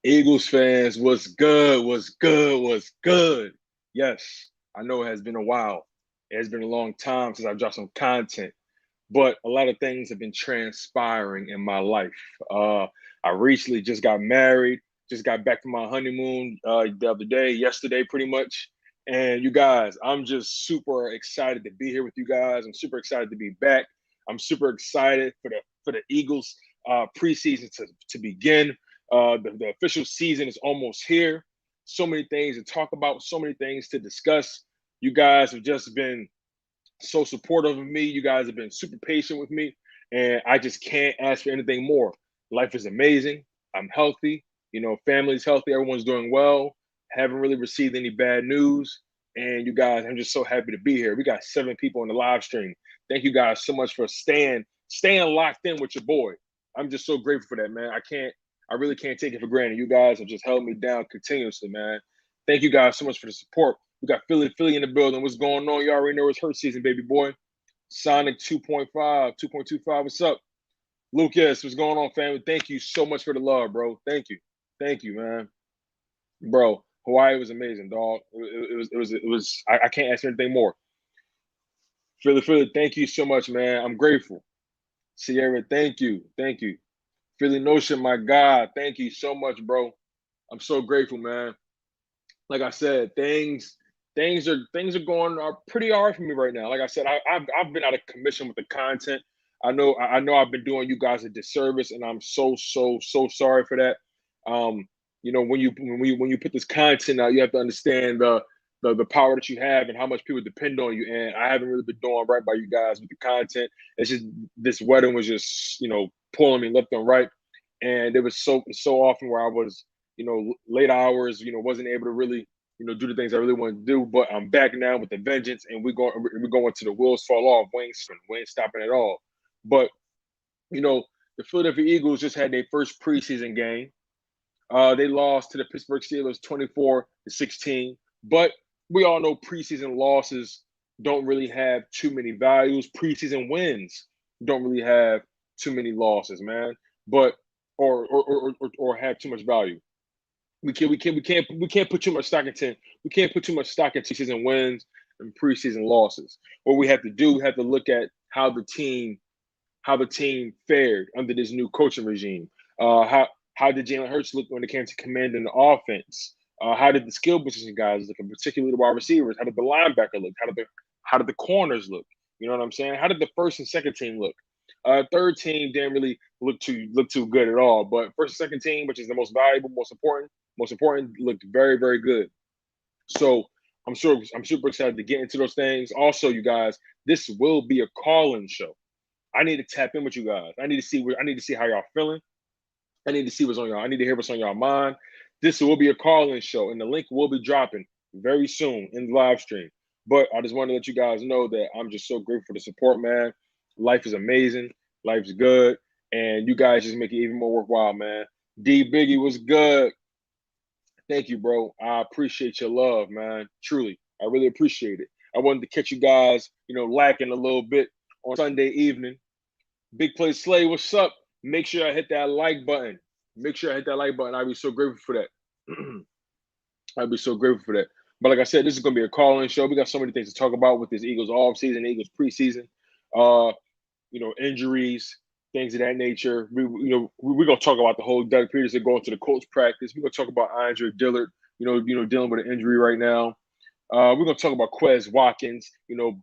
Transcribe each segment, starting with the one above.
Eagles fans, what's good? What's good? What's good? Yes, I know it has been a while. It has been a long time since I've dropped some content, but a lot of things have been transpiring in my life. I recently just got married, just got back from my honeymoon the other day, yesterday, pretty much. And you guys, I'm just super excited to be here with you guys. I'm super excited to be back. I'm super excited for the Eagles preseason to begin. The official season is almost here. So many things to talk about, so many things to discuss. You guys have just been so supportive of me. You guys have been super patient with me, and I just can't ask for anything more. Life is amazing. I'm healthy. Family's healthy. Everyone's doing well. Haven't really received any bad news. And you guys, I'm just so happy to be here. We got 7 people on the live stream. Thank you guys so much for staying locked in with your boy. I'm just so grateful for that, man. I really can't take it for granted. You guys have just held me down continuously, man. Thank you guys so much for the support. We got Philly in the building. What's going on? You already know it's her season, baby boy. Sonic 2.5, 2.25. What's up? Lucas, what's going on, family? Thank you so much for the love, bro. Thank you. Thank you, man. Bro, Hawaii was amazing, dog. I can't ask for anything more. Philly, thank you so much, man. I'm grateful. Sierra, thank you. Thank you. Philly Notion, my God, thank you so much, bro. I'm so grateful, man. Like I said, things are going pretty hard for me right now. Like I said, I've been out of commission with the content. I know I've been doing you guys a disservice, and I'm so sorry for that. When you put this content out, you have to understand the power that you have and how much people depend on you. And I haven't really been doing right by you guys with the content. It's just this wedding was just pulling me left and right, and it was so often where I was late hours, wasn't able to really do the things I really want to do. But I'm back now with the vengeance, and we're going to the wheels fall off. We ain't stopping at all. But the Philadelphia Eagles just had their first preseason game. They lost to the Pittsburgh Steelers 24-16. But we all know preseason losses don't really have too many values. Preseason wins don't really have too many losses, man. But or have too much value. We can't put too much stock into season wins and preseason losses. What we have to do, we have to look at how the team fared under this new coaching regime. How did Jalen Hurts look when it came to commanding the offense? How did the skill position guys look, and particularly the wide receivers? How did the linebacker look? How did the corners look? You know what I'm saying? How did the first and second team look? Third team didn't really look too good at all. But first and second team, which is the most valuable, most important, looked very, very good. So I'm super excited to get into those things. Also, you guys, this will be a call-in show. I need to tap in with you guys. I need to see how y'all feeling. I need to see what's on y'all. I need to hear what's on y'all mind. This will be a call-in show, and the link will be dropping very soon in the live stream. But I just want to let you guys know that I'm just so grateful for the support, man. Life is amazing. Life's good. And you guys just make it even more worthwhile, man. D Biggie was good. Thank you, bro. I appreciate your love, man. Truly. I really appreciate it. I wanted to catch you guys, lacking a little bit on Sunday evening. Big Play Slay, what's up? Make sure I hit that like button. I'd be so grateful for that. I'd be so grateful for that. But like I said, this is going to be a call-in show. We got so many things to talk about with this Eagles offseason, Eagles preseason, injuries, things of that nature. We're going to talk about the whole Doug Peterson going to the Colts practice. We're going to talk about Andre Dillard, dealing with an injury right now. We're going to talk about Quez Watkins,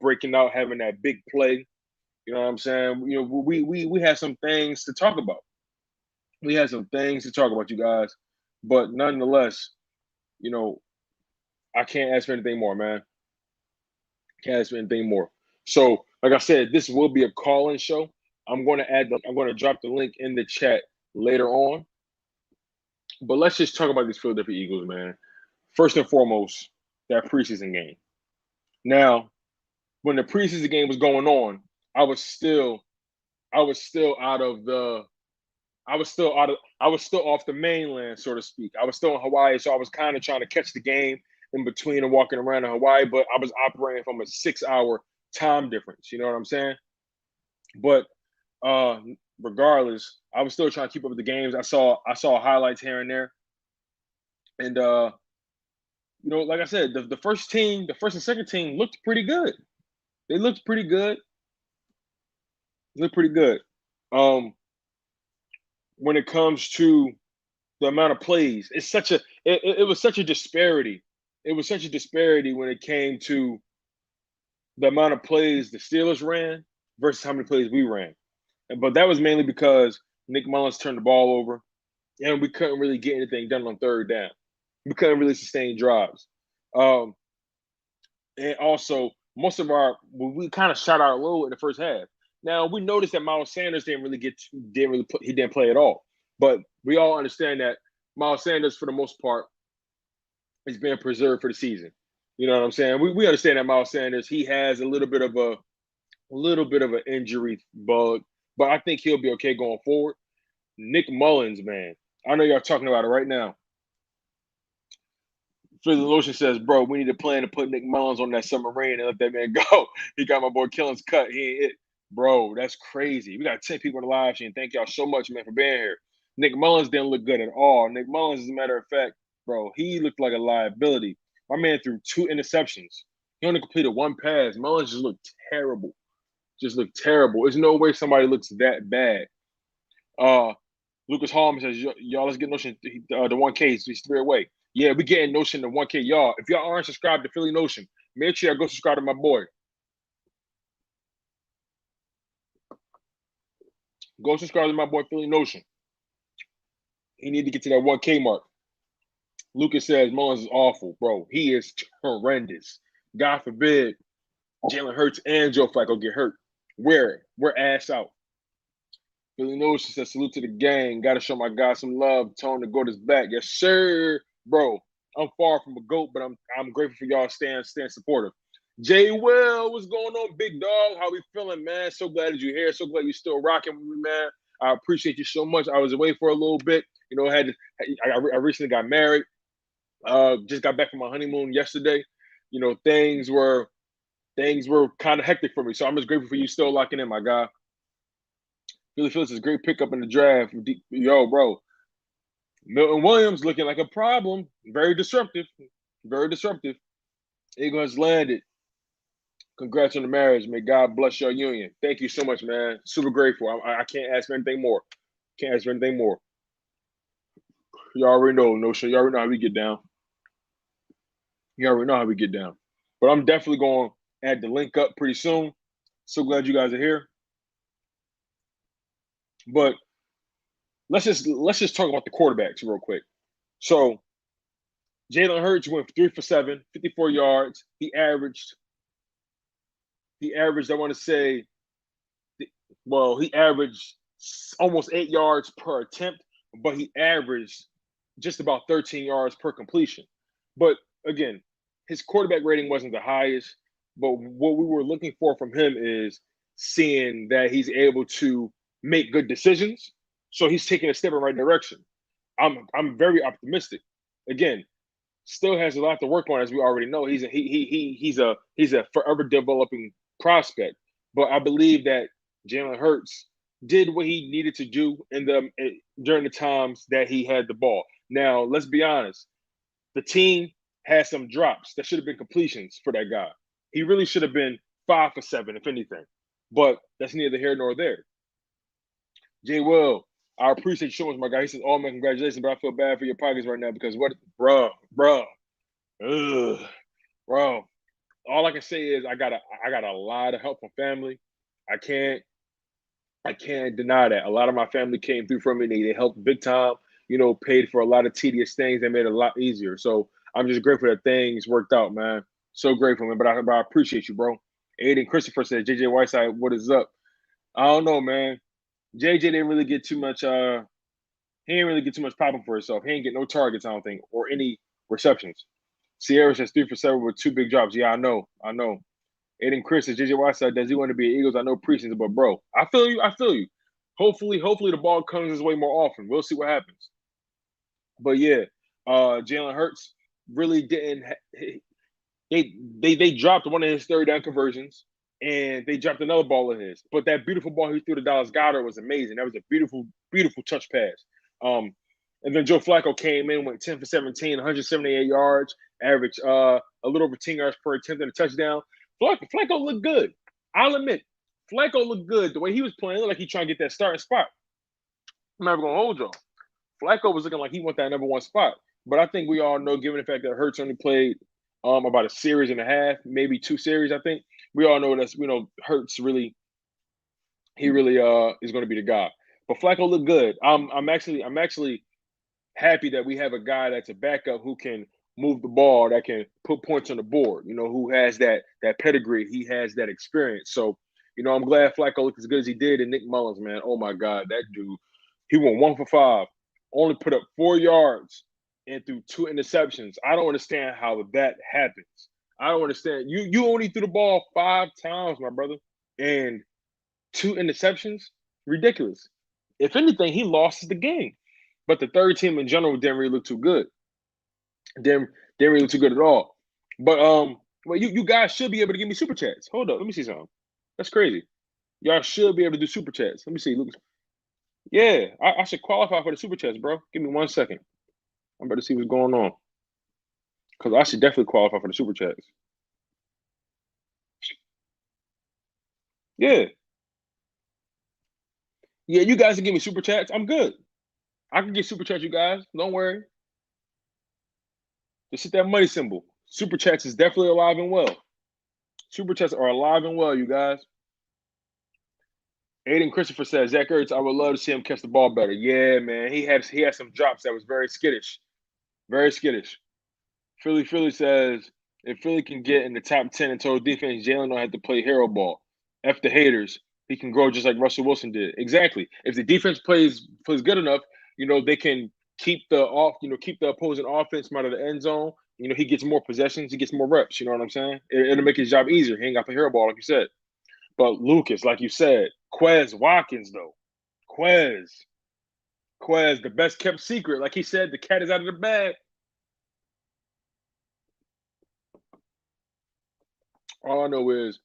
breaking out, having that big play. You know what I'm saying? We have some things to talk about. We have some things to talk about, you guys. But nonetheless, I can't ask for anything more, man. Can't ask for anything more. So, like I said, this will be a call-in show. I'm going to drop the link in the chat later on. But let's just talk about these Philadelphia Eagles, man. First and foremost, that preseason game. Now, when the preseason game was going on, I was still off the mainland, so to speak. I was still in Hawaii, so I was kind of trying to catch the game in between and walking around in Hawaii, but I was operating from a 6-hour time difference. You know what I'm saying? But regardless, I was still trying to keep up with the games. I saw highlights here and there. And like I said, the first team, the first and second team looked pretty good. They looked pretty good. Looked pretty good. When it comes to the amount of plays, it was such a disparity. It was such a disparity when it came to the amount of plays the Steelers ran versus how many plays we ran. But that was mainly because Nick Mullins turned the ball over, and we couldn't really get anything done on third down. We couldn't really sustain drives. And also, we kind of shot our load in the first half. Now we noticed that Miles Sanders he didn't play at all. But we all understand that Miles Sanders, for the most part, is being preserved for the season. You know what I'm saying? We understand that Miles Sanders, he has a little bit of an injury bug, but I think he'll be okay going forward. Nick Mullins, man, I know y'all talking about it right now. Philly Lotion says, bro, we need a plan to put Nick Mullins on that submarine and let that man go. He got my boy Killen's cut. He ain't it. Bro, that's crazy. We got 10 people in the live stream. Thank y'all so much, man, for being here. Nick Mullins didn't look good at all. Nick Mullins, as a matter of fact, bro, he looked like a liability. My man threw 2 interceptions. He only completed 1 pass. Mullins just looked terrible. Just looked terrible. There's no way somebody looks that bad. Lucas Hallman says, y'all, let's get Notion the 1K. So he's 3 away. Yeah, we getting Notion to 1K. Y'all, if y'all aren't subscribed to Philly Notion, make sure y'all go subscribe to my boy. Go subscribe to my boy Philly Notion. He need to get to that 1K mark. Lucas says Mullins is awful, bro. He is horrendous. God forbid Jalen Hurts and Joe Flacco get hurt. We're ass out. Philly Notion says salute to the gang. Got to show my guy some love. Tone the GOAT is back. Yes, sir, bro. I'm far from a GOAT, but I'm grateful for y'all staying supportive. Jay Will, what's going on, big dog? How we feeling, man? So glad that you're here. So glad you're still rocking with me, man. I appreciate you so much. I was away for a little bit. You know, I recently got married. Just got back from my honeymoon yesterday. You know, things were kind of hectic for me. So I'm just grateful for you still locking in, my guy. Philly Phillips is a great pickup in the draft. Yo, bro. Milton Williams looking like a problem. Very disruptive. Very disruptive. Eagles landed. Congrats on the marriage. May God bless your union. Thank you so much, man. Super grateful. I can't ask for anything more. Can't ask for anything more. You already know, Notion. You already know how we get down. You already know how we get down. But I'm definitely going to add the link up pretty soon. So glad you guys are here. But let's just talk about the quarterbacks real quick. So Jalen Hurts went 3 for 7, 54 yards. He averaged, I want to say, he averaged almost 8 yards per attempt, but he averaged just about 13 yards per completion. But again, his quarterback rating wasn't the highest, but what we were looking for from him is seeing that he's able to make good decisions. So he's taking a step in the right direction. I'm very optimistic. Again, still has a lot to work on, as we already know. He's a forever developing prospect. But I believe that Jalen Hurts did what he needed to do during the times that he had the ball. Now, let's be honest. The team had some drops that should have been completions for that guy. He really should have been 5 for 7, if anything. But that's neither here nor there. Jay Will, I appreciate you so much, my guy. He says, "Oh man, congratulations, but I feel bad for your pockets right now because bro. All I can say is I got a lot of help from family. I can't deny that. A lot of my family came through for me. They helped big time. You know, paid for a lot of tedious things that made it a lot easier. So I'm just grateful that things worked out, man. So grateful, man. But I appreciate you, bro. Aiden Christopher said, JJ Whiteside, what is up? I don't know, man. JJ didn't really get too much. He didn't really get too much popping for himself. He ain't get no targets, I don't think, or any receptions. Sierra says 3 for 7 with 2 big drops. Yeah, I know. Aiden Chris says, JJ Whiteside, does he want to be an Eagles? I know preseason, but bro, I feel you. Hopefully the ball comes his way more often. We'll see what happens. But yeah, Jalen Hurts really didn't. They dropped one of his third down conversions, and they dropped another ball of his. But that beautiful ball he threw to Dallas Goedert was amazing. That was a beautiful touch pass. And then Joe Flacco came in, went 10 for 17, 178 yards, average a little over 10 yards per attempt and a touchdown. Flacco looked good. I'll admit, Flacco looked good. The way he was playing, looked like he trying to get that starting spot. I'm never going to hold y'all. Flacco was looking like he want that number one spot. But I think we all know, given the fact that Hurts only played about a series and a half, maybe 2 series, I think, we all know that's, Hurts really, he really is going to be the guy. But Flacco looked good. I'm actually happy that we have a guy that's a backup who can move the ball, that can put points on the board, who has that pedigree. He has that experience. So, I'm glad Flacco looked as good as he did. And Nick Mullins, man, oh my God, that dude, he went 1 for 5, only put up 4 yards and threw 2 interceptions. I don't understand how that happens. I don't understand. You only threw the ball 5 times, my brother, and 2 interceptions? Ridiculous. If anything, he lost the game. But the third team in general didn't really look too good. Didn't really look too good at all. But well, you guys should be able to give me super chats. Hold up, let me see something. That's crazy. Y'all should be able to do super chats. Let me see. Look. Yeah, I should qualify for the super chats, bro. Give me 1 second. I'm about to see what's going on. Because I should definitely qualify for the super chats. Yeah. Yeah, you guys can give me super chats. I'm good. I can get super chats, you guys. Don't worry. Just hit that money symbol. Super chats is definitely alive and well. Super chats are alive and well, you guys. Aiden Christopher says, Zach Ertz, I would love to see him catch the ball better. Yeah, man. He had some drops that was very skittish. Very skittish. Philly says, if Philly can get in the top 10 in total defense, Jalen don't have to play hero ball. F the haters. He can grow just like Russell Wilson did. Exactly. If the defense plays good enough, they can keep the opposing offense out of the end zone. He gets more possessions, he gets more reps. You know what I'm saying? It'll make his job easier. He ain't got the hero ball, like you said. But Lucas, like you said, Quez Watkins, though. Quez, the best kept secret. Like he said, the cat is out of the bag. All I know is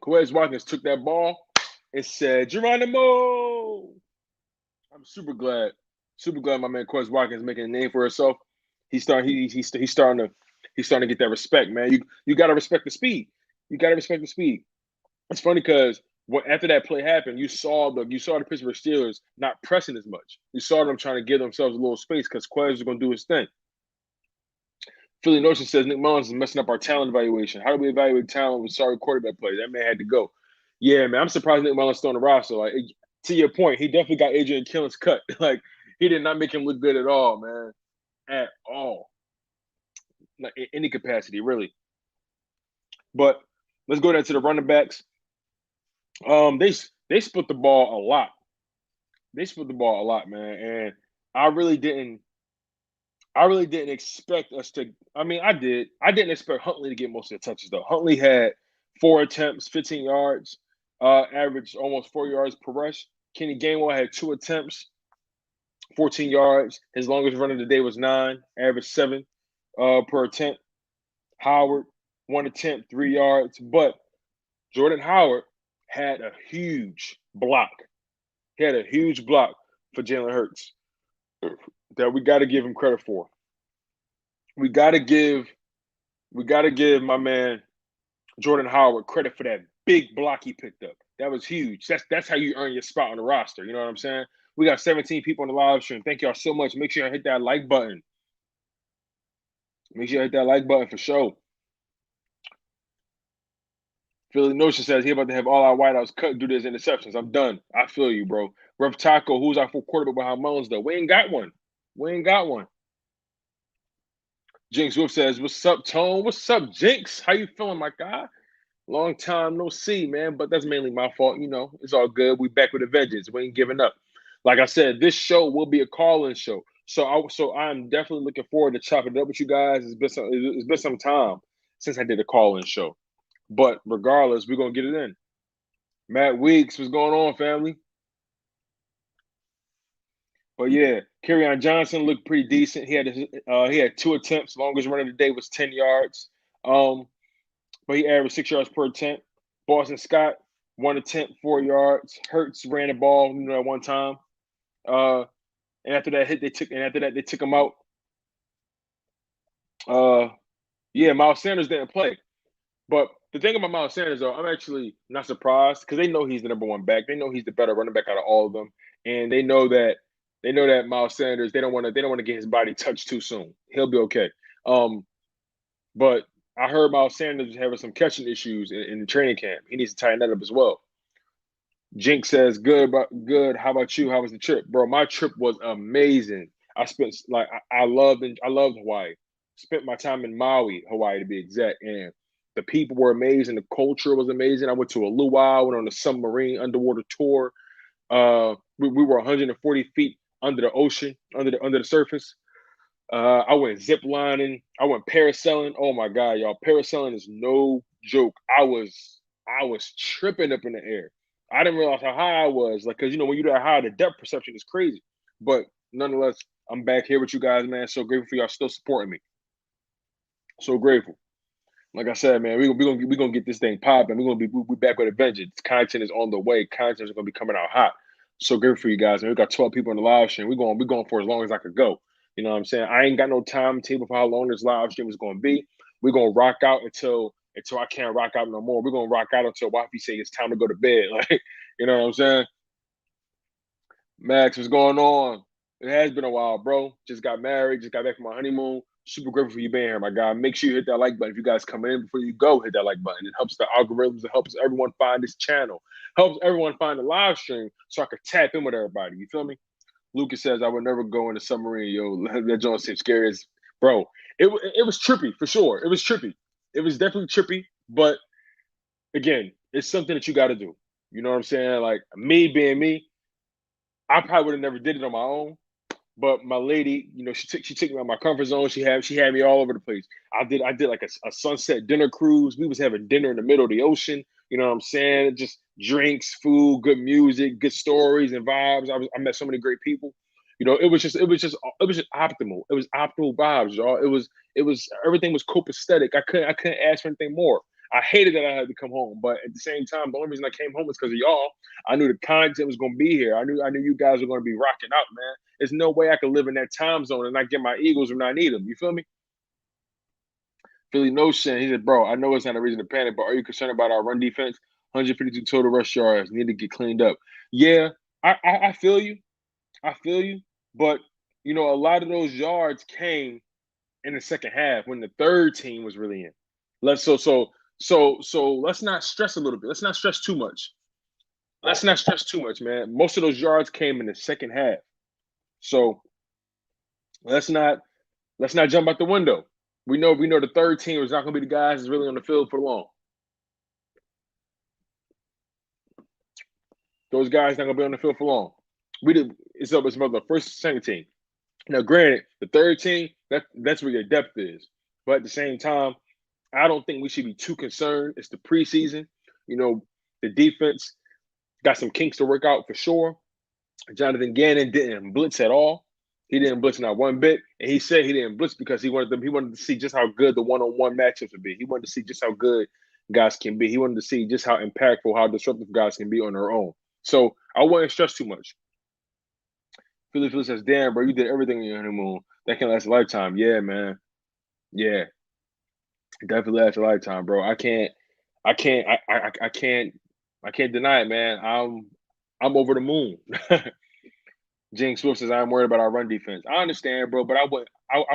Quez Watkins took that ball and said, Geronimo. I'm super glad my man Quez Watkins making a name for himself. He's starting to get that respect, man. You got to respect the speed. You got to respect the speed. It's funny because after that play happened, you saw the Pittsburgh Steelers not pressing as much. You saw them trying to give themselves a little space because Quez was going to do his thing. Philly Notion says Nick Mullins is messing up our talent evaluation. How do we evaluate talent with sorry quarterback play? That man had to go. Yeah, man, I'm surprised Nick Mullins still on the roster. Like, to your point, he definitely got Adrian Killen's cut. Like, he did not make him look good at all, man. At all. Like, in any capacity, really. But let's go down to the running backs. They split the ball a lot. Man. And I really didn't expect us to. I mean, I did. I didn't expect Huntley to get most of the touches, though. Huntley had 4 attempts, 15 yards, averaged almost 4 yards per rush. Kenny Gainwell had 2 attempts, 14 yards. His longest run of the day was 9, averaged 7 per attempt. Howard, 1 attempt, 3 yards. But Jordan Howard had a huge block. He had a huge block for Jalen Hurts that we got to give him credit for. We got to give my man Jordan Howard credit for that big block he picked up. That was huge. That's how you earn your spot on the roster. You know what I'm saying? We got 17 people on the live stream. Thank y'all so much. Make sure you hit that like button. Make sure you hit that like button for sure. Philly Notion says he about to have all our wideouts cut due to his interceptions. I'm done. I feel you, bro. Rev Taco, who's our full quarterback behind Mullins, though? We ain't got one. Jinx Wolf says, what's up, Tone? What's up, Jinx? How you feeling, my guy? Long time no see, man, but that's mainly my fault. It's all good. We back with a vengeance. We ain't giving up. Like I said, this show will be a call-in show. So I'm definitely looking forward to chopping it up with you guys. It's been some time since I did a call-in show. But regardless, we're going to get it in. Matt Weeks, what's going on, family? But yeah, Kerryon Johnson looked pretty decent. He had 2 attempts. Longest run of the day was 10 yards. But he averaged 6 yards per attempt. Boston Scott, 1 attempt, 4 yards. Hurts ran the ball, at one time. And after that hit, they took him out. Yeah, Miles Sanders didn't play. But the thing about Miles Sanders, though, I'm actually not surprised because they know he's the number one back. They know he's the better running back out of all of them, and they know that Miles Sanders. They don't want to get his body touched too soon. He'll be okay. But I heard Miles Sanders is having some catching issues in the training camp. He needs to tighten that up as well. Jink says, good. How about you? How was the trip, bro? My trip was amazing. I spent I loved Hawaii. Spent my time in Maui, Hawaii to be exact, and the people were amazing. The culture was amazing. I went to a luau, went on a submarine underwater tour. We were 140 feet under the ocean, under the surface. I went zip lining. I went parasailing. Oh my God, y'all! Parasailing is no joke. I was tripping up in the air. I didn't realize how high I was, like, because when you're that high, the depth perception is crazy. But nonetheless, I'm back here with you guys, man. So grateful for y'all still supporting me. So grateful. Like I said, man, we gonna get this thing popping. We back with a vengeance. Content is on the way. Content is gonna be coming out hot. So grateful for you guys. And we got 12 people in the live stream. We're going for as long as I could go. You know what I'm saying? I ain't got no timetable for how long this live stream is gonna be. We're gonna rock out until I can't rock out no more. We're gonna rock out until Wafi say it's time to go to bed. Like, you know what I'm saying? Max, what's going on? It has been a while, bro. Just got married, just got back from my honeymoon. Super grateful for you being here, my guy. Make sure you hit that like button. If you guys come in before you go, hit that like button. It helps the algorithms. It helps everyone find this channel. Helps everyone find the live stream so I could tap in with everybody. You feel me? Lucas says, I would never go in a submarine. Yo, that joint seems scary as, bro. It was trippy, for sure. It was trippy. It was definitely trippy. But, again, it's something that you got to do. You know what I'm saying? Like, me being me, I probably would have never did it on my own. But my lady, she took me out of my comfort zone. She had me all over the place. I did like a sunset dinner cruise. We was having dinner in the middle of the ocean. You know what I'm saying? Just drinks, food, good music, good stories and vibes. I met so many great people. It was just optimal. It was optimal vibes, y'all. It was everything was copacetic. I couldn't ask for anything more. I hated that I had to come home, but at the same time, the only reason I came home was because of y'all. I knew the content was gonna be here. I knew you guys were gonna be rocking out, man. There's no way I could live in that time zone and not get my Eagles when I need them. You feel me? Philly Notion, he said, bro, I know it's not a reason to panic, but are you concerned about our run defense? 152 total rush yards need to get cleaned up. Yeah, I feel you. I feel you. But, a lot of those yards came in the second half when the third team was really in. So let's not stress a little bit. Let's not stress too much. Man. Most of those yards came in the second half. So let's not jump out the window. We know the third team is not going to be the guys that's really on the field for long. Those guys not going to be on the field for long. It's about the first and second team. Now, granted, the third team, that's where your depth is. But at the same time, I don't think we should be too concerned. It's the preseason. The defense got some kinks to work out for sure. Jonathan Gannon didn't blitz at all. He didn't blitz not one bit. And he said he didn't blitz because he wanted to see just how good the one-on-one matchups would be. He wanted to see just how good guys can be. He wanted to see just how impactful, how disruptive guys can be on their own. So I wouldn't stress too much. Philly says, damn, bro, you did everything on your honeymoon. That can last a lifetime. Yeah, man. Yeah. Definitely last a lifetime, bro. I can't deny it, man. I'm over the moon. James Swift says, I'm worried about our run defense. I understand, bro, but I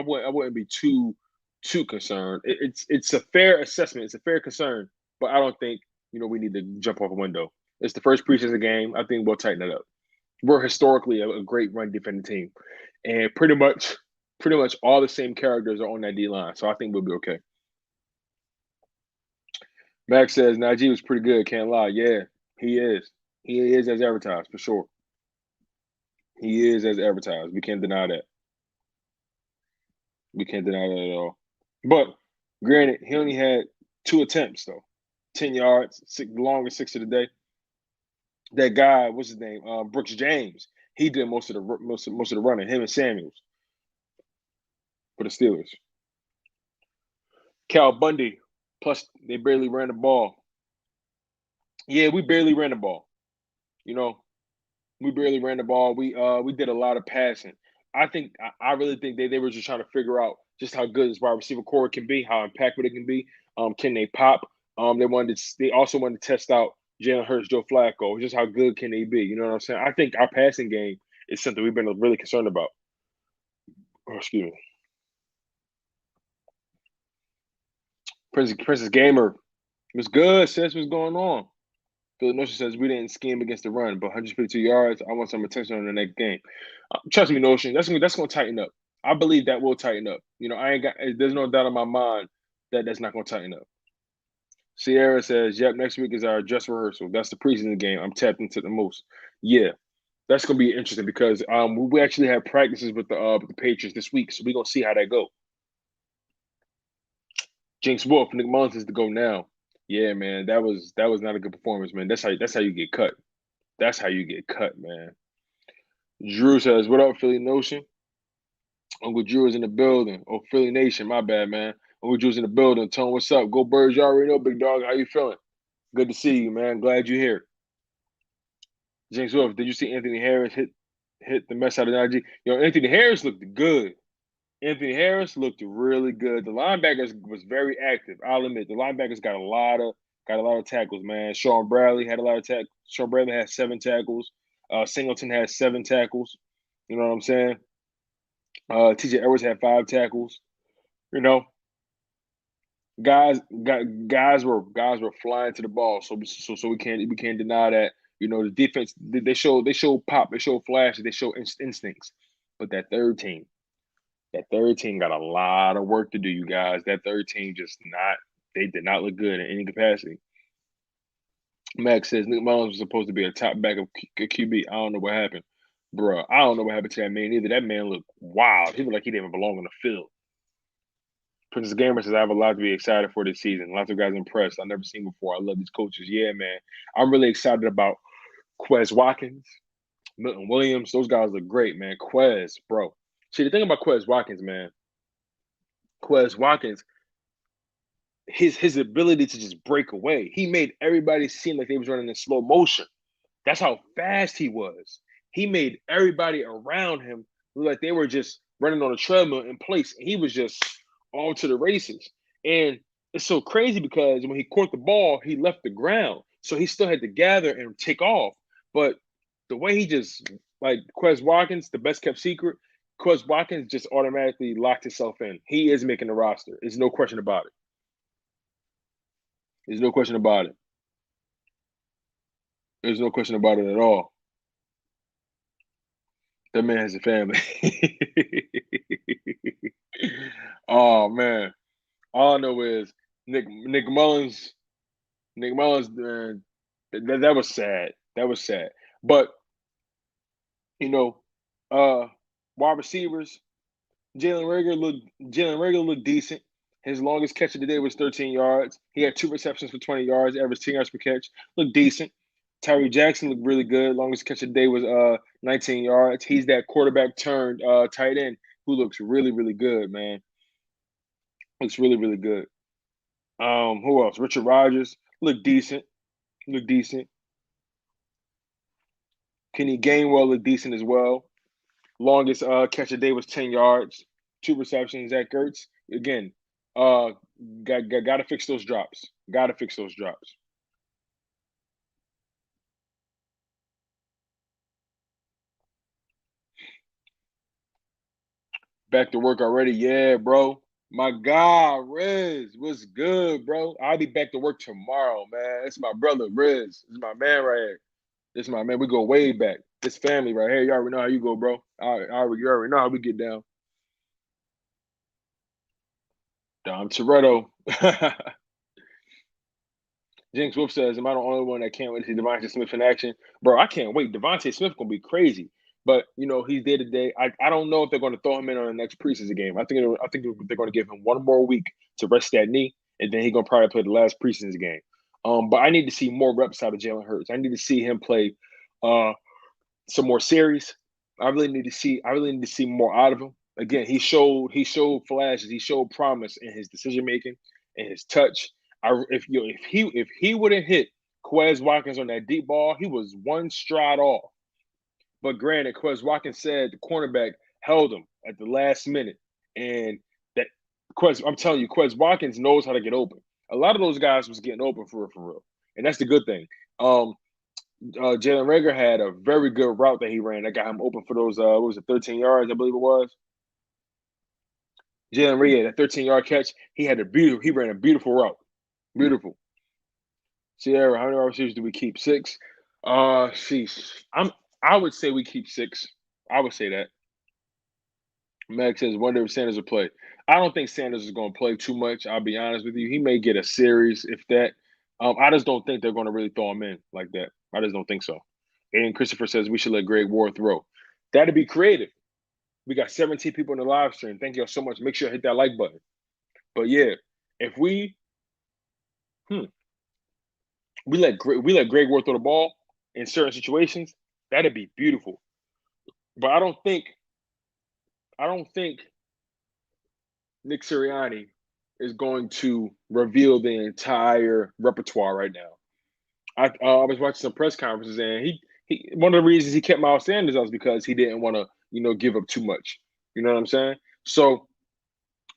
wouldn't be too concerned. It's a fair assessment. It's a fair concern, but I don't think, we need to jump off a window. It's the first preseason game. I think we'll tighten it up. We're historically a great run defending team. And pretty much all the same characters are on that D-line. So I think we'll be okay. Max says, Najee was pretty good. Can't lie. Yeah, he is. He is as advertised, for sure. He is as advertised. We can't deny that. We can't deny that at all. But granted, he only had 2 attempts, though. 10 yards, the longest 6 of the day. That guy, what's his name? Brooks James. He did most of the running. Him and Samuels for the Steelers. Cal Bundy. Plus, they barely ran the ball. Yeah, we barely ran the ball. We barely ran the ball. We did a lot of passing. I really think they were just trying to figure out just how good this wide receiver core can be, how impactful it can be. Can they pop? They also wanted to test out Jalen Hurts, Joe Flacco, just how good can they be? You know what I'm saying? I think our passing game is something we've been really concerned about. Oh, excuse me. Princess Gamer was good. Says what's going on. Philly Notion says we didn't scheme against the run, but 152 yards. I want some attention on the next game. Trust me, Notion. That's gonna tighten up. I believe that will tighten up. You know, I ain't got. There's no doubt in my mind that that's not gonna tighten up. Sierra says, "Yep, next week is our dress rehearsal. That's the preseason game. I'm tapped into the most. Yeah, that's gonna be interesting because we actually have practices with the Patriots this week, so we're gonna see how that go." Jinx Wolf, Nick Mullins is to go now. Yeah, man, that was not a good performance, man. That's how you get cut. That's how you get cut, man. Drew says, "What up, Philly Notion?" Uncle Drew is in the building. Oh, Philly Nation, my bad, man. Uncle Drew's in the building. Tone, what's up? Go Birds, you already know, big dog. How you feeling? Good to see you, man. Glad you're here. James Wolf, did you see Anthony Harris hit the mess out of Najee? Yo, Anthony Harris looked good. Anthony Harris looked really good. The linebackers was very active. I'll admit the linebackers got a lot of tackles, man. Sean Bradley had a lot of tackles. Sean Bradley had 7 tackles. Singleton had 7 tackles. You know what I'm saying? TJ Edwards had 5 tackles. You know, guys were flying to the ball. So we can't deny that. You know, the defense they show pop, they show flashes, they show instincts. But that third team got a lot of work to do, you guys. That third team they did not look good in any capacity. Max says Nick Mullins was supposed to be a top backup QB. I don't know what happened. Bro, I don't know what happened to that man either. That man looked wild. He looked like he didn't even belong on the field. Princess Gamer says, I have a lot to be excited for this season. Lots of guys impressed. I've never seen before. I love these coaches. Yeah, man. I'm really excited about Quez Watkins, Milton Williams. Those guys look great, man. Quez, bro. See, the thing about Quez Watkins, man, Quez Watkins, his ability to just break away. He made everybody seem like they was running in slow motion. That's how fast he was. He made everybody around him look like they were just running on a treadmill in place. And he was just on to the races. And it's so crazy because when he caught the ball, he left the ground. So he still had to gather and take off. But the way he just, like Quez Watkins, the best kept secret, Quez Watkins just automatically locked himself in. He is making the roster. There's no question about it. There's no question about it. There's no question about it at all. That man has a family. Oh man. All I know is Nick Mullins. Nick Mullins, that was sad. That was sad. But you know, wide receivers, Jalen Rager looked decent. His longest catch of the day was 13 yards. He had 2 receptions for 20 yards, averaged 10 yards per catch. Looked decent. Tyree Jackson looked really good. Longest catch of the day was 19 yards. He's that quarterback turned tight end who looks really, really good, man. Looks really, really good. Who else? Richard Rodgers looked decent. Looked decent. Kenny Gainwell looked decent as well. Longest catch of the day was 10 yards, 2 receptions. Zach Ertz, again, got to fix those drops. Got to fix those drops. Back to work already? Yeah, bro. My God, Riz, what's good, bro? I'll be back to work tomorrow, man. It's my brother, Riz. This is my man right here. This is my man. We go way back. This family right here. You already know how you go, bro. You already know how we get down. Dom Toretto. Jinx Wolf says, am I the only one that can't wait to see Devontae Smith in action? Bro, I can't wait. Devontae Smith gonna be crazy. But you know, he's there today. I don't know if they're going to throw him in on the next preseason game. I think they're going to give him one more week to rest that knee, and then he's going to probably play the last preseason game. But I need to see more reps out of Jalen Hurts. I need to see him play some more series. I really need to see more out of him. Again, he showed flashes. He showed promise in his decision making and his touch. If he would have hit Quez Watkins on that deep ball, he was one stride off. But granted, Quez Watkins said the cornerback held him at the last minute. And that I'm telling you, Quez Watkins knows how to get open. A lot of those guys was getting open for real. And that's the good thing. Jalen Reagor had a very good route that he ran that got him open for those, 13 yards, I believe it was. Jalen Reagor, that 13-yard catch, he ran a beautiful route. Beautiful. Sierra, how many wide receivers do we keep? 6? Sheesh. I would say we keep 6. I would say that. Meg says, wonder if Sanders will play. I don't think Sanders is going to play too much. I'll be honest with you. He may get a series, if that. I just don't think they're going to really throw him in like that. I just don't think so. And Christopher says we should let Greg Ward throw. That'd be creative. We got 17 people in the live stream. Thank you all so much. Make sure to hit that like button. But yeah, if we let Greg Ward throw the ball in certain situations, that'd be beautiful. But I don't think Nick Sirianni is going to reveal the entire repertoire right now. I was watching some press conferences, and he one of the reasons he kept Miles Sanders was because he didn't want to give up too much. You know what I'm saying? So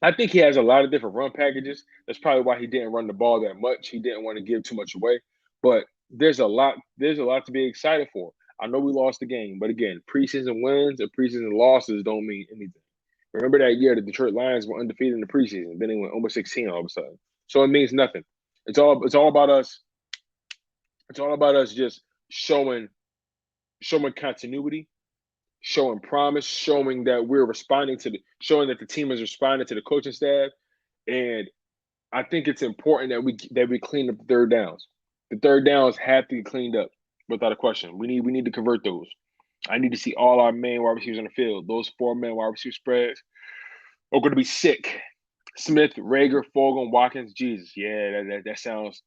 I think he has a lot of different run packages. That's probably why he didn't run the ball that much. He didn't want to give too much away. But there's a lot to be excited for. I know we lost the game, but again, preseason wins and preseason losses don't mean anything. Remember that year the Detroit Lions were undefeated in the preseason. Then they went almost 16 all of a sudden. So it means nothing. It's all about us. It's all about us just showing continuity, showing promise, showing that we're showing that the team is responding to the coaching staff. And I think it's important that we clean up the third downs. The third downs have to be cleaned up without a question. We need to convert those. I need to see all our main wide receivers on the field. Those 4-man wide receiver spreads are going to be sick. Smith, Reagor, Fogle, Watkins. Jesus, yeah, that sounds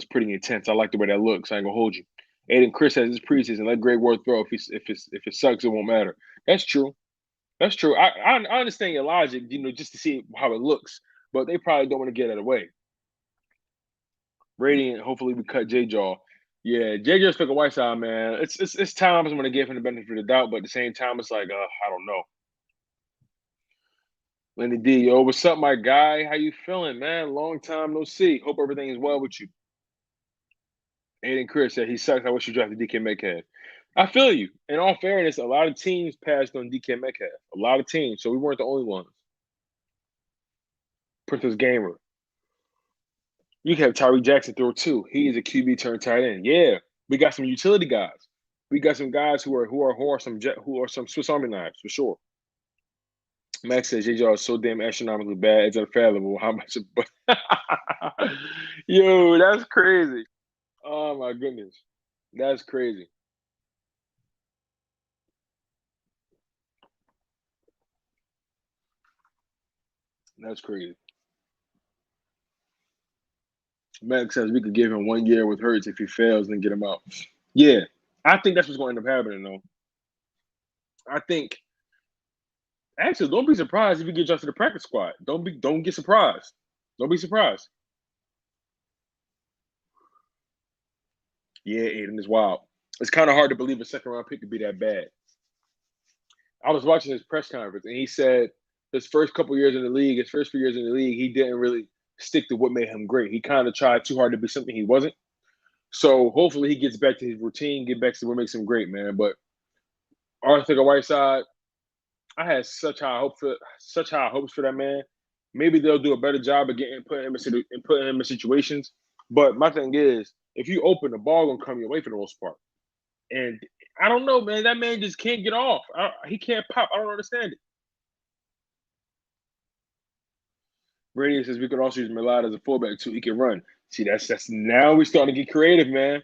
pretty intense. I like the way that looks. I ain't gonna hold you. Aiden Chris says it's preseason. Let Greg Ward throw. If it sucks, it won't matter. That's true. That's true. I understand your logic, just to see how it looks, but they probably don't want to get it away. Radiant, hopefully we cut J-Jaw. Yeah, J-Jaw's took a white side, man. It's times I'm going to give him the benefit of the doubt, but at the same time, it's like, I don't know. Lenny D, yo, what's up, my guy? How you feeling, man? Long time no see. Hope everything is well with you. Aiden Chris said he sucks. I wish you drafted DK Metcalf. I feel you. In all fairness, a lot of teams passed on DK Metcalf. A lot of teams, so we weren't the only ones. Princess Gamer. You can have Tyree Jackson throw too. He is a QB turned tight end. Yeah, we got some utility guys. We got some guys who are some Swiss Army knives for sure. Max says JJ is so damn astronomically bad. It's unfathomable how much. Yo, that's crazy. Oh my goodness, that's crazy. That's crazy. Max says we could give him 1 year with Hurts if he fails and get him out. Yeah, I think that's what's going to end up happening, though. I think. Actually, don't be surprised if you get drafted to the practice squad. Don't get surprised. Don't be surprised. Yeah, Aiden is wild. It's kind of hard to believe a second-round pick could be that bad. I was watching his press conference, and he said his first few years in the league, he didn't really stick to what made him great. He kind of tried too hard to be something he wasn't. So hopefully he gets back to his routine, get back to what makes him great, man. But Arthur Whiteside, I had such high hopes for that man. Maybe they'll do a better job of putting him in situations. But my thing is, if you open, the ball gonna come your way for the most part. And I don't know, man. That man just can't get off. He can't pop. I don't understand it. Brady says we could also use Millard as a fullback too. He can run. See, that's now we're starting to get creative, man.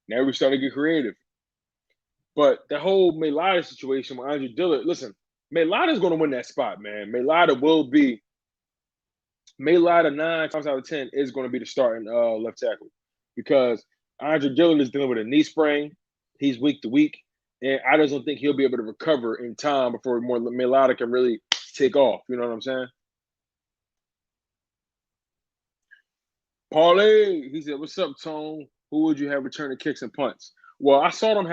Now we're starting to get creative. But the whole Mailata situation with Andre Dillard, listen, Mailata's going to win that spot, man. Mailata 9 times out of 10 is going to be the starting left tackle because Andre Dillard is dealing with a knee sprain. He's week to week, and I just don't think he'll be able to recover in time before Mailata can really take off. You know what I'm saying? Parlay, he said, "What's up, Tone? Who would you have returning kicks and punts?" Well, I saw them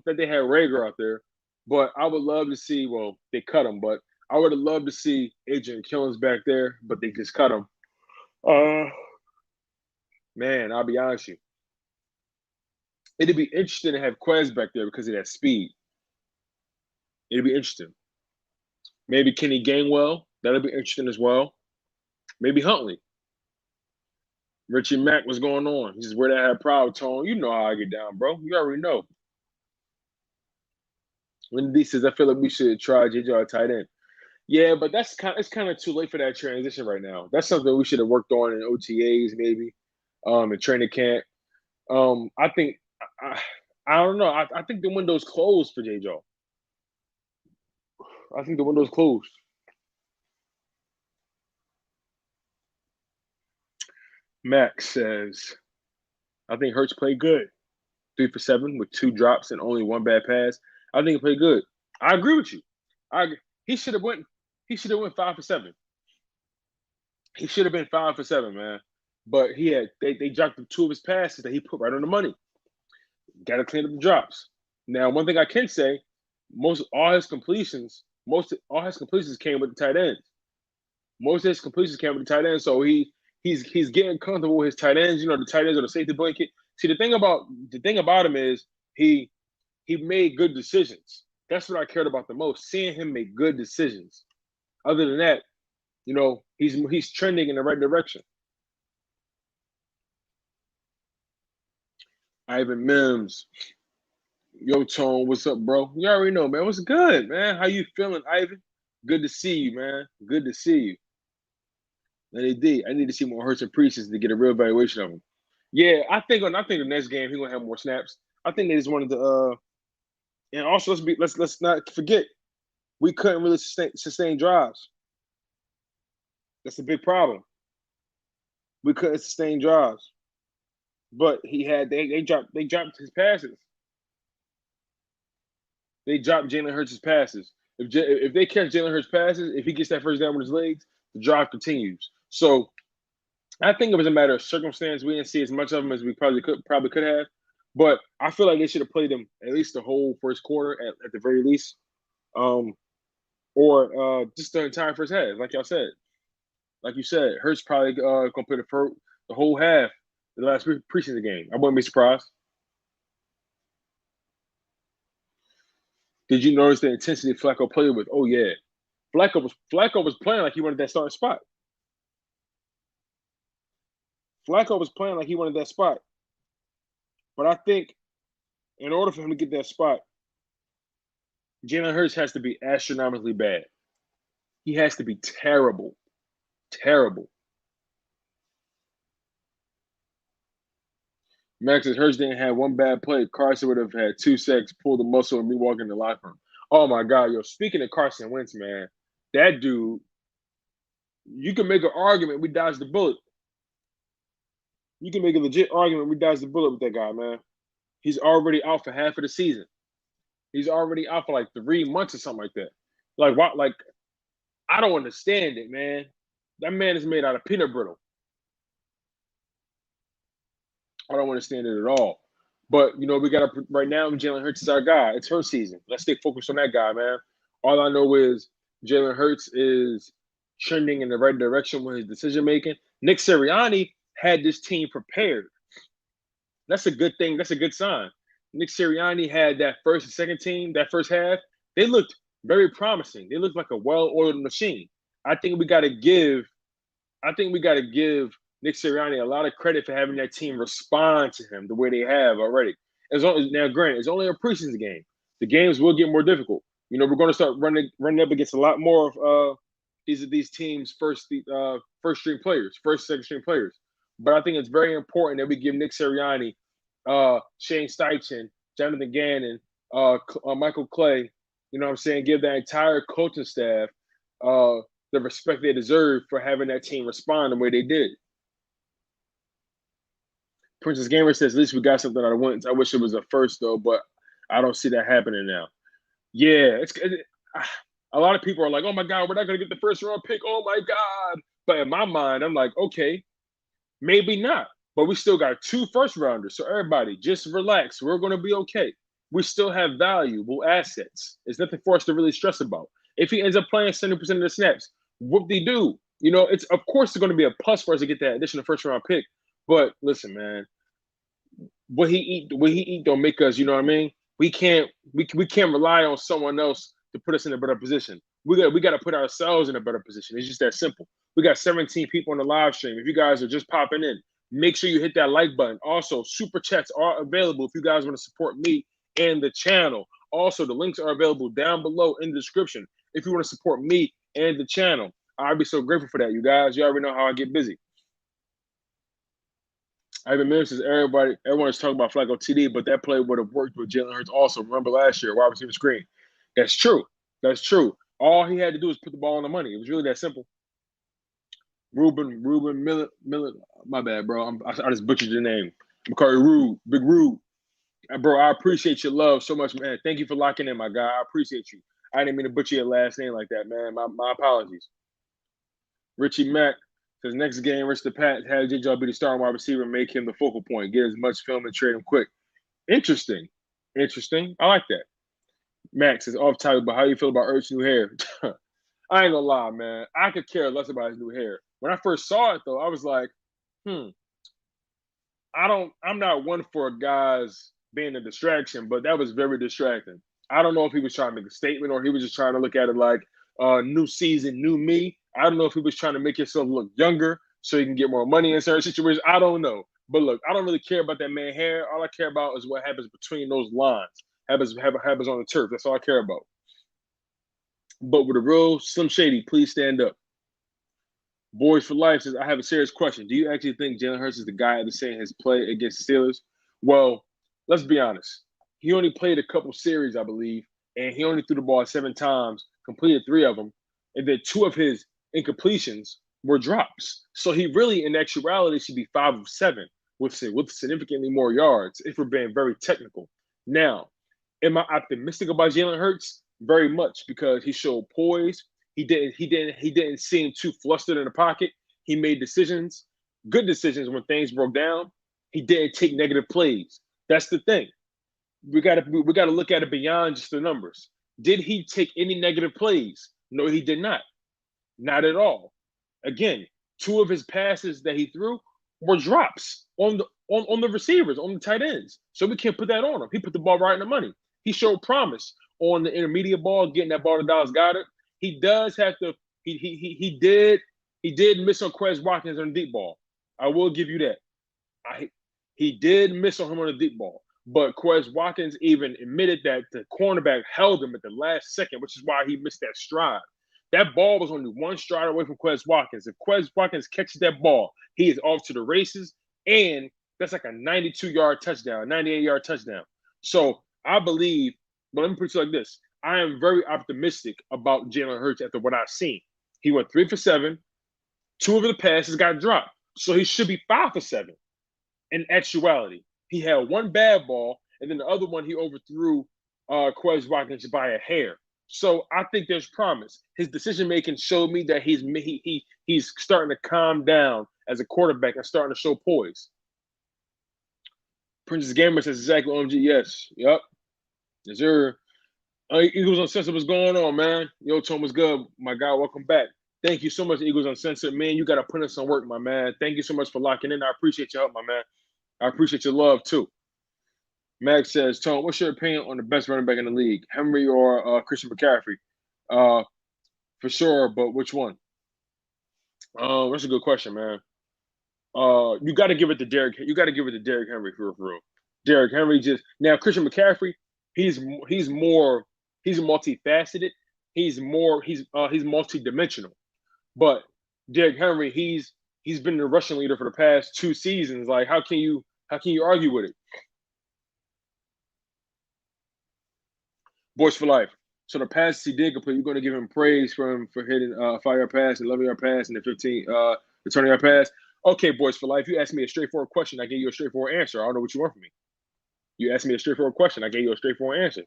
that they had Rager out there, but I would love to see. Well, they cut him, but I would have loved to see Adrian Killens back there, but they just cut him. Man, I'll be honest with you. It'd be interesting to have Quez back there because of that speed. It'd be interesting. Maybe Kenny Gainwell. That'll be interesting as well. Maybe Huntley. Richie Mack, what's going on? He says, where that had proud tone. You know how I get down, bro. You already know. When D says, I feel like we should try JJ tight end. Yeah, but it's kind of too late for that transition right now. That's something we should have worked on in OTAs, maybe, in training camp. I think I don't know. I think the window's closed for JJ. I think the window's closed. Max says, I think Hurts played good. 3 for 7 with 2 drops and only 1 bad pass. I think he played good. I agree with you. He should have went 5 for 7. He should have been 5 for 7, man. But they dropped 2 of his passes that he put right on the money. Got to clean up the drops. Now, one thing I can say, all his completions came with the tight ends. Most of his completions came with the tight ends, so he's getting comfortable with his tight ends. You know, the tight ends are the safety blanket. See, the thing about him is he made good decisions. That's what I cared about the most, seeing him make good decisions. Other than that, you know, he's trending in the right direction. Ivan Mims. Yo, Tone, what's up, bro? You already know, man. What's good, man? How you feeling, Ivan? Good to see you, man. Good to see you. And they did. I need to see more Hurts and Preseason to get a real evaluation of him. Yeah, I think the next game he's gonna have more snaps. I think they just wanted to and also let's not forget we couldn't really sustain drives. That's a big problem. We couldn't sustain drives. But they dropped his passes. They dropped Jalen Hurts' passes. If they catch Jalen Hurts' passes, if he gets that first down with his legs, the drive continues. So I think it was a matter of circumstance. We didn't see as much of them as we probably could have. But I feel like they should have played them at least the whole first quarter at the very least. Or just the entire first half, like y'all said. Like you said, Hurts probably gonna play the whole half the last preseason game. I wouldn't be surprised. Did you notice the intensity Flacco played with? Oh yeah, Flacco was playing like he wanted that starting spot. Flacco was playing like he wanted that spot. But I think in order for him to get that spot, Jalen Hurts has to be astronomically bad. He has to be terrible. Terrible. Max says Hurts didn't have one bad play. Carson would have had 2 sacks, pulled the muscle, and me walking in the locker room. Oh my God, yo! Speaking of Carson Wentz, man, that dude, you can make an argument we dodged the bullet. You can make a legit argument we dodged the bullet with that guy, man. He's already out for half of the season. He's already out for like 3 months or something like that. Like what? Like I don't understand it, man. That man is made out of peanut brittle. I don't understand it at all. But you know, we got to right now. Jalen Hurts is our guy. It's her season. Let's stay focused on that guy, man. All I know is Jalen Hurts is trending in the right direction with his decision making. Nick Sirianni had this team prepared. That's a good thing. That's a good sign. Nick Sirianni had that first and second team, that first half. They looked very promising. They looked like a well-oiled machine. I think we got to give Nick Sirianni a lot of credit for having that team respond to him the way they have already. Now, granted, it's only a preseason game. The games will get more difficult. You know, we're going to start running up against a lot more of these teams' first string players, second string players. But I think it's very important that we give Nick Sirianni, Shane Steichen, Jonathan Gannon, Michael Clay, you know what I'm saying, give that entire coaching staff the respect they deserve for having that team respond the way they did. Princess Gamer says, at least we got something out of Wentz. I wish it was a first, though, but I don't see that happening now. Yeah, a lot of people are like, oh, my God, we're not going to get the first round pick. Oh, my God. But in my mind, I'm like, okay, maybe not. but we still got 2 first-rounders. So everybody, just relax. We're going to be okay. We still have valuable assets. It's nothing for us to really stress about. If he ends up playing 70% of the snaps, whoop-de-doo. It's of course it's going to be a plus for us to get that additional first-round pick. But listen, man, what he eat don't make us. You know what I mean? We can't rely on someone else to put us in a better position. We got to put ourselves in a better position. It's just that simple. We got 17 people on the live stream. If you guys are just popping in, make sure you hit that like button. Also, super chats are available if you guys want to support me and the channel. Also, the links are available down below in the description if you want to support me and the channel. I'd be so grateful for that, you guys. You already know how I get busy. Ivan Miller says everyone is talking about Flacco TD, but that play would have worked with Jalen Hurts also. Remember last year, wide receiver screen. That's true. That's true. All he had to do was put the ball on the money. It was really that simple. Ruben Miller. My bad, bro. I just butchered your name. McCarty Rude, Big Rude. Bro, I appreciate your love so much, man. Thank you for locking in, my guy. I appreciate you. I didn't mean to butcher your last name like that, man. My apologies. Richie Mack says next game, Rich the Pat had J.J. be the starting wide receiver and make him the focal point. Get as much film and trade him quick. Interesting. I like that. Max says off topic, but how do you feel about Ertz's new hair? I ain't gonna lie, man. I could care less about his new hair. When I first saw it, though, I was like, I'm not one for guys being a distraction, but that was very distracting. I don't know if he was trying to make a statement or he was just trying to look at it like new season, new me. I don't know if he was trying to make himself look younger so he can get more money in certain situations. I don't know. But look, I don't really care about that man's hair. All I care about is what happens between those lines. Happens on the turf. That's all I care about. But with a real Slim Shady, please stand up. Boys for Life says, I have a serious question. Do you actually think Jalen Hurts is the guy at the saying his play against the Steelers? Well, let's be honest. He only played a couple series, I believe, and he only threw the ball 7 times, completed 3 of them, and then 2 of his incompletions were drops. So he really, in actuality, should be 5 of 7 with significantly more yards, if we're being very technical. Now, am I optimistic about Jalen Hurts? Very much, because he showed poise. He didn't seem too flustered in the pocket. He made decisions, good decisions when things broke down. He didn't take negative plays. That's the thing. We gotta look at it beyond just the numbers. Did he take any negative plays? No, he did not. Not at all. Again, 2 of his passes that he threw were drops on the receivers, on the tight ends. So we can't put that on him. He put the ball right in the money. He showed promise on the intermediate ball, getting that ball to Dallas Goedert. He does have to. He did miss on Quez Watkins on the deep ball. I will give you that. He did miss on him on the deep ball, but Quez Watkins even admitted that the cornerback held him at the last second, which is why he missed that stride. That ball was only 1 stride away from Quez Watkins. If Quez Watkins catches that ball, he is off to the races, and that's like a 92-yard touchdown, 98-yard touchdown. So I believe. But let me put it like this. I am very optimistic about Jalen Hurts after what I've seen. He went 3 for 7. 2 of the passes got dropped. So he should be 5 for 7 in actuality. He had 1 bad ball, and then the other one he overthrew Quez Watkins by a hair. So I think there's promise. His decision-making showed me that he's starting to calm down as a quarterback and starting to show poise. Princess Gamer says exactly OMG, yes. Yep. Yes, sir. Eagles Uncensored, what's going on, man? Yo, Tone, what's good? My guy, welcome back. Thank you so much, Eagles Uncensored. Man, you got to put in some work, my man. Thank you so much for locking in. I appreciate your help, my man. I appreciate your love, too. Max says, Tone, what's your opinion on the best running back in the league, Henry or Christian McCaffrey? For sure, but which one? That's a good question, man. You got to give it to Derrick. You got to give it to Derrick Henry for real. Derrick Henry just now. Christian McCaffrey, he's multifaceted. He's multidimensional. But Derrick Henry, he's been the rushing leader for the past 2 seasons. Like, how can you argue with it? Boys for life. So the passes he did complete, you're going to give him praise for hitting a 5-yard pass, 11-yard pass, and the 20-yard pass. Okay, boys for life. You asked me a straightforward question. I gave you a straightforward answer. I don't know what you want from me. You asked me a straightforward question. I gave you a straightforward answer.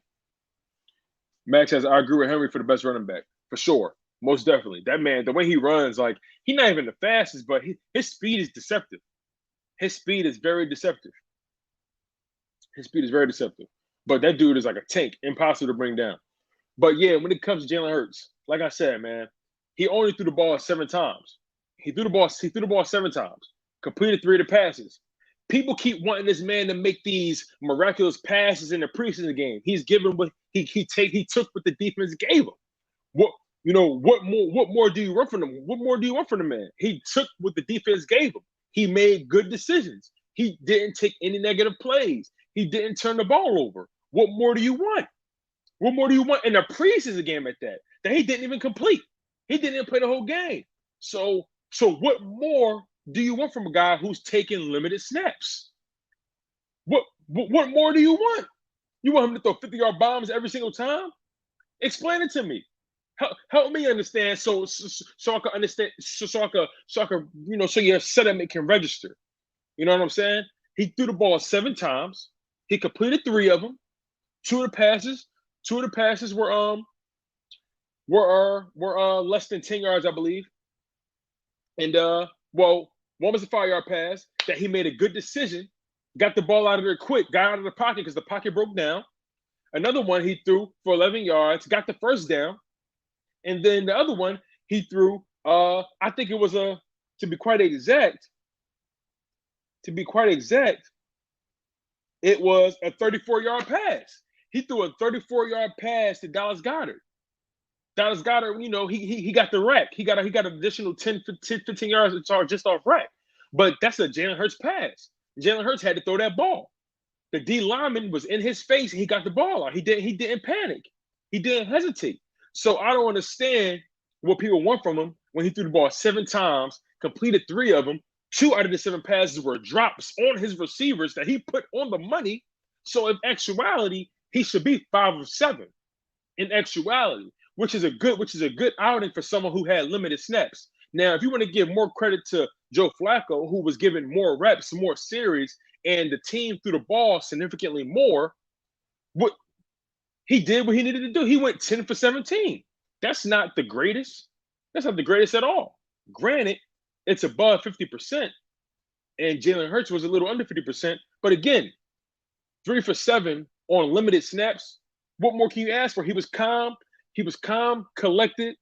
Max says, I agree with Henry for the best running back. For sure. Most definitely. That man, the way he runs, like, he's not even the fastest, but his speed is deceptive. His speed is very deceptive. His speed is very deceptive. But that dude is like a tank, impossible to bring down. But yeah, when it comes to Jalen Hurts, like I said, man, he only threw the ball 7 times. He threw the ball 7 times, completed 3 of the passes. People keep wanting this man to make these miraculous passes in the preseason game. He's given what he took what the defense gave him. What more do you want from him? What more do you want from the man? He took what the defense gave him. He made good decisions. He didn't take any negative plays. He didn't turn the ball over. What more do you want? What more do you want in a preseason game at that he didn't even complete? He didn't even play the whole game. So what more do you want from a guy who's taking limited snaps? What more do you want? You want him to throw 50-yard bombs every single time? Explain it to me. Help me understand so I can understand so I can so your setup can register. You know what I'm saying? He threw the ball 7 times. He completed 3 of them. 2 of the passes were less than 10 yards, I believe. And one was a 5-yard pass that he made a good decision, got the ball out of there quick, got out of the pocket because the pocket broke down. Another one he threw for 11 yards, got the first down. And then the other one he threw, I think it was to be quite exact, it was a 34-yard pass. He threw a 34-yard pass to Dallas Goedert. Dallas Goedert, he got the rack. He got an additional 10, 15 yards just off rack. But that's a Jalen Hurts pass. Jalen Hurts had to throw that ball. The D lineman was in his face. He got the ball out. He didn't panic. He didn't hesitate. So I don't understand what people want from him when he threw the ball 7 times, completed 3 of them. 2 out of the 7 passes were drops on his receivers that he put on the money. So in actuality, he should be 5 of 7 in actuality, which is a good outing for someone who had limited snaps. Now, if you want to give more credit to Joe Flacco, who was given more reps, more series, and the team threw the ball significantly more, he did what he needed to do. He went 10 for 17. That's not the greatest. That's not the greatest at all. Granted, it's above 50%, and Jalen Hurts was a little under 50%. But again, 3 for 7 on limited snaps. What more can you ask for? He was calm, collected,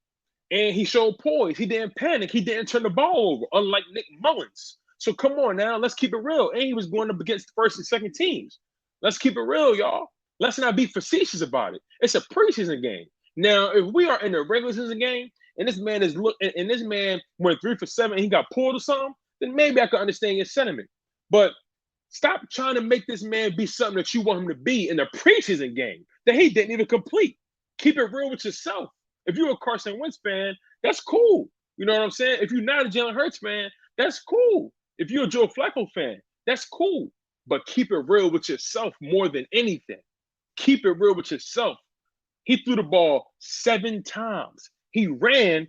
and he showed poise. He didn't panic. He didn't turn the ball over, unlike Nick Mullins. So come on now, let's keep it real. And he was going up against first and second teams. Let's keep it real, y'all. Let's not be facetious about it. It's a preseason game. Now, if we are in a regular season game and this man went 3 for 7 and he got pulled or something, then maybe I could understand your sentiment. But stop trying to make this man be something that you want him to be in a preseason game that he didn't even complete. Keep it real with yourself. If you're a Carson Wentz fan, that's cool. You know what I'm saying? If you're not a Jalen Hurts fan, that's cool. If you're a Joe Flacco fan, that's cool. But keep it real with yourself more than anything. Keep it real with yourself. He threw the ball 7 times. He ran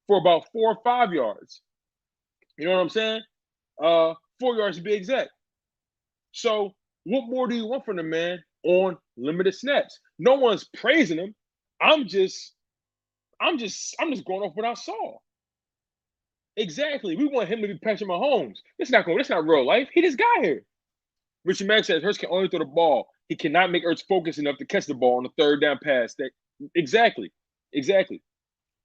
for about 4 or 5 yards. You know what I'm saying? 4 yards to be exact. So what more do you want from the man on limited snaps? No one's praising him. I'm just going off what I saw. Exactly. We want him to be Patrick Mahomes. It's not real life. He just got here. Richard Mack says Hurts can only throw the ball. He cannot make Hurts focus enough to catch the ball on the 3rd down pass. Exactly.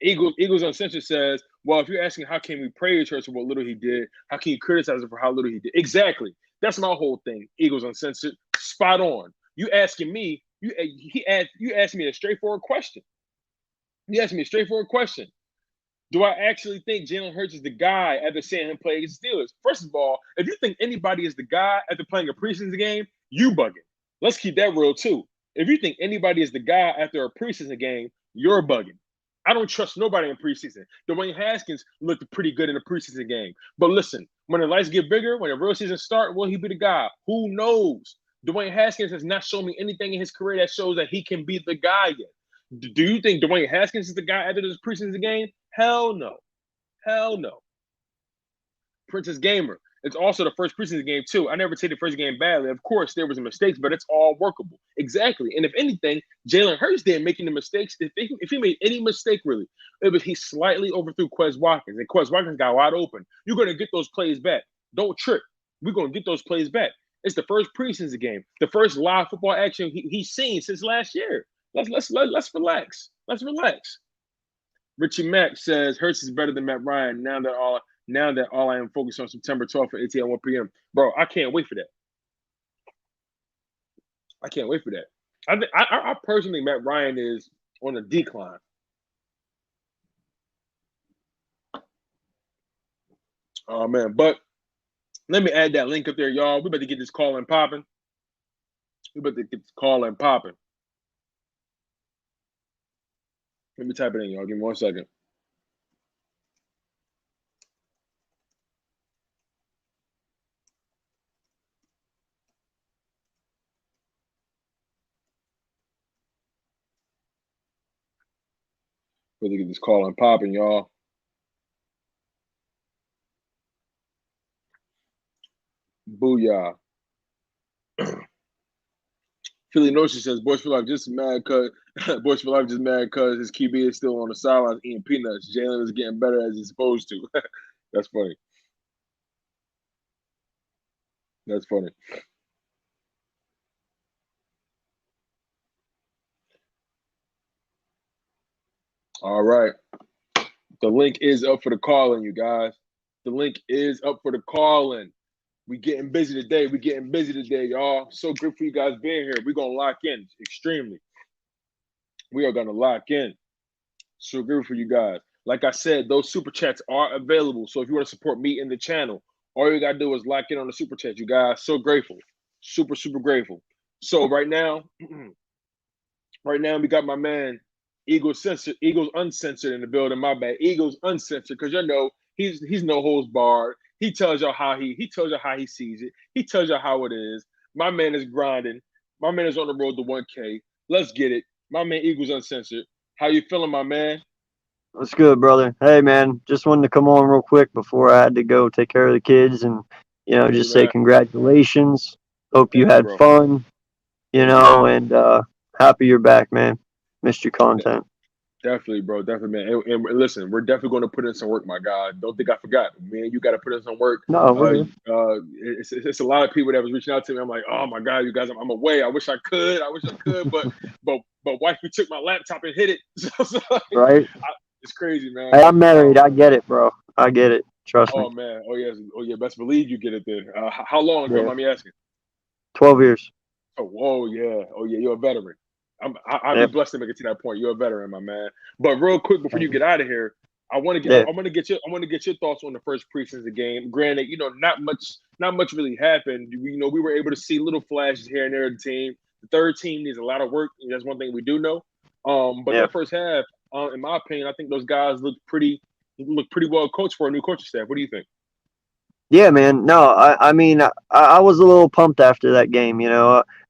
Eagles Uncensored says, well, if you're asking how can we praise Hurts for what little he did, how can you criticize him for how little he did? Exactly. That's my whole thing. Eagles Uncensored. Spot on. You asking me, you asked me a straightforward question. You asked me a straightforward question. Do I actually think Jalen Hurts is the guy after seeing him play against the Steelers? First of all, if you think anybody is the guy after playing a preseason game, you bugging. Let's keep that real too. If you think anybody is the guy after a preseason game, you're bugging. I don't trust nobody in preseason. Dwayne Haskins looked pretty good in a preseason game. But listen, when the lights get bigger, when the real season starts, will he be the guy? Who knows? Dwayne Haskins has not shown me anything in his career that shows that he can be the guy yet. Do you think Dwayne Haskins is the guy after this preseason game? Hell no. Hell no. Princess Gamer. It's also the first preseason game, too. I never take the first game badly. Of course, there was mistakes, but it's all workable. Exactly. And if anything, Jalen Hurts didn't make any mistakes. If he made any mistake, really, he slightly overthrew Quez Watkins, and Quez Watkins got wide open. You're going to get those plays back. Don't trip. We're gonna get those plays back. It's the first preseason game, the first live football action he's seen since last year. Let's relax. Let's relax. Richie Mack says Hurts is better than Matt Ryan now that all I am focused on September 12th at 8 1 p.m. Bro, I can't wait for that. I can't wait for that. I personally, Matt Ryan is on a decline. Oh man, but let me add that link up there, y'all. We about to get this call and popping. Let me type it in, y'all. Give me 1 second. We're to get this call and popping, y'all. Booyah. Philly Notion says Boys for Life just mad because his QB is still on the sidelines eating peanuts. Jalen is getting better as he's supposed to. That's funny. That's funny. All right. The link is up for the calling, you guys. The link is up for the calling. We getting busy today. Y'all. So good for you guys being here. We're going to lock in extremely. We are going to lock in. So good for you guys. Like I said, those super chats are available. So if you want to support me in the channel, all you got to do is lock in on the super chat, you guys. So grateful. Super, super grateful. So right now, we got my man, Eagles Uncensored in the building. My bad. Eagles Uncensored, because you know he's no holds barred. He tells y'all how he sees it. He tells y'all how it is. My man is grinding. My man is on the road to 1K. Let's get it. My man Eagles Uncensored. How you feeling, my man? What's good, brother? Hey, man, just wanted to come on real quick before I had to go take care of the kids and, just say congratulations. Hope you had fun, and happy you're back, man. Missed your content. Definitely, bro. Definitely, man. And listen, we're definitely going to put in some work, my guy. Don't think I forgot, man. You got to put in some work. No, we're good. It's a lot of people that was reaching out to me. I'm like, oh my god, you guys, I'm away. I wish I could, but wifey took my laptop and hit it. So, right? It's crazy, man. Hey, I'm married. I get it, bro. I get it. Trust me. Oh man. Oh yeah. Best believe you get it then. How long? If you don't mind me asking. 12 years. Oh yeah. You're a veteran. I'd be blessed to make it to that point. You're a veteran, my man. But real quick before you get out of here, I want to get your thoughts on the first preseason game. Granted, not much really happened. We were able to see little flashes here and there of the team. The third team needs a lot of work. That's one thing we do know. But in the first half, in my opinion, I think those guys look pretty well coached for a new coaching staff. What do you think? Yeah, man. No, I mean, I was a little pumped after that game.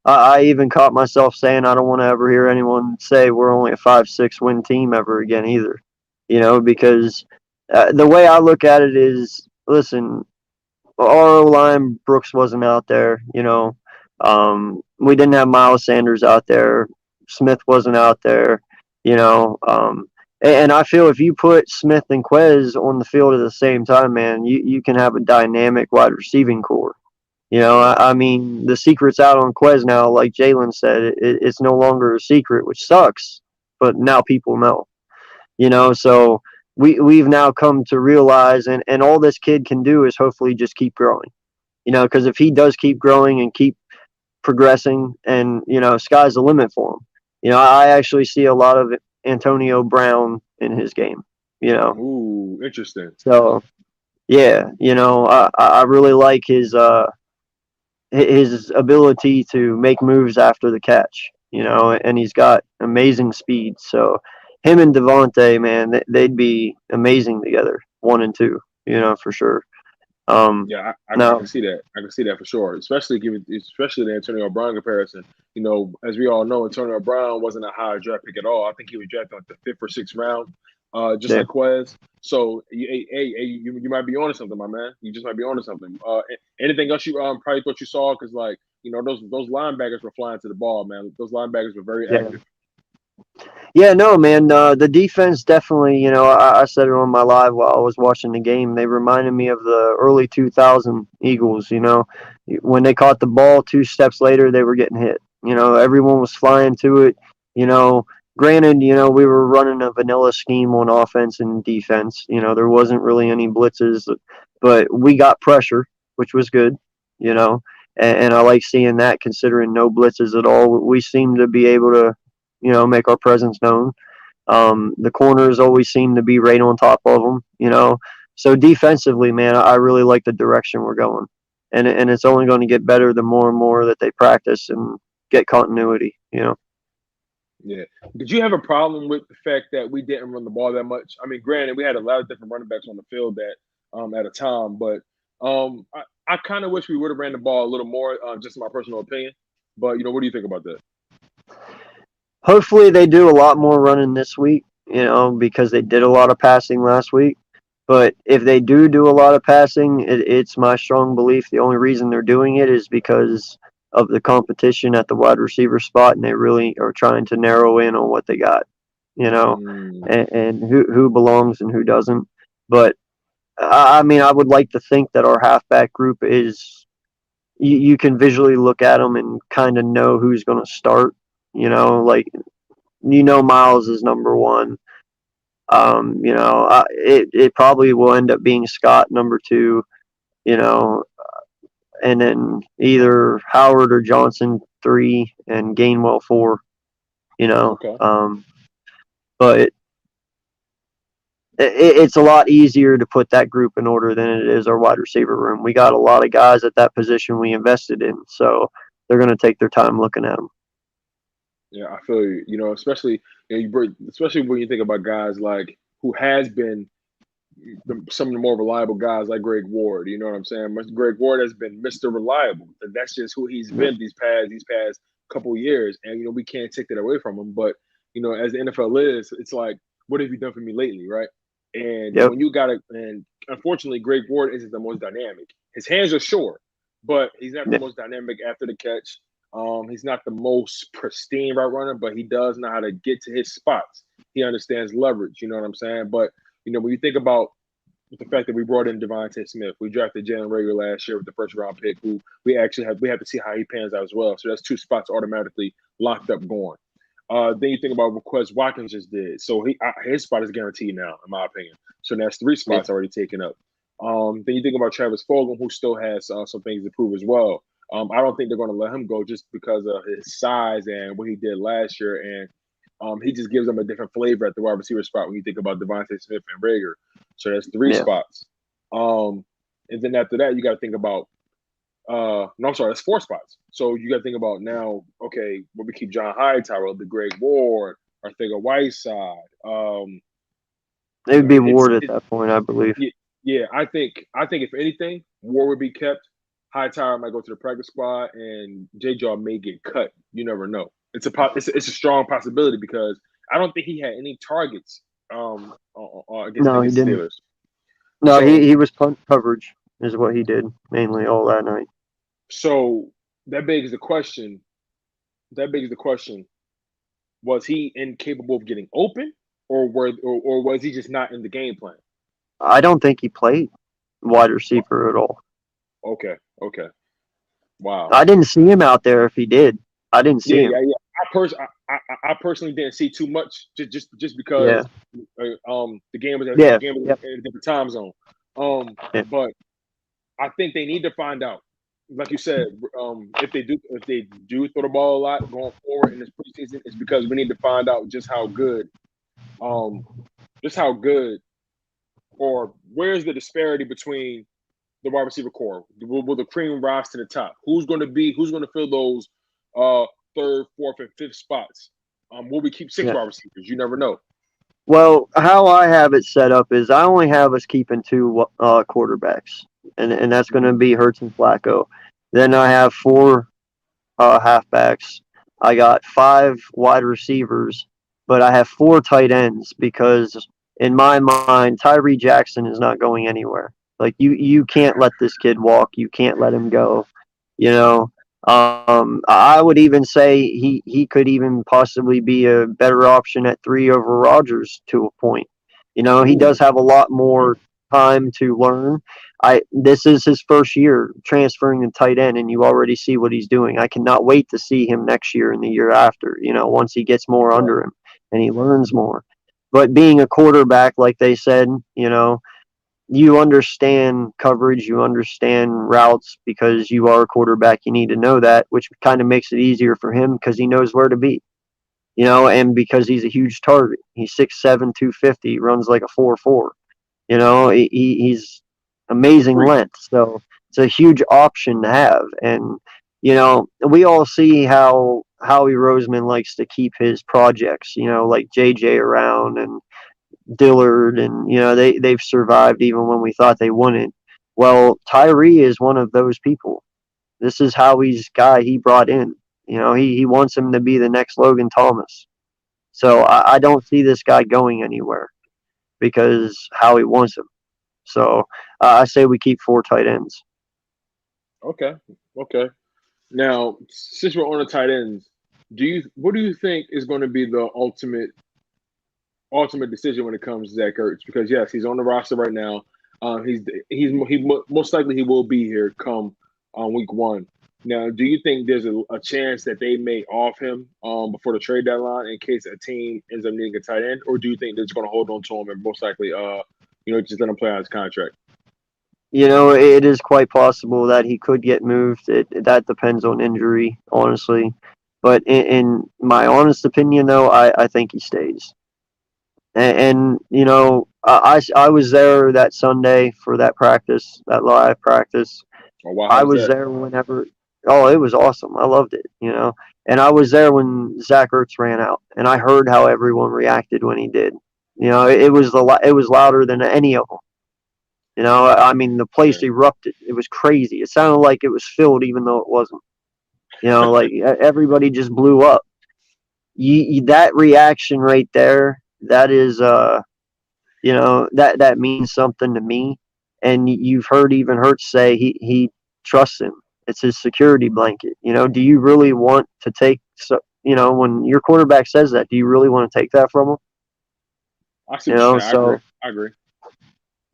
I even caught myself saying I don't want to ever hear anyone say we're only a 5-6 win team ever again either. Because the way I look at it is, listen, our O-line, Brooks wasn't out there. We didn't have Miles Sanders out there. Smith wasn't out there. And I feel if you put Smith and Quez on the field at the same time, man, you can have a dynamic wide receiving core. I mean, the secret's out on Quez now, like Jalen said. It's no longer a secret, which sucks, but now people know. So we've now come to realize, and all this kid can do is hopefully just keep growing. Because if he does keep growing and keep progressing, and sky's the limit for him. I actually see a lot of Antonio Brown in his game. Ooh, interesting. So, yeah, I really like his ability to make moves after the catch. And he's got amazing speed. So, him and Devontae, man, they'd be amazing together, 1 and 2. For sure. Yeah, I can see that. I can see that for sure. Especially the Antonio Brown comparison. As we all know, Antonio Brown wasn't a high draft pick at all. I think he was drafted like the 5th or 6th round, like Quez. So, you might be onto something, my man. You just might be onto something. Anything else you probably thought you saw? Because those linebackers were flying to the ball, man. Those linebackers were very active. Yeah, no, man. The defense definitely, I said it on my live while I was watching the game. They reminded me of the early 2000 Eagles, when they caught the ball 2 steps later, they were getting hit. Everyone was flying to it. You know, Granted, we were running a vanilla scheme on offense and defense. There wasn't really any blitzes, but we got pressure, which was good, you know, and I like seeing that considering no blitzes at all. We seem to be able to make our presence known. The corners always seem to be right on top of them. So defensively, man, I really like the direction we're going, and it's only going to get better the more and more that they practice and get continuity. Yeah. Did you have a problem with the fact that we didn't run the ball that much? I mean, granted, we had a lot of different running backs on the field at a time, but I kind of wish we would have ran the ball a little more, just my personal opinion. But what do you think about that? Hopefully, they do a lot more running this week. Because they did a lot of passing last week. But if they do a lot of passing, it's my strong belief the only reason they're doing it is because of the competition at the wide receiver spot, and they really are trying to narrow in on what they got, Mm. and who belongs and who doesn't. But I mean, I would like to think that our halfback group is you can visually look at them and kind of know who's going to start. Like Miles is number one. It probably will end up being Scott number two, you know, and then either Howard or Johnson three and Gainwell four, Okay. But it's a lot easier to put that group in order than it is our wide receiver room. We got a lot of guys at that position we invested in, so they're going to take their time looking at them. Yeah, I feel you. Especially especially when you think about guys like who has been some of the more reliable guys like Greg Ward. You know what I'm saying? Greg Ward has been Mr. Reliable. That's just who he's been these past couple of years, and we can't take that away from him. But as the NFL is, it's like, what have you done for me lately, right? And Yep. when you got it, and unfortunately, Greg Ward isn't the most dynamic. His hands are short, but he's not the most dynamic after the catch. He's not the most pristine route runner, but he does know how to get to his spots. He understands leverage. You know what I'm saying? But when you think about the fact that we brought in Devontae Smith, we drafted Jalen Reagor last year with the first round pick, who we have to see how he pans out as well. So that's 2 spots automatically locked up going. Then you think about what Quez Watkins just did. So his spot is guaranteed now, in my opinion. So that's 3 spots already taken up. Then you think about Travis Fulgham, who still has some things to prove as well. I don't think they're going to let him go just because of his size and what he did last year. And he just gives them a different flavor at the wide receiver spot when you think about Devontae Smith and Reagor. So that's 3 spots. And then after that, you got to think about that's 4 spots. So you got to think about now, okay, will we keep John Hightower, the Greg Ward, or Whiteside? It would be Ward at that point, I believe. Yeah, I think if anything, Ward would be kept. Hightower might go to the practice squad, and J-Jaw may get cut. You never know. It's a strong possibility because I don't think he had any targets against the Steelers. No, he was punt coverage is what he did mainly all that night. So that begs the question. Was he incapable of getting open, or was he just not in the game plan? I don't think he played wide receiver at all. Okay. Wow. I didn't see him out there. If he did, I didn't see him. Yeah. I personally didn't see too much, just because the game was at a different time zone. But I think they need to find out, like you said, if they do throw the ball a lot going forward in this preseason, it's because we need to find out just how good, or where's the disparity between the wide receiver core? Will the cream rise to the top? Who's going to fill those 3rd, 4th, and 5th spots? Will we keep 6 wide receivers? You never know. Well, how I have it set up is I only have us keeping 2 quarterbacks, and that's going to be Hurts and Flacco. Then I have 4 halfbacks. I got 5 wide receivers, but I have 4 tight ends because in my mind, Tyree Jackson is not going anywhere. Like you can't let this kid walk. You can't let him go. I would even say he could even possibly be a better option at 3 over Rodgers to a point. You know, he does Ooh. have a lot more time to learn. This is his first year transferring to tight end, and you already see what he's doing. I cannot wait to see him next year and the year after. You know, once he gets more Right. under him and he learns more. But being a quarterback, like they said, you know, you understand coverage, you understand routes because you are a quarterback. You need to know that, which kind of makes it easier for him because he knows where to be. You know, and because he's a huge target. He's 6'7", 250, runs like a 4.4. You know, he's amazing Freak. length. So it's a huge option to have. And, you know, we all see how Howie Roseman likes to keep his projects, you know, like JJ around and Dillard, and you know they've survived even when we thought they wouldn't. Well, Tyree is one of those people. This is Howie's guy he brought in. You know, he wants him to be the next Logan Thomas. So I don't see this guy going anywhere because Howie wants him. So I say we keep 4 tight ends. Okay. Okay. Now, since we're on the tight ends, what do you think is going to be the ultimate decision when it comes to Zach Ertz? Because yes, he's on the roster right now. Most likely he will be here come week one. Now, do you think there's a chance that they may off him before the trade deadline in case a team ends up needing a tight end, or do you think they're just going to hold on to him and most likely just let him play out his contract? You know, it is quite possible that he could get moved. That depends on injury, honestly. But in my honest opinion, though, I think he stays. And you know, I was there that Sunday for that practice, that live practice. Oh wow, how I was was that? there whenever. Oh, it was awesome. I loved it. You know, and I was there when Zach Ertz ran out, and I heard how everyone reacted when he did. You know, it was louder than any of them. You know, I mean, the place Yeah. erupted. It was crazy. It sounded like it was filled, even though it wasn't. You know, like everybody just blew up. That reaction right there, that is you know, that means something to me. And you've heard even Hurts say he trusts him. It's his security blanket. You know, do you really want to take? So, you know, when your quarterback says that, do you really want to take that from him? I see You what you're know, saying. I agree. so I agree.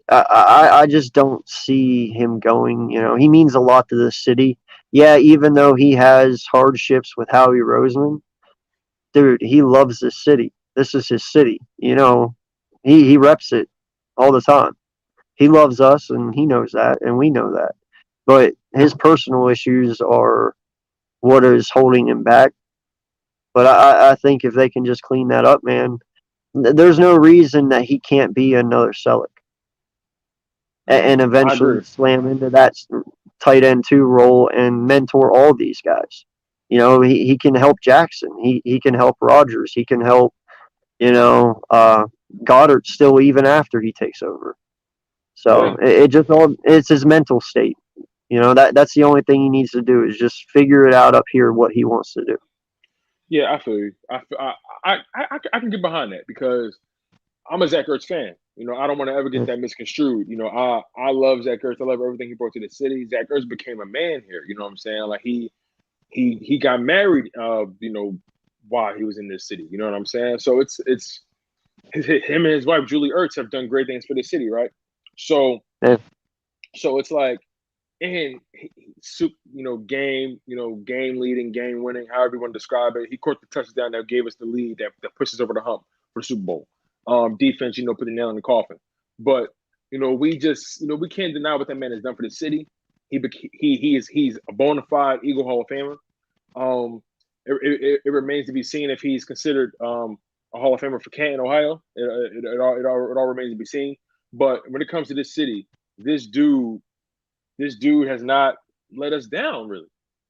I just don't see him going. You know, he means a lot to the city. Yeah, even though he has hardships with Howie Roseman, dude, he loves this city. This is his city. You know, he reps it all the time. He loves us, and he knows that, and we know that. But his personal issues are what is holding him back. But I think if they can just clean that up, man, there's no reason that he can't be another Selleck and I eventually agree. slam into that tight end 2 role and mentor all these guys. You know, he can help Jackson. He can help Rodgers. He can help, you know, Goddard still even after he takes over. So Yeah. it just all it's his mental state. You know, that's the only thing he needs to do is just figure it out up here what he wants to do. Yeah, I feel you. I can get behind that because I'm a Zach Ertz fan. I don't want to ever get that misconstrued. I love Zach Ertz. I love everything he brought to the city. Zach Ertz became a man here. You know what I'm saying? Like he got married. While he was in this city. You know what I'm saying? So it's him and his wife Julie Ertz have done great things for the city, right? So Yeah, so it's like and game leading, game winning, however you want to describe it. He caught the touchdown that gave us the lead that pushes over the hump for the Super Bowl. Defense, put the nail in the coffin. But we can't deny what that man has done for the city. He's a bona fide Eagle Hall of Famer. It remains to be seen if he's considered a Hall of Famer for Canton, Ohio. It all remains to be seen. But when it comes to this city, this dude has not let us down, really.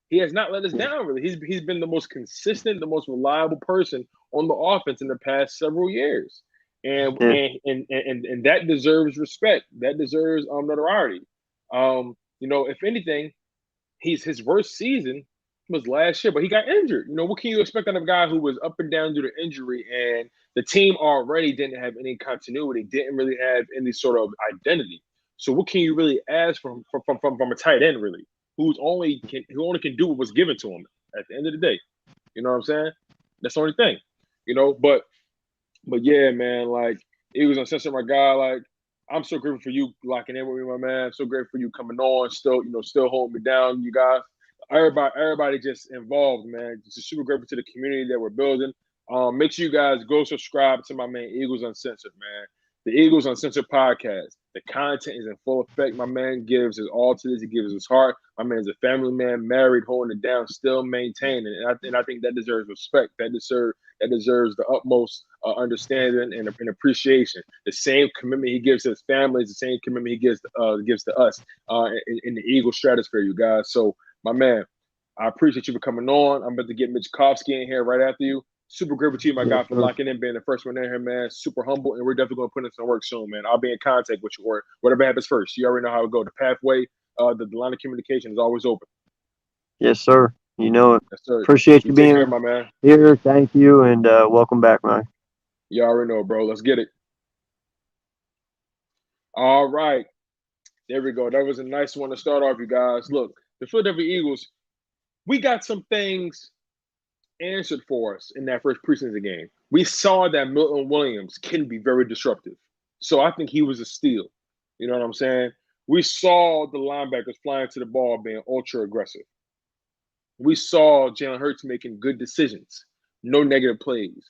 He has not let us down, really. He's been the most consistent, the most reliable person on the offense in the past several years. And yeah, and and that deserves respect. That deserves notoriety. If anything, his worst season was last year, but he got injured. What can you expect out of a guy who was up and down due to injury, and the team already didn't have any continuity, didn't really have any sort of identity. So what can you really ask from a tight end, really? who only can do what was given to him at the end of the day. You know what I'm saying? That's the only thing. But yeah, man, like Eagles Uncensored, my guy, like I'm so grateful for you locking in with me, my man. I'm so grateful for you coming on, still holding me down, you guys. Everybody just involved, man. Just super grateful to the community that we're building. Make sure you guys go subscribe to my man Eagles Uncensored, man. The Eagles Uncensored podcast. The content is in full effect. My man gives his all to this. He gives his heart. My man's a family man, married, holding it down, still maintaining. And I think that deserves respect. That deserves the utmost understanding and appreciation. The same commitment he gives to his family is the same commitment he gives to us in the Eagle stratosphere, you guys. So, my man, I appreciate you for coming on. I'm about to get Mitch Kofsky in here right after you. Super grateful to you, my guy, for locking in, being the first one in here, man. Super humble, and we're definitely going to put in some work soon, man. I'll be in contact with you, or whatever happens first. You already know how it goes. The pathway, the line of communication is always open. Yes, sir. You know it. Yes, sir. Appreciate you being here, my man. Here. Thank you, and welcome back, man. You already know, bro. Let's get it. All right. There we go. That was a nice one to start off, you guys. Look, the Philadelphia Eagles, we got some things answered for us in that first preseason game. We saw that Milton Williams can be very disruptive. So I think he was a steal. You know what I'm saying? We saw the linebackers flying to the ball being ultra aggressive. We saw Jalen Hurts making good decisions, no negative plays.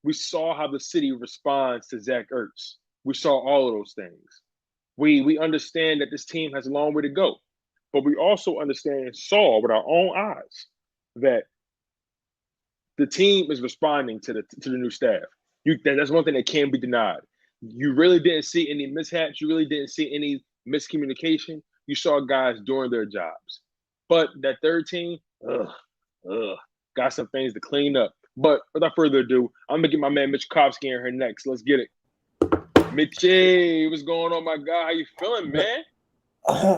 We saw how the city responds to Zach Ertz. We saw all of those things. We understand that this team has a long way to go, but we also understand and saw with our own eyes that the team is responding to the new staff. That's one thing that can't be denied. You really didn't see any mishaps. You really didn't see any miscommunication. You saw guys doing their jobs. But that third team, got some things to clean up. But without further ado, I'm going to get my man Mitch Kofsky in here next. Let's get it. Mitchie, what's going on, my guy? How you feeling, man?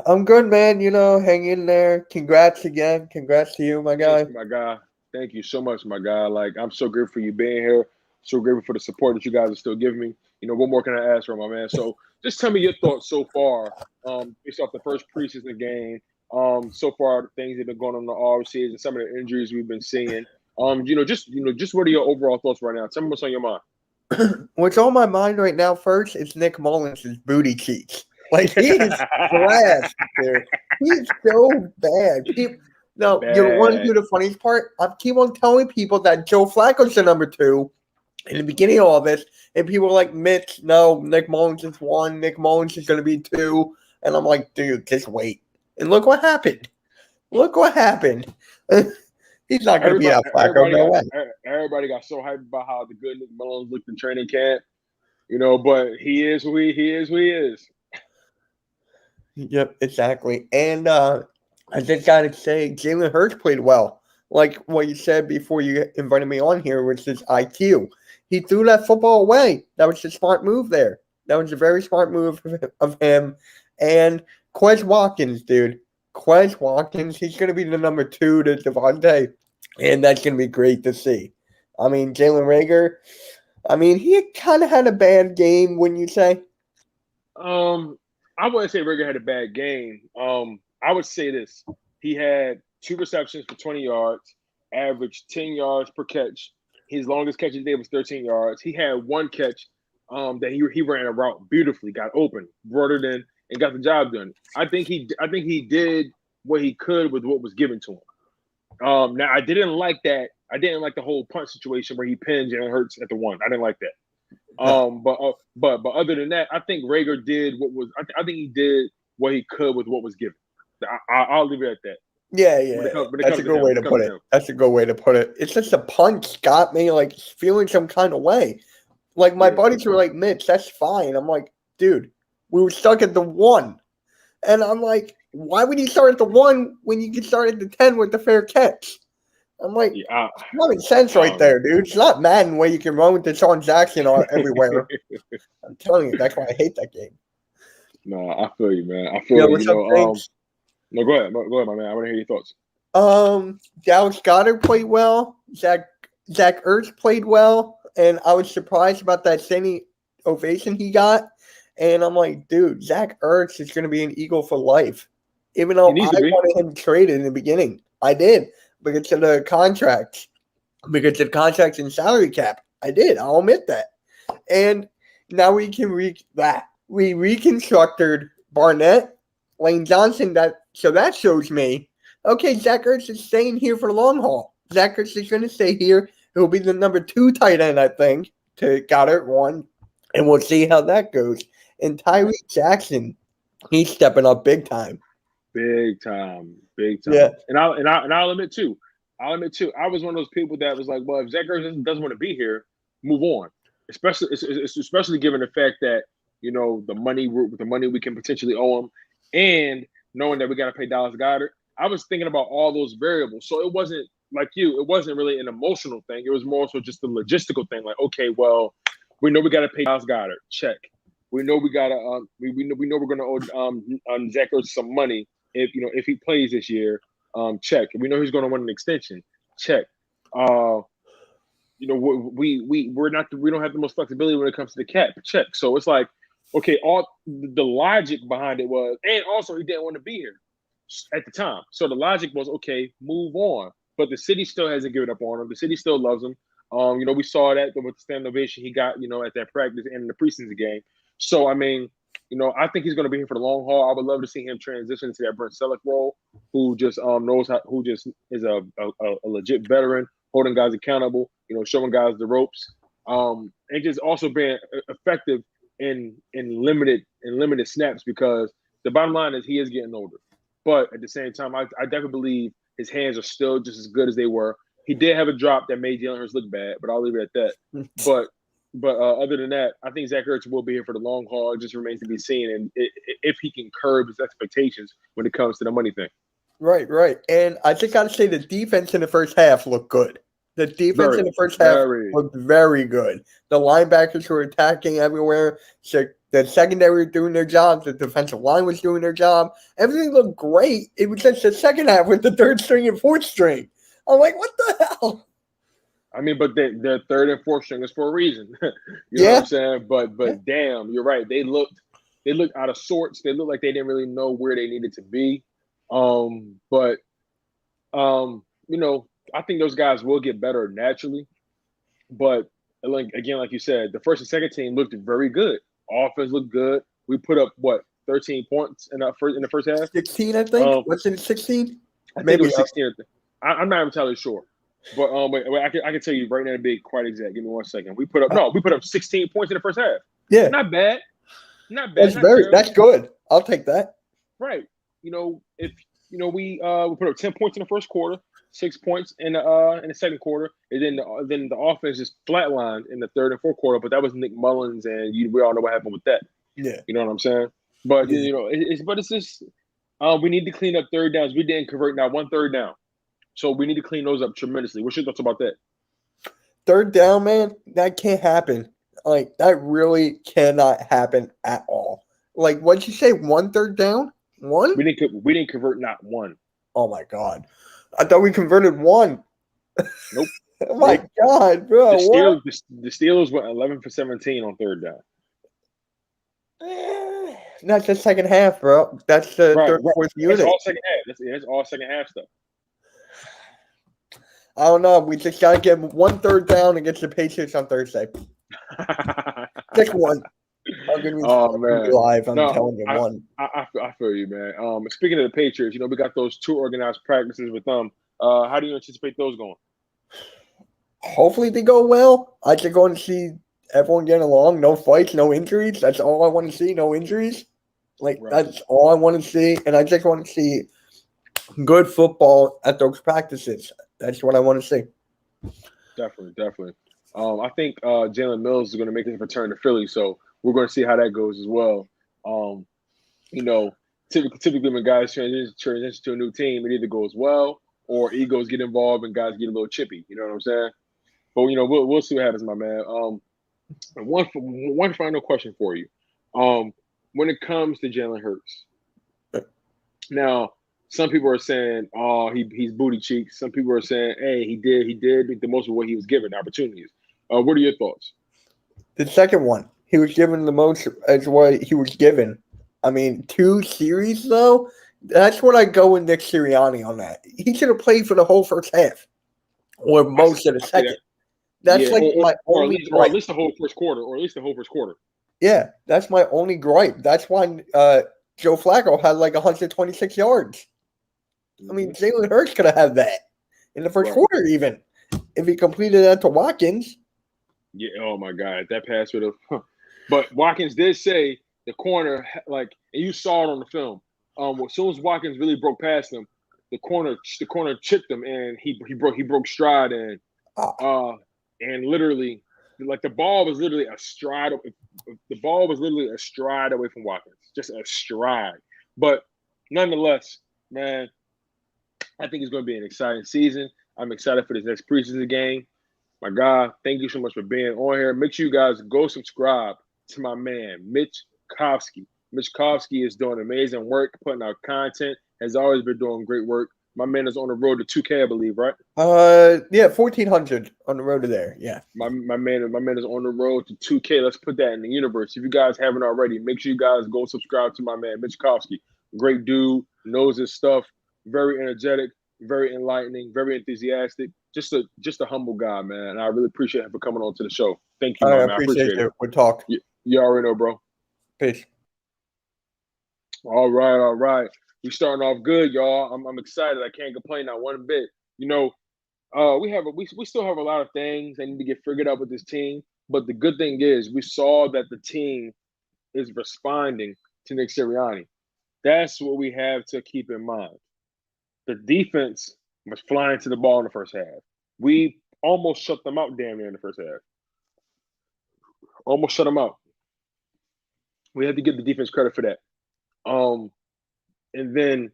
I'm good, man. Hang in there. Congrats again. Congrats to you, my guy. Thank you, my guy. Thank you so much, my guy. Like, I'm so grateful for you being here. So grateful for the support that you guys are still giving me. What more can I ask for, my man? So just tell me your thoughts so far, based off the first preseason game. So far, the things that have been going on in the offseason, some of the injuries we've been seeing. Just what are your overall thoughts right now? Tell me what's on your mind. What's on my mind right now first is Nick Mullins' booty cheeks. Like, he is trash, dude. He's so bad. You want to do the funniest part? I keep on telling people that Joe Flacco's the number 2 in the beginning of all this, and people are like, Mitch, no, Nick Mullins is 1. Nick Mullins is going to be 2. And I'm like, dude, just wait. And look what happened. He's not going to be out Flacco, no way. Everybody got so hyped about how the good Nick Mullins looked in training camp, but he is who he is. Yep, exactly. And I just got to say, Jalen Hurts played well. Like what you said before you invited me on here, which is IQ. He threw that football away. That was a smart move there. That was a very smart move of him. And Quez Watkins, dude. Quez Watkins, he's going to be the number 2 to Devontae, and that's going to be great to see. I mean, Jalen Reagor, he kind of had a bad game, wouldn't you say? I wouldn't say Reagor had a bad game. I would say this. He had 2 receptions for 20 yards, averaged 10 yards per catch. His longest catch today was 13 yards. He had 1 catch that he ran a route beautifully, got open, brought it in, and got the job done. I think he did what he could with what was given to him. Now I didn't like that. I didn't like the whole punt situation where he pinned Jalen Hurts at the 1. I didn't like that. But other than that, I think Reagor did what was. I think he did what he could with what was given. I'll leave it at that. Yeah. That's a good way to put it. That's a good way to put it. It's just a punch got me like feeling some kind of way. Like my buddies were like, Mitch, that's fine. I'm like, dude, we were stuck at the 1. And I'm like, why would you start at the 1 when you can start at the 10 with the fair catch? I'm like, common sense right there, dude. It's not Madden where you can run with Deshaun Jackson everywhere. I'm telling you, that's why I hate that game. No, I feel you, man. I feel you. No, go ahead, my man. I want to hear your thoughts. Dallas Goedert played well. Zach Ertz played well, and I was surprised about that standing ovation he got. And I'm like, dude, Zach Ertz is going to be an Eagle for life. Even though I needs to be. wanted him traded in the beginning. I did. Because of the contracts. Because of contracts and salary cap. I did. I'll admit that. And now we can we reconstructed Barnett, Lane Johnson. So that shows me, okay, Zach Ertz is staying here for the long haul. Zach Ertz is going to stay here. He'll be the number 2 tight end, I think, to Goddard 1. And we'll see how that goes. And Tyree Jackson, he's stepping up big time. Big time. Yeah. And I'll admit too. I was one of those people that was like, well, if Zach Ertz doesn't want to be here, move on. Especially given the fact that, you know, the money we can potentially owe him, and knowing that we got to pay Dallas Goedert. I was thinking about all those variables. So it wasn't like you. It wasn't really an emotional thing. It was more so just a logistical thing. Like, okay, well, we know we got to pay Dallas Goedert. Check. We know we got to. We know we're going to owe Zach Ertz some money if he plays this year. Check. We know he's going to want an extension. Check. You know, we don't have the most flexibility when it comes to the cap. Check. So it's like, okay, all the logic behind it was, and also he didn't want to be here at the time. So the logic was, okay, move on. But the city still hasn't given up on him. The city still loves him. You know, we saw that with the standing ovation he got, you know, at that practice and in the preseason game. So I mean, you know, I think he's going to be here for the long haul. I would love to see him transition to that Brent Selleck role, who just who just is a legit veteran, holding guys accountable, you know, showing guys the ropes, and just also being effective in limited snaps, because the bottom line is he is getting older. But at the same time, I definitely believe his hands are still just as good as they were. He did have a drop that made Jalen Hurts look bad, but I'll leave it at that. But other than that, I think Zach Ertz will be here for the long haul. It just remains to be seen, and if he can curb his expectations when it comes to the money thing. Right. And I just got to say the defense in the first half looked good. The defense in the first half looked very good. The linebackers were attacking everywhere. So the secondary were doing their job. The defensive line was doing their job. Everything looked great. It was just the second half with the third string and fourth string. I'm like, what the hell? I mean, but they're third and fourth stringers for a reason. You know what I'm saying? But damn, you're right. They looked out of sorts. They looked like they didn't really know where they needed to be. But you know, I think those guys will get better naturally. But like you said, the first and second team looked very good. Offense looked good. We put up 13 points in the first half. 16, I think. What's in 16? I think it was 16. I'm not entirely sure. But wait, I can tell you right now to be quite exact. Give me 1 second. We put up 16 points in the first half. Yeah, not bad. That's good. I'll take that. Right. You know, if you know we put up 10 points in the first quarter, 6 points in the second quarter, and then the offense just flatlined in the third and fourth quarter. But that was Nick Mullins, and we all know what happened with that. Yeah. You know what I'm saying? But you know, it's just we need to clean up third downs. We didn't convert not one third down. So we need to clean those up tremendously. What's your thoughts about that? Third down, man, that can't happen. Like, that really cannot happen at all. Like, what'd you say? 1 third down? One? We didn't convert not one. Oh my God. I thought we converted one. Nope. Oh my God, bro. The Steelers went 11 for 17 on third down. That's the second half, bro. That's the third, fourth unit. It's all second half. That's all second half stuff. I don't know. We just got to get 1 third down against the Patriots on Thursday. Just one. Oh, man. Live. I'm telling you, one. I feel you, man. Speaking of the Patriots, you know, we got those 2 organized practices with them. How do you anticipate those going? Hopefully they go well. I just want to see everyone getting along. No fights, no injuries. That's all I want to see. No injuries. That's all I want to see. And I just want to see good football at those practices. That's what I want to see. Definitely. I think Jalen Mills is going to make his return to Philly, so we're going to see how that goes as well. You know, typically when guys transition to a new team, it either goes well or egos get involved and guys get a little chippy. You know what I'm saying? But you know, we'll see what happens, my man. One final question for you. When it comes to Jalen Hurts, now some people are saying, "Oh, he's booty cheeks." Some people are saying, "Hey, he did make the most of what he was given, opportunities." What are your thoughts? The second one, he was given the most as what he was given. I mean, 2 series though, That's when I go with Nick Sirianni on that. He should have played for the whole first half or most of the second. That's like my only or at gripe. least the whole first quarter, or at least the whole first quarter. Yeah, that's my only gripe. That's why Joe Flacco had like 126 yards. I mean, Jalen Hurts could have had that in the first quarter, even if he completed that to Watkins. Yeah. Oh my God, that pass would have. But Watkins did say the corner, like, and you saw it on the film. As soon as Watkins really broke past him, the corner chipped him, and he broke stride, and literally, like, the ball was literally a stride. The ball was literally a stride away from Watkins, just a stride. But nonetheless, man, I think it's going to be an exciting season. I'm excited for this next preseason game. My God, thank you so much for being on here. Make sure you guys go subscribe to my man, Mitch Kovsky. Mitch Kovsky is doing amazing work, putting out content, has always been doing great work. My man is on the road to 2K, I believe, right? Yeah, 1,400 on the road to there. Yeah. My man is on the road to 2K. Let's put that in the universe. If you guys haven't already, make sure you guys go subscribe to my man, Mitch Kovsky. Great dude, knows his stuff, very energetic, very enlightening, very enthusiastic. Just a humble guy, man. And I really appreciate him for coming on to the show. Thank you, man. I appreciate it. We'll talk. You already know, bro. Peace. All right. We starting off good, y'all. I'm excited. I can't complain not one bit. You know, we still have a lot of things that need to get figured out with this team. But the good thing is we saw that the team is responding to Nick Sirianni. That's what we have to keep in mind. The defense was flying to the ball in the first half. We almost shut them out damn near in the first half. Almost shut them out. We have to give the defense credit for that. And then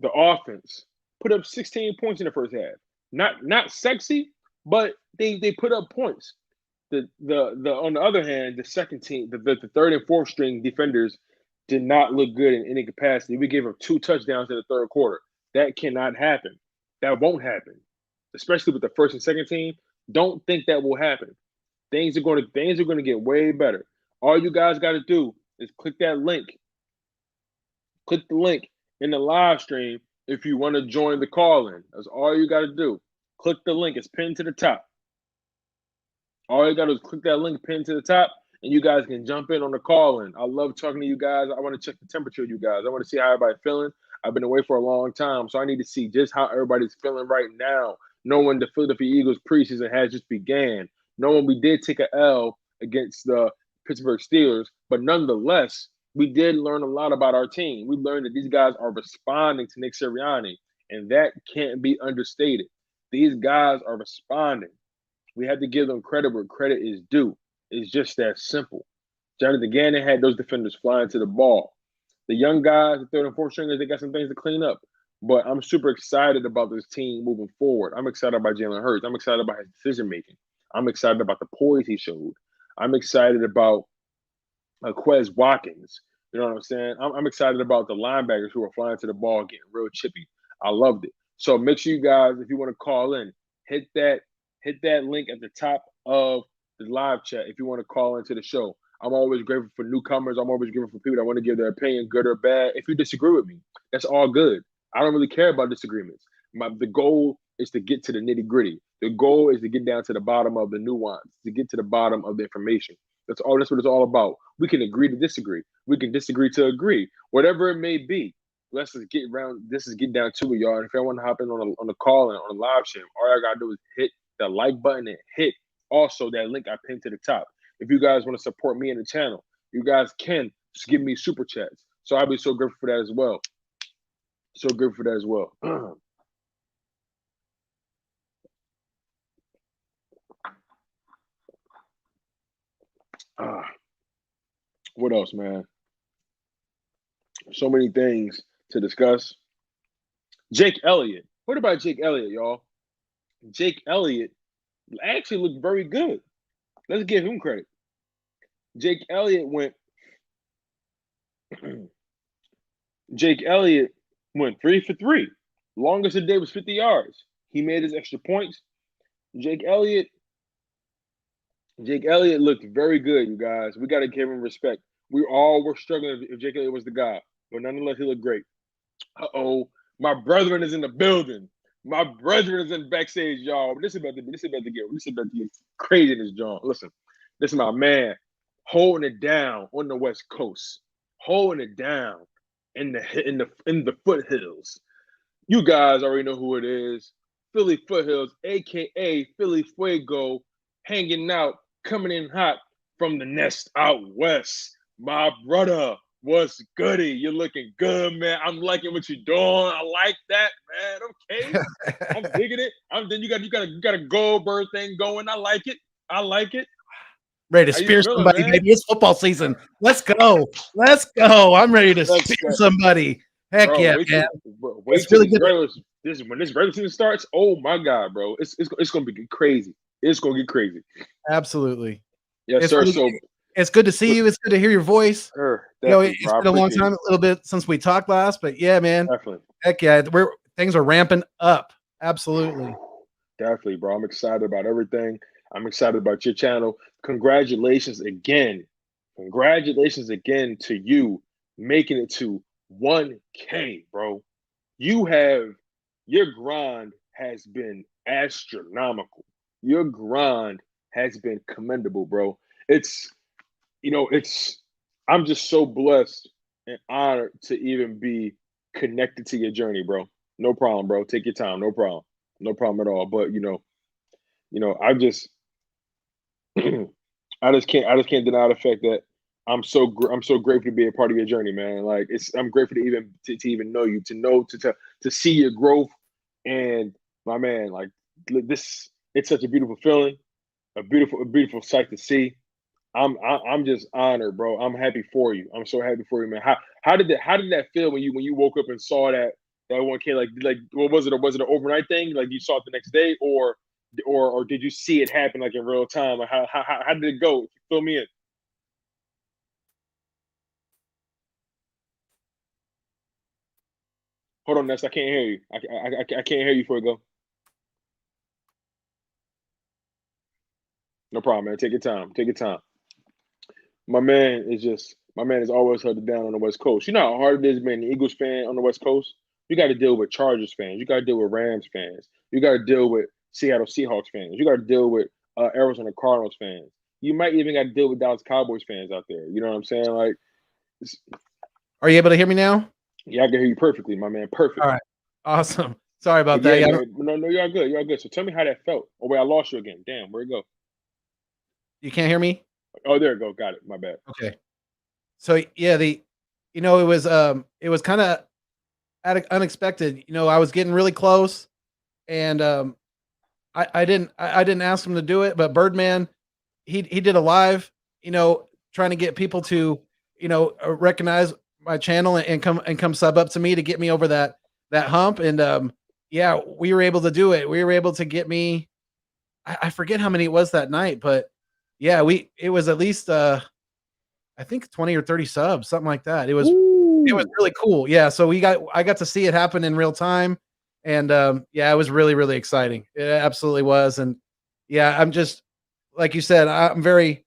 the offense put up 16 points in the first half. Not sexy, but they put up points. The on the other hand, the second team, the third and fourth string defenders did not look good in any capacity. We gave up 2 touchdowns in the third quarter. That cannot happen. That won't happen. Especially with the first and second team. Don't think that will happen. Things are going to get way better. All you guys got to do is click that link. Click the link in the live stream if you want to join the call-in. That's all you got to do. Click the link. It's pinned to the top. All you got to do is click that link pinned to the top, and you guys can jump in on the call-in. I love talking to you guys. I want to check the temperature of you guys. I want to see how everybody's feeling. I've been away for a long time, so I need to see just how everybody's feeling right now, knowing the Philadelphia Eagles preseason has just began, knowing we did take an L against the Pittsburgh Steelers, but nonetheless, we did learn a lot about our team. We learned that these guys are responding to Nick Sirianni, and that can't be understated. These guys are responding. We have to give them credit where credit is due. It's just that simple. Jonathan Gannon had those defenders flying to the ball. The young guys, the third and fourth stringers, they got some things to clean up. But I'm super excited about this team moving forward. I'm excited about Jalen Hurts. I'm excited about his decision-making. I'm excited about the poise he showed. I'm excited about Quez Watkins. You know what I'm saying? I'm excited about the linebackers who are flying to the ball, getting real chippy. I loved it. So make sure you guys, if you want to call in, hit that link at the top of the live chat if you want to call into the show. I'm always grateful for newcomers. I'm always grateful for people that want to give their opinion, good or bad. If you disagree with me, that's all good. I don't really care about disagreements. The goal is to get to the nitty-gritty. The goal is to get down to the bottom of the nuance, to get to the bottom of the information. That's what it's all about. We can agree to disagree. We can disagree to agree. Whatever it may be. Let's just get down to it, y'all. And if y'all want to hop in on the call and on the live stream, all I gotta do is hit the like button and hit also that link I pinned to the top. If you guys want to support me in the channel, you guys can just give me super chats. So I'll be so grateful for that as well. So grateful for that as well. What else, man? So many things to discuss. Jake Elliott. What about Jake Elliott, y'all? Jake Elliott actually looked very good. Let's give him credit. Jake Elliott went 3 for 3. Longest of the day was 50 yards. He made his extra points. Jake Elliott looked very good, you guys. We got to give him respect. We all were struggling if Jake Elliott was the guy. but nonetheless, he looked great. My brethren is in the building. My brethren is in backstage, y'all. This is about to get crazy in this joint. Listen, this is my man holding it down on the West Coast, holding it down in the foothills. You guys already know who it is. Philly Foothills, aka Philly Fuego, hanging out, coming in hot from the nest out west. My brother, what's goody? You're looking good, man. I'm liking what you're doing. I like that, man. Okay, I'm digging it. Then you got a Goldberg thing going. I like it. Ready to spear somebody, man? Baby. It's football season. Let's go. I'm ready to spear somebody. Heck bro, yeah, man. Wait till when this regular season starts. Oh my God, bro. It's gonna be crazy. It's gonna get crazy. Absolutely. Yes, sir. It's good to see you. It's good to hear your voice. Sure, it's been a long time, a little bit since we talked last, but yeah, man. Definitely. Heck yeah, things are ramping up. Absolutely. Definitely, bro. I'm excited about everything. I'm excited about your channel. Congratulations again. To you making it to 1K, bro. Your grind has been astronomical. Your grind has been commendable, bro. I'm just so blessed and honored to even be connected to your journey, bro. No problem, bro. Take your time. No problem at all. But I just can't deny the fact that I'm so grateful to be a part of your journey, man. Like I'm grateful to even know you, to see your growth, and my man, like this. It's such a beautiful feeling, a beautiful sight to see. I'm just honored, bro. I'm happy for you. I'm so happy for you, man. How did that feel when you woke up and saw that 1K? Like what was it? Or was it an overnight thing? Like you saw it the next day, or did you see it happen like in real time? Like how did it go? Fill me in. Hold on, Ness. I can't hear you. I can't hear you before it go. No problem, man. Take your time. My man is always held it down on the West Coast. You know how hard it is being an Eagles fan on the West Coast? You got to deal with Chargers fans. You got to deal with Rams fans. You got to deal with Seattle Seahawks fans. You got to deal with Arizona Cardinals fans. You might even got to deal with Dallas Cowboys fans out there. You know what I'm saying? Like, are you able to hear me now? Yeah, I can hear you perfectly, my man. Perfect. All right. Awesome. Sorry about that. Yeah, no, you're good. You're good. So tell me how that felt. Oh, wait, I lost you again. Damn, where'd it go? You can't hear me? Oh, there it go. Got it. My bad. Okay. So yeah, it was kind of unexpected. I was getting really close, and I didn't ask him to do it, but Birdman, he did a live, trying to get people to, recognize my channel and come sub up to me to get me over that hump. And yeah, we were able to do it. We were able to get me, I forget how many it was that night, but yeah, it was at least I think 20 or 30 subs, something like that. It was really cool. Yeah, so I got to see it happen in real time, and yeah, it was really, really exciting. It absolutely was. And yeah, I'm just, like you said, I'm very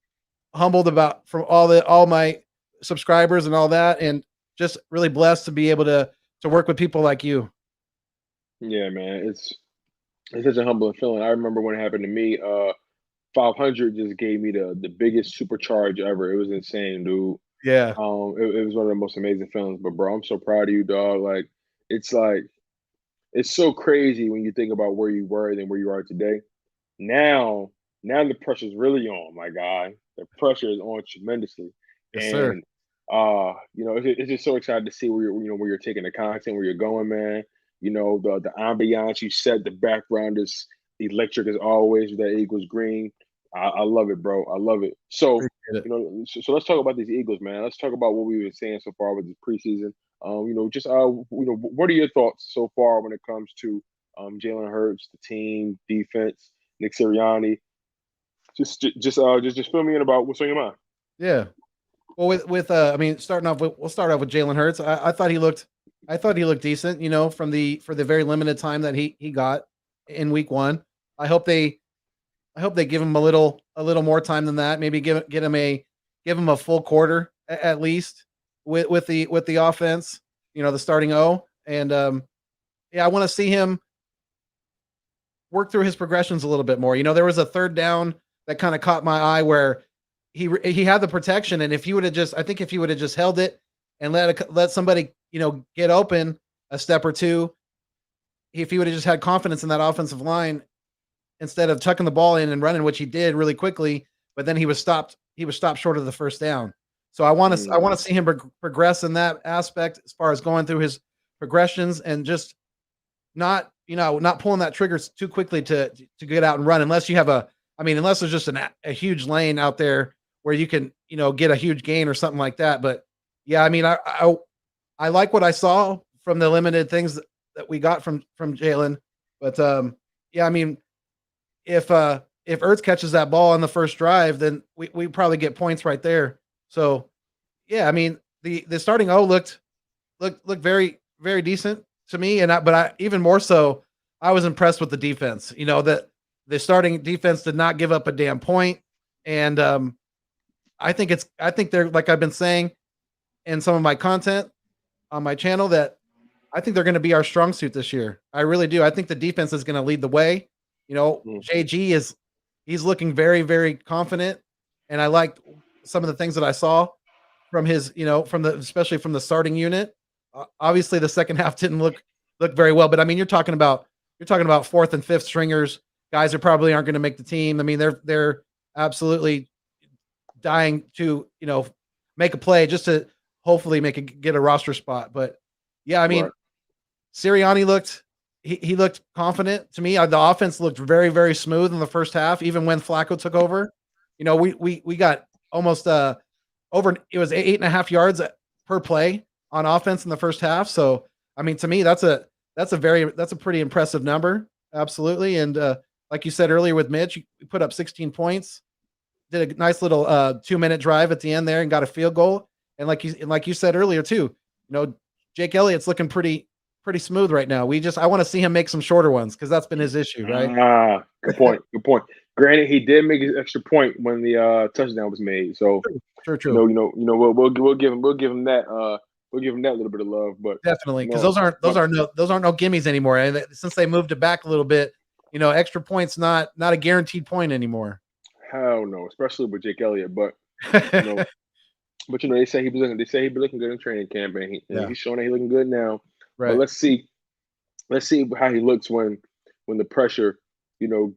humbled from all my subscribers and all that, and just really blessed to be able to work with people like you. Yeah, man, it's such a humbling feeling. I remember when it happened to me. 500 just gave me the biggest supercharge ever. It was insane, dude. Yeah. It was one of the most amazing feelings. But bro, I'm so proud of you, dog. Like it's so crazy when you think about where you were and where you are today. Now the pressure's really on, my guy. The pressure is on tremendously. Yes, sir. It's just so excited to see where you're taking the content, where you're going, man. The ambiance you set, the background is electric as always with that Eagles green. I love it, bro. I love it. So so let's talk about these Eagles, man. Let's talk about what we've been saying so far with this preseason. What are your thoughts so far when it comes to Jalen Hurts, the team, defense, Nick Sirianni? Just fill me in about what's on your mind. Yeah. Well, we'll start off with Jalen Hurts. I thought he looked decent, for the very limited time that he got in week 1. I hope they give him a little more time than that. Maybe give him a full quarter at least, with the offense, the starting O. And yeah, I want to see him work through his progressions a little bit more. There was a third down that kind of caught my eye where he had the protection, and if he would have just held it and let somebody get open a step or two, if he would have just had confidence in that offensive line instead of tucking the ball in and running, which he did really quickly, but then he was stopped short of the first down. So I want to see him progress in that aspect as far as going through his progressions and just not pulling that trigger too quickly to get out and run unless there's just a huge lane out there where you can, get a huge gain or something like that. But yeah, I like what I saw from the limited things that we got from Jalen. But yeah, if Ertz catches that ball on the first drive, then we probably get points right there. So yeah, the starting O looked very, very decent to me. But even more so, I was impressed with the defense, that the starting defense did not give up a damn point. And I think they're, like I've been saying in some of my content on my channel, that I think they're going to be our strong suit this year. I really do. I think the defense is going to lead the way. JG he's looking very, very confident. And I liked some of the things that I saw from his, especially from the starting unit. Obviously the second half didn't look very well, but you're talking about fourth and fifth stringers, guys who probably aren't going to make the team. They're absolutely dying to, make a play just to hopefully get a roster spot. But yeah, right. Sirianni looked confident to me. The offense looked very, very smooth in the first half, even when Flacco took over. We got almost over, it was 8.5 yards per play on offense in the first half. So, to me, that's a pretty impressive number. Absolutely. And like you said earlier with Mitch, we put up 16 points, did a nice little 2-minute drive at the end there and got a field goal. And like you said earlier too, Jake Elliott's looking pretty smooth right now. I want to see him make some shorter ones because that's been his issue, right? Good point. Granted, he did make his extra point when the touchdown was made. So true. We'll give him that. We'll give him that little bit of love, but definitely because those aren't no gimmies anymore. And since they moved it back a little bit, extra points not a guaranteed point anymore. Hell no, especially with Jake Elliott. But they say he be looking good in training camp, and he's showing that he's looking good now. Right. But let's see how he looks when the pressure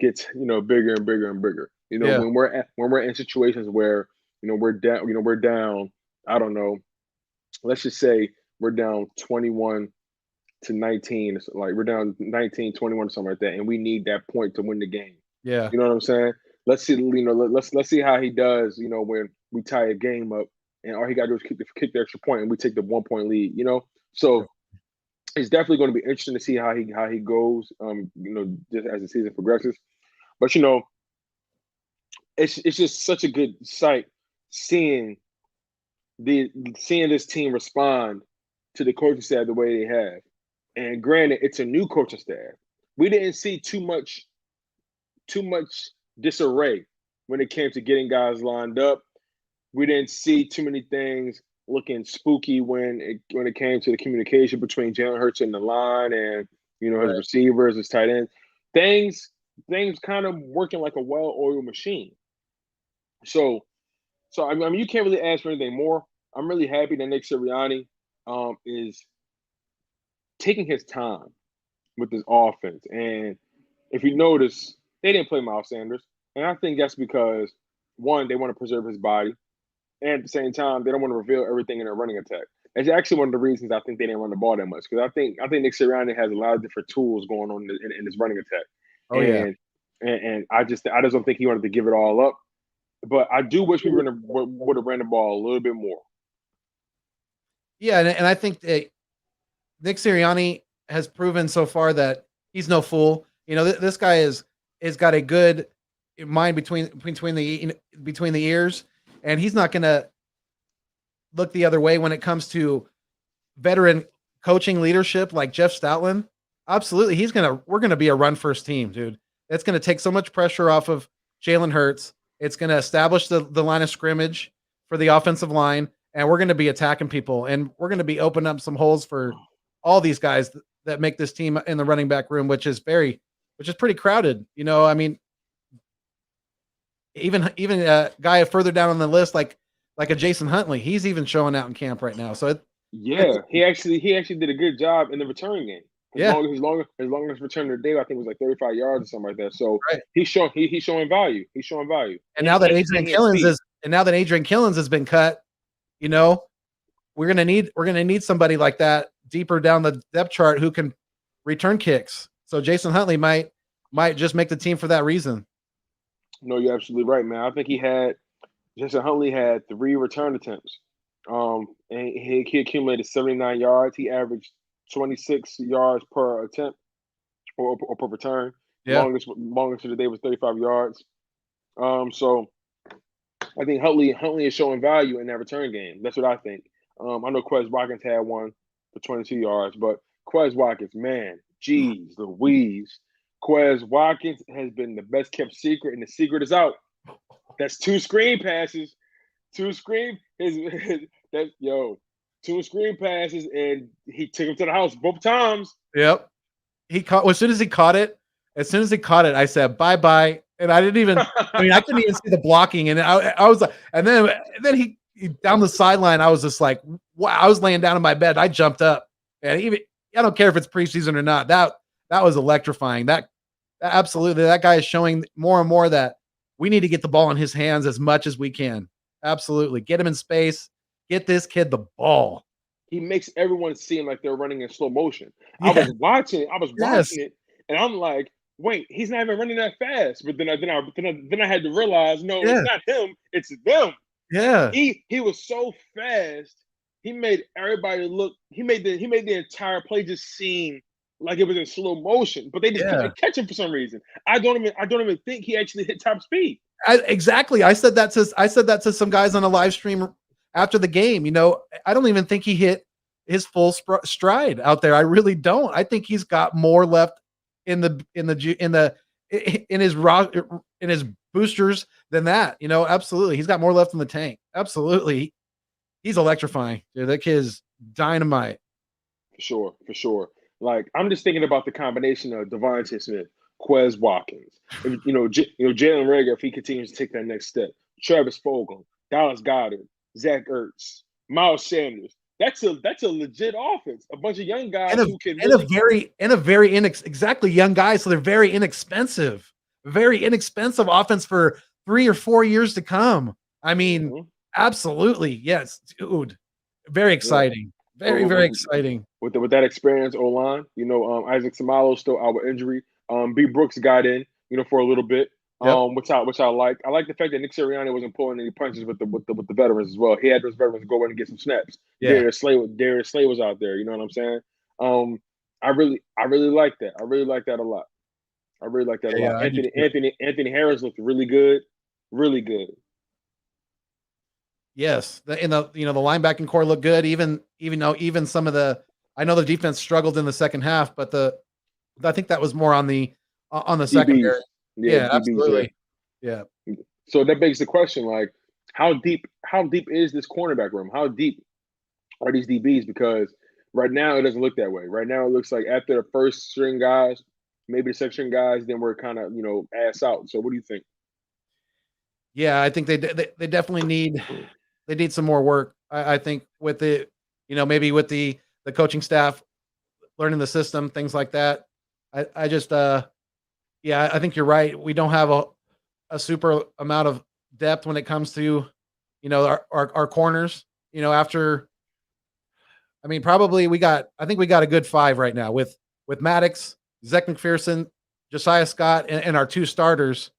gets bigger and bigger and bigger. When we're in situations where we're down. I don't know. Let's just say we're down 21-19. It's like we're down 19-21 or something like that, and we need that point to win the game. Yeah, you know what I'm saying. Let's see. Let's see how he does. When we tie a game up, and all he got to do is kick the extra point, and we take the 1-point lead. So it's definitely going to be interesting to see how he goes. Just as the season progresses, but it's just such a good sight seeing this team respond to the coaching staff the way they have. And granted, it's a new coaching staff. We didn't see too much disarray when it came to getting guys lined up. We didn't see too many things looking spooky when it came to the communication between Jalen Hurts and the line and his receivers, his tight ends. Things kind of working like a well-oiled machine. So you can't really ask for anything more. I'm really happy that Nick Sirianni is taking his time with this offense. And if you notice, they didn't play Miles Sanders. And I think that's because, one, they want to preserve his body. And at the same time, they don't want to reveal everything in their running attack. It's actually one of the reasons I think they didn't run the ball that much. Because I think Nick Sirianni has a lot of different tools going on in his running attack. And I just don't think he wanted to give it all up. But I do wish we would have ran the ball a little bit more. Yeah, and I think that Nick Sirianni has proven so far that he's no fool. This guy is got a good mind between the ears, and he's not going to look the other way when it comes to veteran coaching leadership like Jeff Stoutland. Absolutely, we're going to be a run first team, dude. It's going to take so much pressure off of Jalen Hurts. It's going to establish the line of scrimmage for the offensive line. and we're going to be attacking people, and we're going to be opening up some holes for all these guys that make this team in the running back room, which is pretty crowded. You know, I mean, even a guy further down on the list, like a Jason Huntley, he's even showing out in camp right now. So he actually did a good job in the return game. His longest return of the day, I think, was like 35 yards or something like that. So right. he's showing value. He's showing value. And now that Adrian Killens has been cut, you know, we're gonna need somebody like that deeper down the depth chart who can return kicks. So Jason Huntley might just make the team for that reason. No, you're absolutely right, man. I think Jason Huntley had 3 return attempts. And he accumulated 79 yards. He averaged 26 yards per attempt or per return. Yeah. Longest of the day was 35 yards. So I think Huntley is showing value in that return game. That's what I think. I know Quez Watkins had one for 22 yards, but Quez Watkins, man, geez Louise. Quez Watkins has been the best kept secret, and the secret is out. That's 2 screen passes. 2 screen passes, and he took him to the house both times. Yep. As soon as he caught it, I said bye-bye. And I didn't even I couldn't even see the blocking. And I was like, and then he down the sideline, I was just like, wow, I was laying down in my bed. I jumped up. And I don't care if it's preseason or not. That was electrifying. Absolutely, that guy is showing more and more that we need to get the ball in his hands as much as we can. Absolutely. Get him in space. Get this kid the ball. He makes everyone seem like they're running in slow motion. Yeah. I was watching it, and I'm like, wait, he's not even running that fast. But then I had to realize, no, it's not him, it's them. Yeah. He was so fast. He made everybody look. He made the entire play just seem like it was in slow motion, but they just couldn't catch him for some reason. I don't even think he actually hit top speed. Exactly. I said that to some guys on a live stream after the game. You know, I don't even think he hit his full stride out there. I really don't. I think he's got more left in his boosters than that. You know, absolutely. He's got more left in the tank. Absolutely. He's electrifying. Dude, that kid is dynamite. For sure. Like, I'm just thinking about the combination of Devontae Smith, Quez Watkins, Jalen Reagor, if he continues to take that next step, Travis Fulgham, Dallas Goedert, Zach Ertz, Miles Sanders. That's a legit offense. A bunch of young guys who can exactly young guys, so they're very inexpensive. Very inexpensive offense for 3 or 4 years to come. I mean, absolutely, yes, dude. Very exciting. Very exciting. With that experience O-line, Isaac Samalo still out with injury. B. Brooks got in, for a little bit. Which I like. I like the fact that Nick Sirianni wasn't pulling any punches with the veterans as well. He had those veterans go in and get some snaps. Yeah. Darius Slay was out there. You know what I'm saying? I really like that. I really like that a lot. I really like that a lot. Anthony Harris looked really good. Really good. Yes, the linebacking core looked good. Even some of the, I know the defense struggled in the second half, but I think that was more on the secondary. Yeah, absolutely. Yeah. So that begs the question, like, how deep is this cornerback room? How deep are these DBs? Because right now it doesn't look that way. Right now it looks like after the first string guys, maybe the second string guys, then we're kind of ass out. So what do you think? Yeah, I think they definitely need some more work. I think with the maybe with the coaching staff learning the system, things like that. I just I think you're right. We don't have a super amount of depth when it comes to our corners. After, I mean, probably I think we got a good 5 right now with Maddox, Zach McPherson, Josiah Scott, and our 2 starters,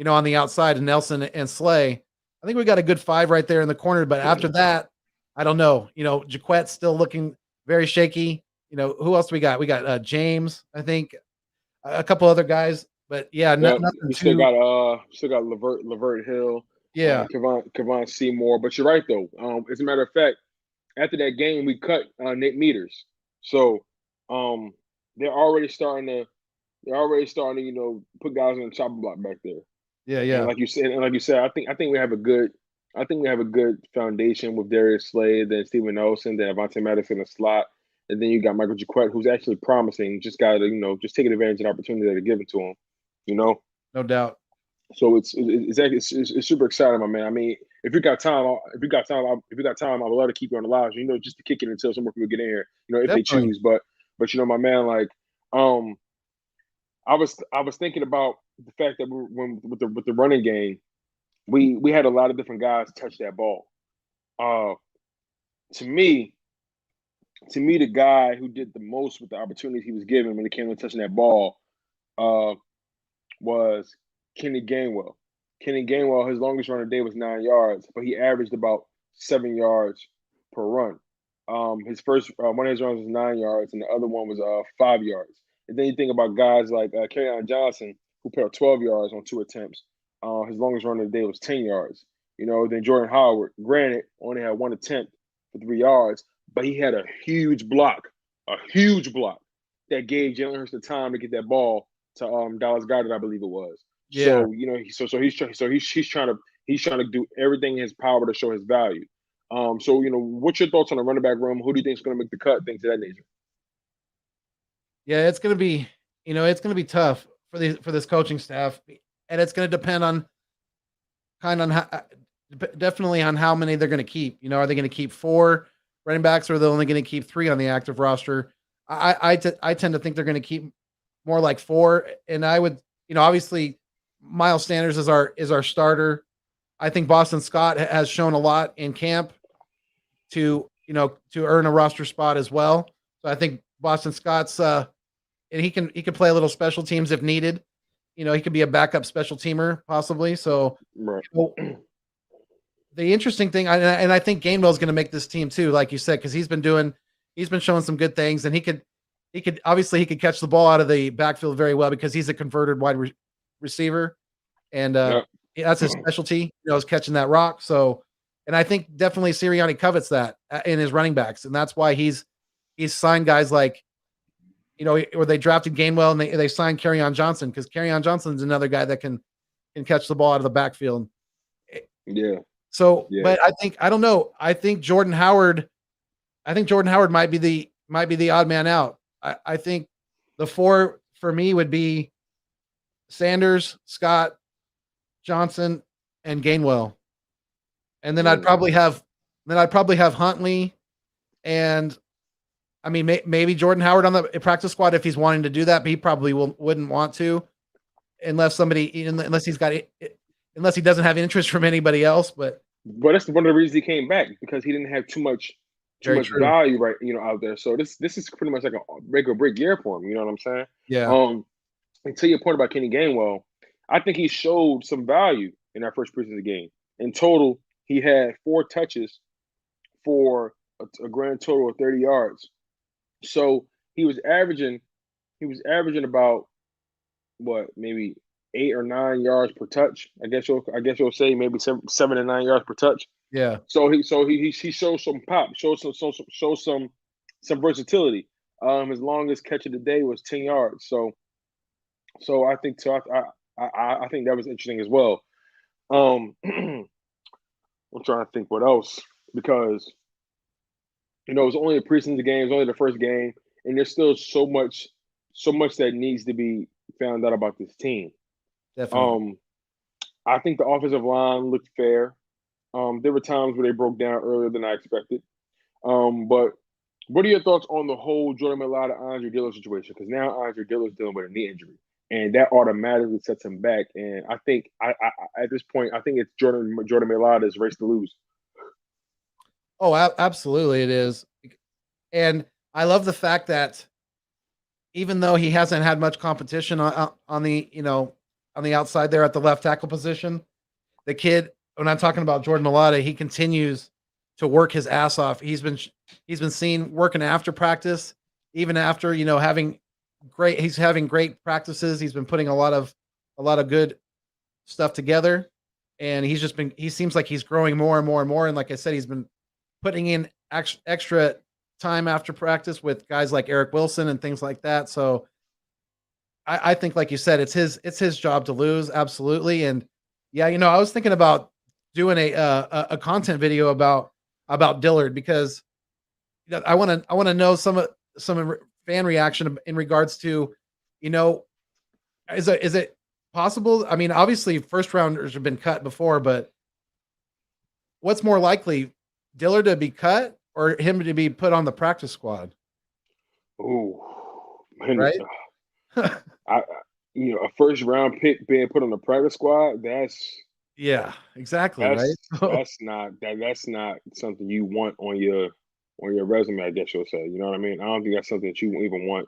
on the outside, Nelson and Slay. I think we got a good 5 right there in the corner. But after that, I don't know. Jaquette's still looking very shaky. Who else we got? We got James, I think, a couple other guys. But yeah, nothing. We still got Levert Hill. Yeah, Kevon Seymour. But you're right though. As a matter of fact, after that game, we cut Nate Meters. So they're already starting to put guys on the chopping block back there. Yeah. And like you said, I think we have a good I think we have a good foundation with Darius Slade, then Steven Nelson, then Avonte Madison in the slot, and then you got Michael Jaquette, who's actually promising. Just got to, just taking advantage of the opportunity that are given to him. No doubt. So it's super exciting, my man. I mean, if you got time, I would love to keep you on the live, just to kick it until some more people get in here, if Definitely. they choose. But my man, like, I was thinking about the fact that with the running game, we had a lot of different guys touch that ball. To me, the guy who did the most with the opportunities he was given when it came to touching that ball was Kenny Gainwell. Kenny Gainwell, his longest run a day was 9 yards, but he averaged about 7 yards per run. His first one of his runs was 9 yards, and the other one was 5 yards. And then you think about guys like Kerryon Johnson, who put up 12 yards on 2 attempts. His longest run of the day was 10 yards. Then Jordan Howard, granted, only had 1 attempt for 3 yards, but he had a huge block that gave Jalen Hurts the time to get that ball to Dallas Goedert, I believe it was. Yeah. So he's trying to do everything in his power to show his value. What's your thoughts on the running back room? Who do you think is going to make the cut? Things of that nature. Yeah, it's going to be, it's going to be tough for this coaching staff, and it's going to depend on definitely on how many they're going to keep. Are they going to keep 4 running backs, or are they only going to keep 3 on the active roster? I tend to think they're going to keep more like 4, and I would, obviously Miles Sanders is our starter. I think Boston Scott has shown a lot in camp to earn a roster spot as well. So I think Boston Scott's and he can play a little special teams if needed. He could be a backup special teamer possibly. So right. The interesting thing, and I think Gainwell's going to make this team too, like you said, because he's been showing some good things, and he could obviously catch the ball out of the backfield very well because he's a converted wide receiver, and that's his specialty. Is catching that rock. So, and I think definitely Sirianni covets that in his running backs, and that's why he's signed guys like, or they drafted Gainwell and they signed Kerryon Johnson, because Kerryon Johnson's another guy that can catch the ball out of the backfield. Yeah. So, but I don't know. I think Jordan Howard might be the odd man out. I think the 4 for me would be Sanders, Scott, Johnson, and Gainwell. And then I'd probably have Huntley, and I mean maybe Jordan Howard on the practice squad if he's wanting to do that, but he probably wouldn't want to unless he doesn't have interest from anybody else. But that's one of the reasons he came back, because he didn't have too much value right out there. So this is pretty much like a make or break year for him. You know what I'm saying? Yeah. And to your point about Kenny Gainwell, I think he showed some value in that first preseason game. In total, he had 4 touches for a grand total of 30 yards. So he was averaging about maybe 8 or 9 yards per touch. I guess you'll say maybe 7 to 9 yards per touch. Yeah. So he showed some pop, showed some versatility. His longest catch of the day was 10 yards. So I think I think that was interesting as well. I'm trying to think what else, because it was only a preseason game, it's only the first game, and there's still so much that needs to be found out about this team. Definitely. I think the offensive line looked fair. There were times where they broke down earlier than I expected. But what are your thoughts on the whole Jordan Mailata Andre Dillard situation? Because now Andre Dillard's dealing with a knee injury, and that automatically sets him back. And I think at this point, I think it's Jordan Mailata's race to lose. Oh, absolutely, it is. And I love the fact that even though he hasn't had much competition on the outside there at the left tackle position, the kid, when I'm talking about Jordan Mailata, he continues to work his ass off. He's been seen working after practice, even after having great practices. He's been putting a lot of good stuff together, and he seems like he's growing more and more and more. And like I said, he's been putting in extra time after practice with guys like Eric Wilson and things like that. So I think, like you said, it's his job to lose. Absolutely. And yeah, I was thinking about doing a content video about Dillard, because I want to know some fan reaction in regards to, is it possible? I mean, obviously first rounders have been cut before, but what's more likely, Dillard to be cut or him to be put on the practice squad? Oh, man, Right? a first round pick being put on the practice squad, Yeah, exactly. Right. that's not something you want on your resume, I guess you'll say. You know what I mean? I don't think that's something that you even want.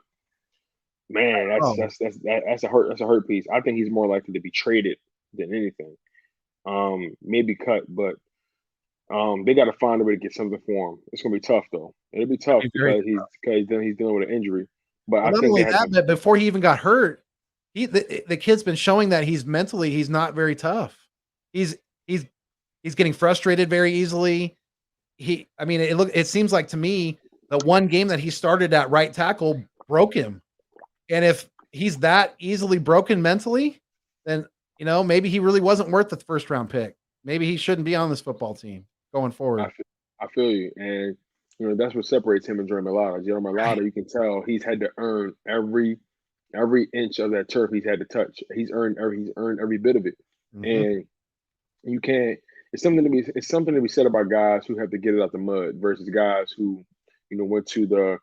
Man, that's a hurt piece. I think he's more likely to be traded than anything. Maybe cut, but they got to find a way to get something for him. It's gonna be tough though. It'll be tough because he's dealing with an injury. But well, I not think only that, but before he even got hurt, the kid's been showing that he's not very tough. He's getting frustrated very easily. It seems like to me the one game that he started at right tackle broke him. And if he's that easily broken mentally, then maybe he really wasn't worth the first round pick. Maybe he shouldn't be on this football team going forward. I feel you, and that's what separates him and Jeremy Lada. Jeremy Lada, you can tell he's had to earn every inch of that turf he's had to touch. He's earned every bit of it, and you can't. It's something to be said about guys who have to get it out the mud versus guys who went to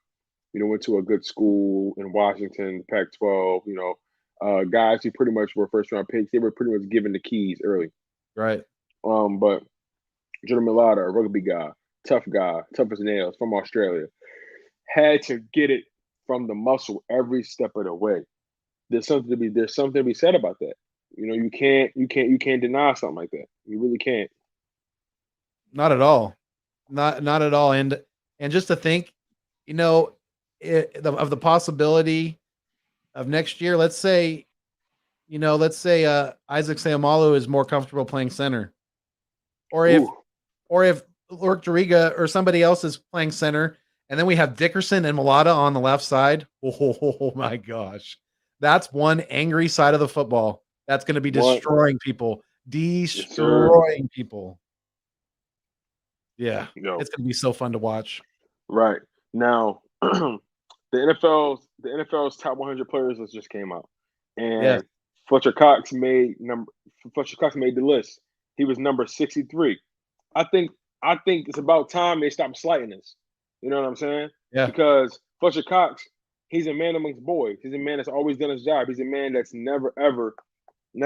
a good school in Washington, Pac-12. Guys who pretty much were first round picks. They were pretty much given the keys early. Right. But Jeremy Lada, a rugby guy, tough as nails, from Australia, had to get it from the muscle every step of the way. There's something to be said about that. You can't deny something like that. You really can't. Not at all. Not at all. And just to think, of the possibility of next year, let's say Isaac Seumalo is more comfortable playing center. Or if Lurk Doriga or somebody else is playing center, and then we have Dickerson and Mulata on the left side. Oh my gosh. That's one angry side of the football. That's going to be destroying people. Destroying people. Yeah. It's going to be so fun to watch. Right. Now, the NFL's top 100 players list just came out. And Fletcher Cox made the list. He was number 63. I think it's about time they stop slighting this. You know what I'm saying? Yeah. Because Fletcher Cox, he's a man amongst boys. He's a man that's always done his job. He's a man that's never ever. And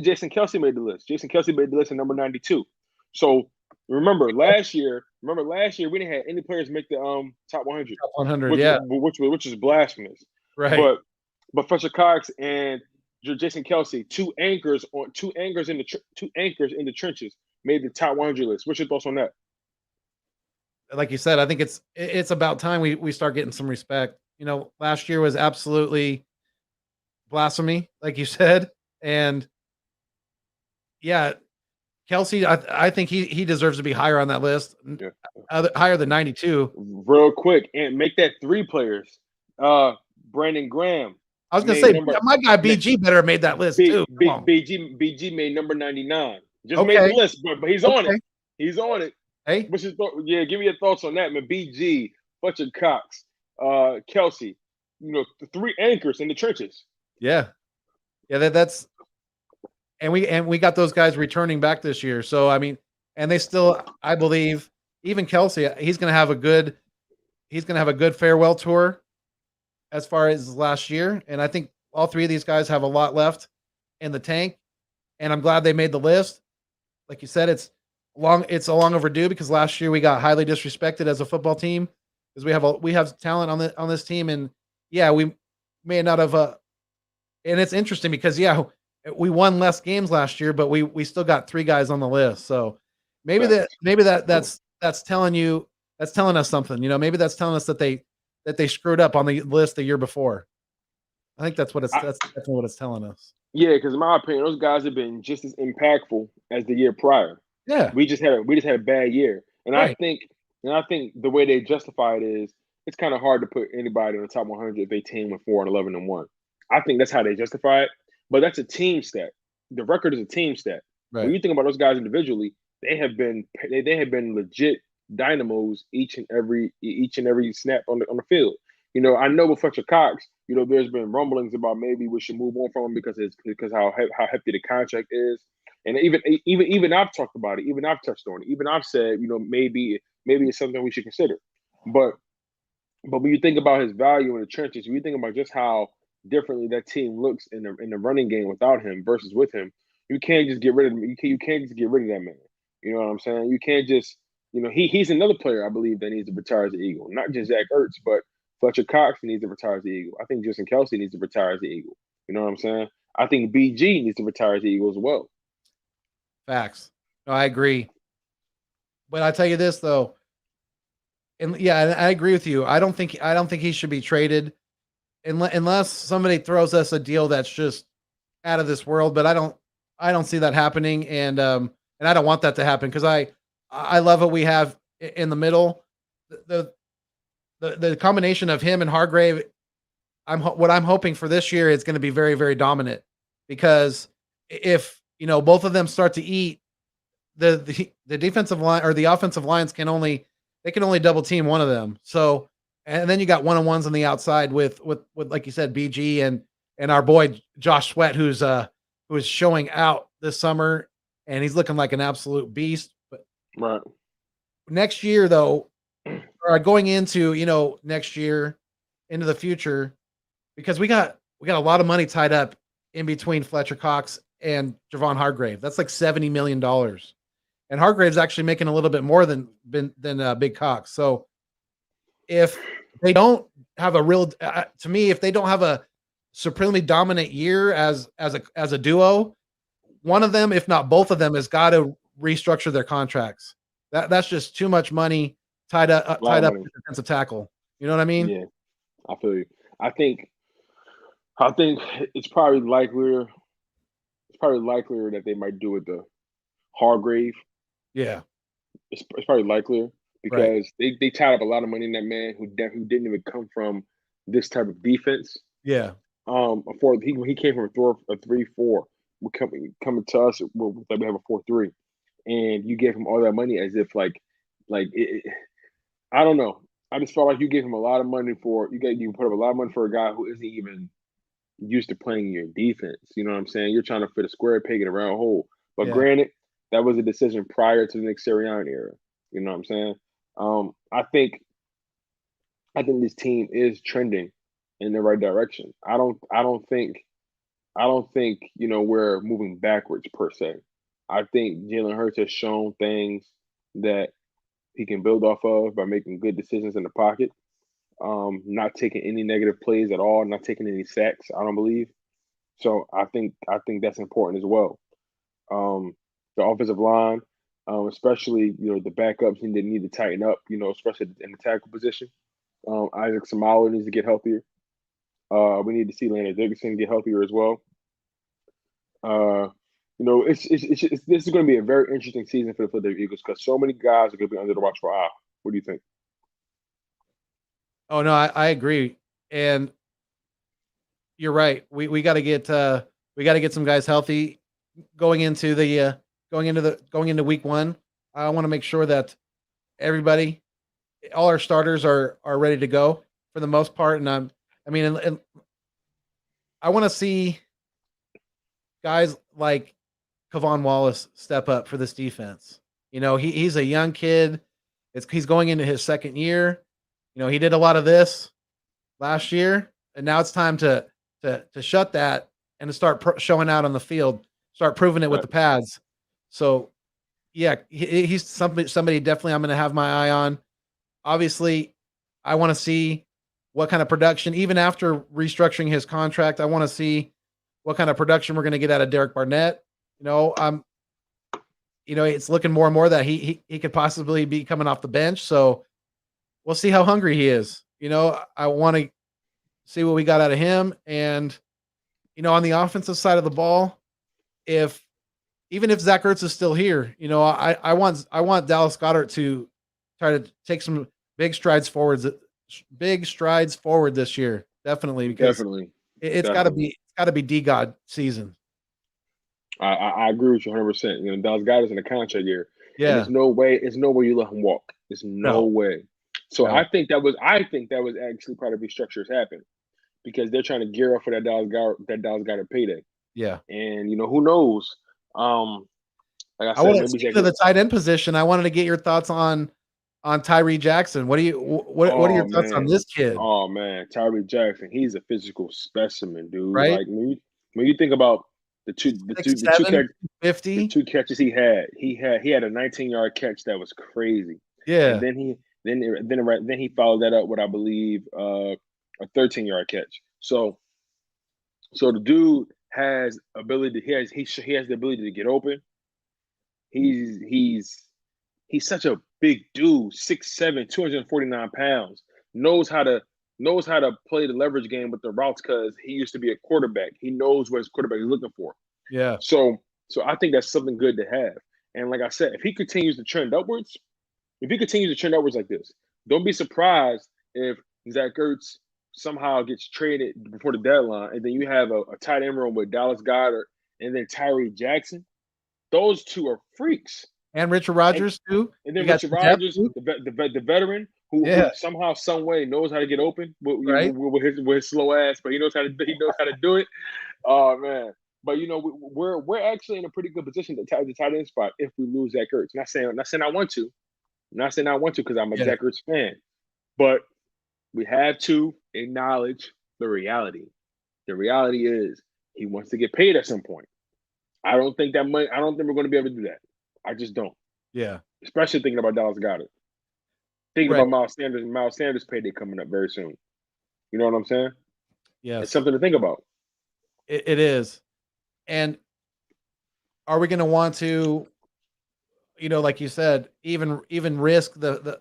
Jason Kelce made the list. Jason Kelce made the list at number 92. So remember last year we didn't have any players make the top 100. Top 100, which is blasphemous. Right. But Fletcher Cox and Jason Kelce, two anchors in the trenches, made the top 100 list. What's your thoughts on that? Like you said, I think it's about time we start getting some respect. Last year was absolutely blasphemy, like you said, and Kelce, I think he deserves to be higher on that list, higher than 92. Real quick, and make that 3 players. Brandon Graham. I was gonna say my guy BG better have made that list too. BG made number 99. Just made the list, but he's on it. He's on it. Hey, what's your thought? Yeah, give me your thoughts on that, man. BG, Fletcher Cox, Kelce. The 3 anchors in the trenches. Yeah, that's. And we got those guys returning back this year. So and they still, I believe, even Kelce, he's gonna have a good farewell tour as far as last year. And I think all 3 of these guys have a lot left in the tank. And I'm glad they made the list. Like you said, it's a long overdue, because last year we got highly disrespected as a football team, because we have talent on this team, and we may not have and it's interesting because we won less games last year, but we still got 3 guys on the list. So maybe that's telling us something. Maybe that's telling us that they screwed up on the list the year before. I think that's definitely what it's telling us. Yeah, because in my opinion, those guys have been just as impactful as the year prior. Yeah, we just had a bad year, and right. I think the way they justify it is it's kind of hard to put anybody in the top 100 if they team with 4-11-1. I think that's how they justify it. But that's a team stat. the record is a team stat. Right. When you think about those guys individually, they have been legit dynamos each and every snap on the field. I know with Fletcher Cox, there's been rumblings about maybe we should move on from him because how hefty the contract is. And even I've talked about it. Even I've touched on it. Even I've said, maybe it's something we should consider. But when you think about his value in the trenches, when you think about just how differently that team looks in the running game without him versus with him, you can't just get rid of him. You can't just get rid of that man. You know what I'm saying? You can't just, he's another player I believe that needs to retire as an Eagle. Not just Zach Ertz, but Fletcher Cox needs to retire as the Eagle. I think Justin Kelsey needs to retire as the Eagle. You know what I'm saying? I think BG needs to retire as the Eagle as well. Facts. No, I agree. But I tell you this though, and yeah, I agree with you. I don't think he should be traded unless somebody throws us a deal that's just out of this world. But I don't see that happening, and I don't want that to happen because I love what we have in the middle. The combination of him and Hargrave, what I'm hoping for this year is going to be very, very dominant, because if both of them start to eat, the defensive line or the offensive lines can only double team one of them. So, and then you got one-on-ones on the outside with like you said, BG and our boy Josh Sweat, who is showing out this summer, and he's looking like an absolute beast. But right next year though, or going into next year into the future, because we got a lot of money tied up in between Fletcher Cox and Javon Hargrave. That's like $70 million. And Hargrave's actually making a little bit more than Big Cox. So if they don't have a real, to me, if they don't have a supremely dominant year as a duo, one of them, if not both of them, has got to restructure their contracts. That's just too much money tied up in defensive tackle. You know what I mean? Yeah, I feel you. I think it's probably likelier. It's probably likelier that they might do it the Hargrave. Yeah, it's probably likelier because they tied up a lot of money in that man who didn't even come from this type of defense. Yeah. He came from a 3-4. Coming to us, we have a 4-3, and you gave him all that money as if like I don't know. I just felt like you gave him a lot of money you put up a lot of money for a guy who isn't even used to playing your defense. You know what I'm saying? You're trying to fit a square peg in a round hole. But granted, that was a decision prior to the Nick Sirianni era. You know what I'm saying? I think this team is trending in the right direction. I don't think we're moving backwards per se. I think Jalen Hurts has shown things that he can build off of by making good decisions in the pocket, not taking any negative plays at all, not taking any sacks, I don't believe. So I think that's important as well. The offensive line, especially the backups need to tighten up, especially in the tackle position. Isaac Samala needs to get healthier. We need to see Landon Dickerson get healthier as well. This is going to be a very interesting season for the Philadelphia Eagles because so many guys are going to be under the watchful eye. What do you think? Oh no, I agree, and you're right. We got to get some guys healthy going into week one. I want to make sure that everybody, all our starters are ready to go for the most part, and I want to see guys like Kavon Wallace step up for this defense. He's a young kid. He's going into his second year. He did a lot of this last year, and now it's time to shut that and to start showing out on the field, start proving it with the pads. So, yeah, he's somebody definitely I'm going to have my eye on. Obviously, I want to see what kind of production, even after restructuring his contract, I want to see what kind of production we're going to get out of Derek Barnett. It's looking more and more that he could possibly be coming off the bench. So we'll see how hungry he is. I want to see what we got out of him. And, on the offensive side of the ball, even if Zach Ertz is still here, I want Dallas Goedert to try to take some big strides forward this year. Definitely. Because it's got to be D-God season. I agree with you 100%. You know, Dallas Goedert's in a contract year, and Yeah. there's no way you let him walk. There's no way. So No. I think that was actually part of restructures happen because they're trying to gear up for that Dallas Goedert payday. Yeah. And you know, who knows? Like I I said, want to maybe speak to the tight end position. I wanted to get your thoughts on Tyree Jackson. What are your thoughts on this kid? Oh man, Tyree Jackson. He's a physical specimen, dude. Right? Like when you think about the two 6'7", 50. catches he had a 19-yard catch that was crazy. Yeah. And then he followed that up with, I believe, a 13-yard catch. So the dude has ability. He has the ability to get open. He's such a big dude, 6'7", 249 pounds. Knows how to play the leverage game with the routes because he used to be a quarterback. He knows what his quarterback is looking for. Yeah. So I think that's something good to have. And like I said, if he continues to trend upwards like this, don't be surprised if Zach Ertz somehow gets traded before the deadline, and then you have a tight end room with Dallas Goedert and then Tyree Jackson. Those two are freaks. And Richard Rodgers too. And then Richard Rodgers, the veteran who somehow, some way knows how to get open with his slow ass, but he knows how to do it. Oh man. But you know, we're actually in a pretty good position to the tight end spot if we lose Zach Ertz. Not saying I want to. Not saying I want to because I'm a Zach Ertz fan. But we have to acknowledge the reality. The reality is he wants to get paid at some point. I don't think we're going to be able to do that. I just don't. Yeah. Especially thinking about Dallas Goedert. Thinking about Miles Sanders' payday coming up very soon. You know what I'm saying? Yeah. It's something to think about. It is. And are we going to want to, you know, like you said, even risk the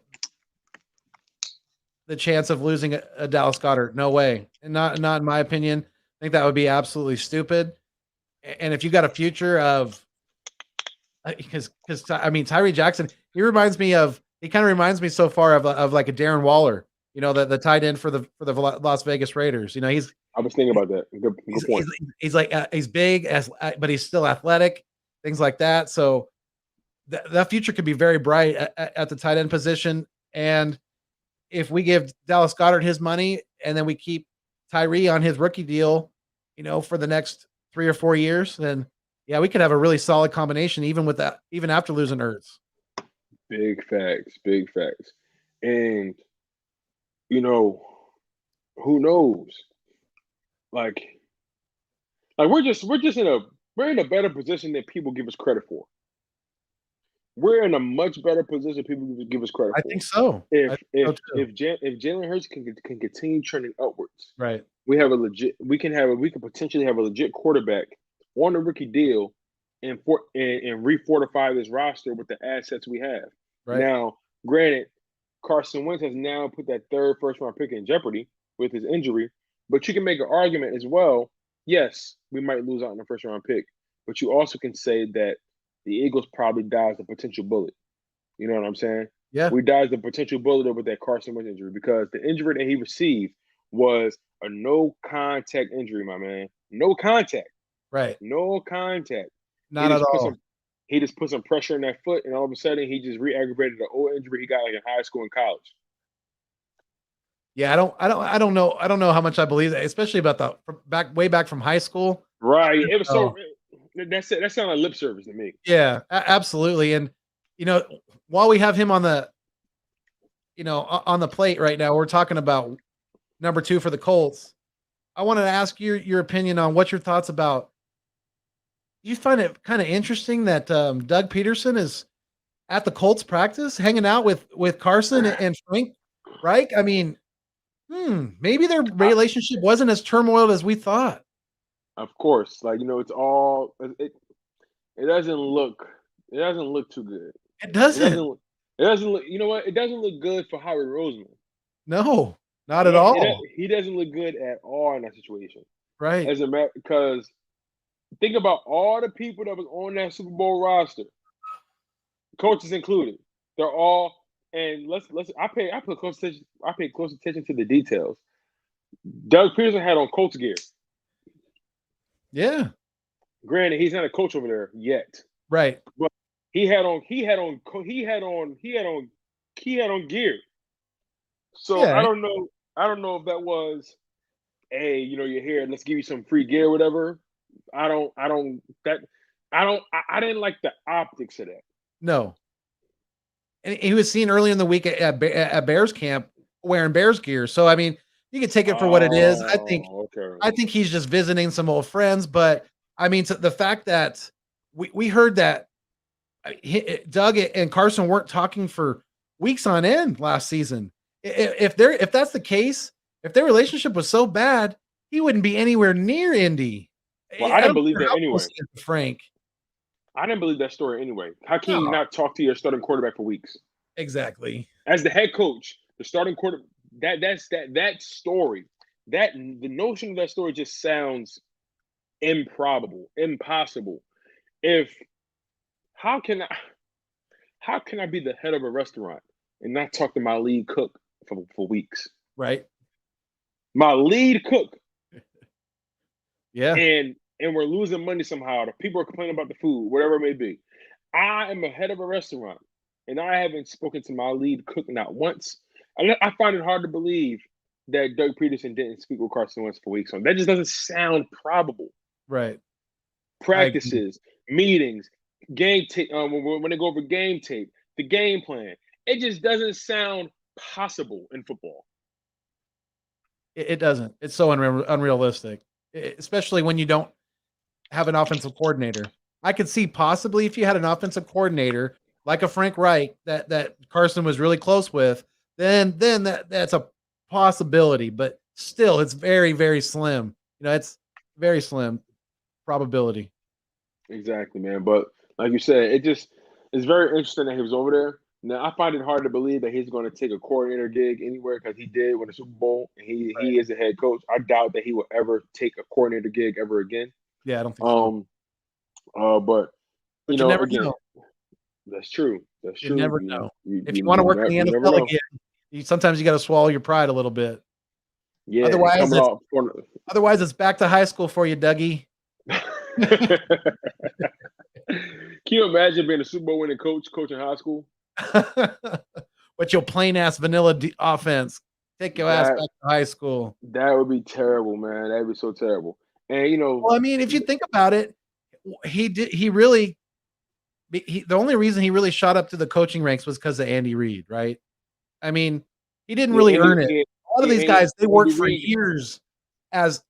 chance of losing a Dallas Goedert? No way. And not in my opinion. I think that would be absolutely stupid. And if you got a future of, because I mean, Tyree Jackson, he kind of reminds me so far of like a Darren Waller, you know, the tight end for the Las Vegas Raiders. You know, I was thinking about that. Good point. He's like he's big but he's still athletic, things like that. So that future could be very bright at the tight end position. And if we give Dallas Goedert his money and then we keep Tyree on his rookie deal, you know, for the next 3 or 4 years, then yeah, we could have a really solid combination even with that, even after losing Ertz. Big facts. And you know, who knows? Like we're in a better position than people give us credit for. We're in a much better position people give us credit for. I think so. If Jalen Hurts can continue trending upwards, right? We could potentially have a legit quarterback on a rookie deal and refortify this roster with the assets we have. Right. Now, granted, Carson Wentz has now put that third first-round pick in jeopardy with his injury, but you can make an argument as well. Yes, we might lose out on the first-round pick, but you also can say that the Eagles probably dodged a potential bullet. You know what I'm saying? Yeah. We dodged a potential bullet with that Carson Wentz injury because the injury that he received was a no-contact injury, my man. No contact. Right. No contact. Not at all. He just put some pressure in that foot, and all of a sudden, he just re-aggravated the old injury he got like in high school and college. Yeah, I don't know how much I believe that, especially about way back from high school. Right. It was that's it. That sounded like lip service to me. Yeah, absolutely. And you know, while we have him on the, you know, on the plate right now, we're talking about number 2 for the Colts. I wanted to ask your opinion on what your thoughts about. You find it kind of interesting that Doug Peterson is at the Colts practice, hanging out with Carson and Frank Reich. I mean, maybe their relationship wasn't as turmoiled as we thought. Of course, like, you know, it doesn't look too good. It doesn't. It doesn't look. You know what? It doesn't look good for Howie Roseman. No, not at all. He doesn't look good at all in that situation. Right. As a matter, because think about all the people that was on that Super Bowl roster, coaches included. They're all, and I pay close attention to the details. Doug Peterson had on Colts gear. Yeah. Granted, he's not a coach over there yet, Right. but he had on gear. So Yeah. I don't know if that was, hey, you're here, let's give you some free gear, or whatever. I didn't like the optics of that. No. And he was seen earlier in the week at Bears camp wearing Bears gear. So I mean, you can take it for what it is. I think he's just visiting some old friends. But I mean, the fact that we heard that Doug and Carson weren't talking for weeks on end last season. If that's the case, if their relationship was so bad, he wouldn't be anywhere near Indy. Well, I didn't believe that anyway. Frank, I didn't believe that story anyway. How can you not talk to your starting quarterback for weeks? Exactly. As the head coach, the starting quarterback, that story, the notion of that story just sounds improbable, impossible. How can I be the head of a restaurant and not talk to my lead cook for weeks? Right. My lead cook. Yeah. And we're losing money somehow. The people are complaining about the food, whatever it may be. I am a head of a restaurant, and I haven't spoken to my lead cook not once. I find it hard to believe that Doug Peterson didn't speak with Carson Wentz for weeks on. That just doesn't sound probable. Right. Practices, meetings, game tape. When they go over game tape, the game plan. It just doesn't sound possible in football. It doesn't. It's so unrealistic, especially when you don't have an offensive coordinator. I could see possibly if you had an offensive coordinator like a Frank Reich that Carson was really close with, then that's a possibility. But still, it's very, very slim. It's very slim probability. Exactly, man. But like you said, it's very interesting that he was over there. Now, I find it hard to believe that he's going to take a coordinator gig anywhere because he did win a Super Bowl and he is a head coach. I doubt that he will ever take a coordinator gig ever again. Yeah, I don't think so. But you never know. That's true. That's true. You never know. If you want to work in the NFL again, sometimes you got to swallow your pride a little bit. Yeah. Otherwise, it's back to high school for you, Dougie. Can you imagine being a Super Bowl winning coach coaching high school? With your plain ass vanilla offense, take your ass back to high school. That would be terrible, man. That'd be so terrible. And well, I mean, if you think about it, the only reason he really shot up to the coaching ranks was because of Andy Reid, right? I mean, he didn't really earn it. A lot of these guys, they worked for years as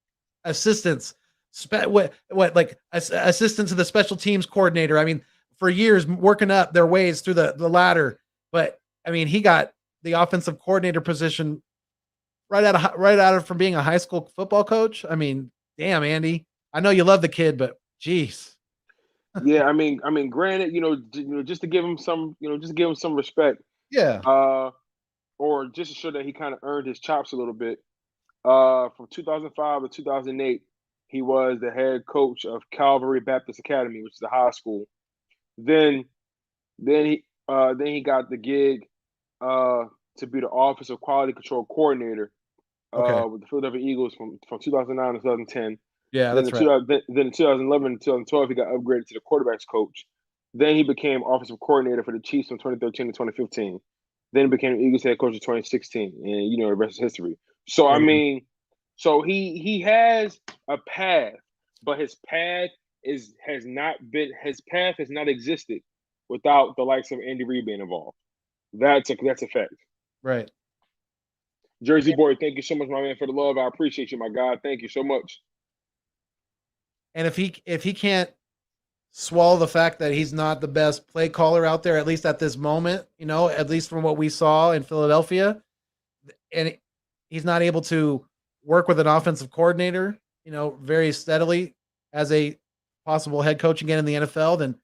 assistants. Assistant to the special teams coordinator. I mean, for years working up their ways through the ladder. But I mean, he got the offensive coordinator position right out of from being a high school football coach. I mean, damn, Andy. I know you love the kid, but geez. Yeah, I mean, granted, just to give him some, respect. Yeah. Or just to show that he kind of earned his chops a little bit. From 2005 to 2008. He was the head coach of Calvary Baptist Academy, which is a high school. Then he got the gig to be the Office of Quality Control Coordinator with the Philadelphia Eagles from 2009 to 2010. Yeah, then that's right. Then in 2011 and 2012, he got upgraded to the quarterbacks coach. Then he became offensive coordinator for the Chiefs from 2013 to 2015. Then he became the Eagles head coach in 2016, and the rest is history. So I mean. So he has a path, but his path has not existed without the likes of Andy Reid being involved. That's a fact. Right. Jersey boy, thank you so much, my man, for the love. I appreciate you, my God. Thank you so much. And if he can't swallow the fact that he's not the best play caller out there, at least at this moment, at least from what we saw in Philadelphia, and he's not able to work with an offensive coordinator, very steadily as a possible head coach again in the NFL, then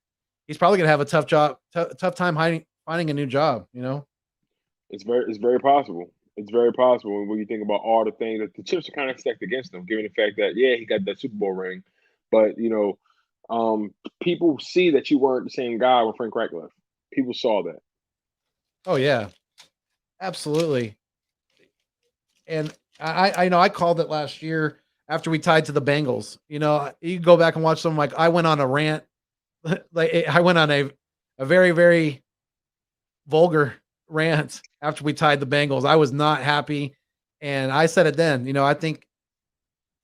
he's probably going to have a tough time finding a new job. It's very possible. It's very possible when you think about all the things that the chips are kind of stacked against him, given the fact that he got that Super Bowl ring, but people see that you weren't the same guy when Frank Reich left. People saw that. Oh yeah, absolutely. And I know I called it last year. after we tied to the Bengals. You know, you go back and watch them. Like I went on a rant, like I went on a very, very vulgar rant after we tied the Bengals. I was not happy, and I said it then. You know, I think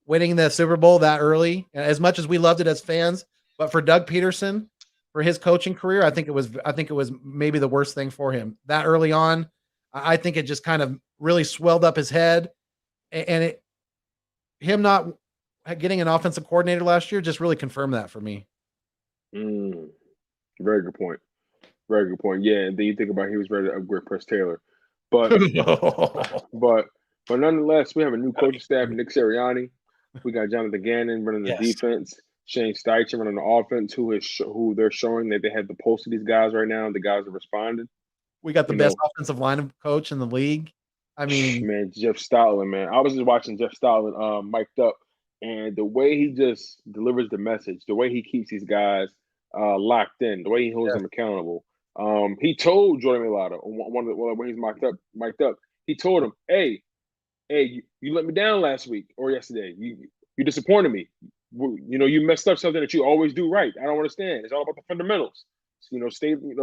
winning the Super Bowl that early, as much as we loved it as fans, but for Doug Peterson, for his coaching career, I think it was maybe the worst thing for him that early on. I think it just kind of really swelled up his head, and him not getting an offensive coordinator last year just really confirmed that for me. Very good point. Very good point. Yeah, and then you think about he was ready to upgrade Press Taylor, but nonetheless, we have a new coaching staff, Nick Sirianni. We got Jonathan Gannon running the defense, Shane Steichen running the offense, who they're showing that they have the pulse of these guys right now. The guys are responding. We got the best offensive line coach in the league. I mean, man, Jeff Stoutland, man. I was just watching Jeff Stoutland mic'd up, and the way he just delivers the message, the way he keeps these guys locked in, the way he holds them accountable. He told Jordan Mailata when he's mic'd up, he told him, hey, you let me down last week or yesterday. You disappointed me. You know, you messed up something that you always do right. I don't understand. It's all about the fundamentals. You know,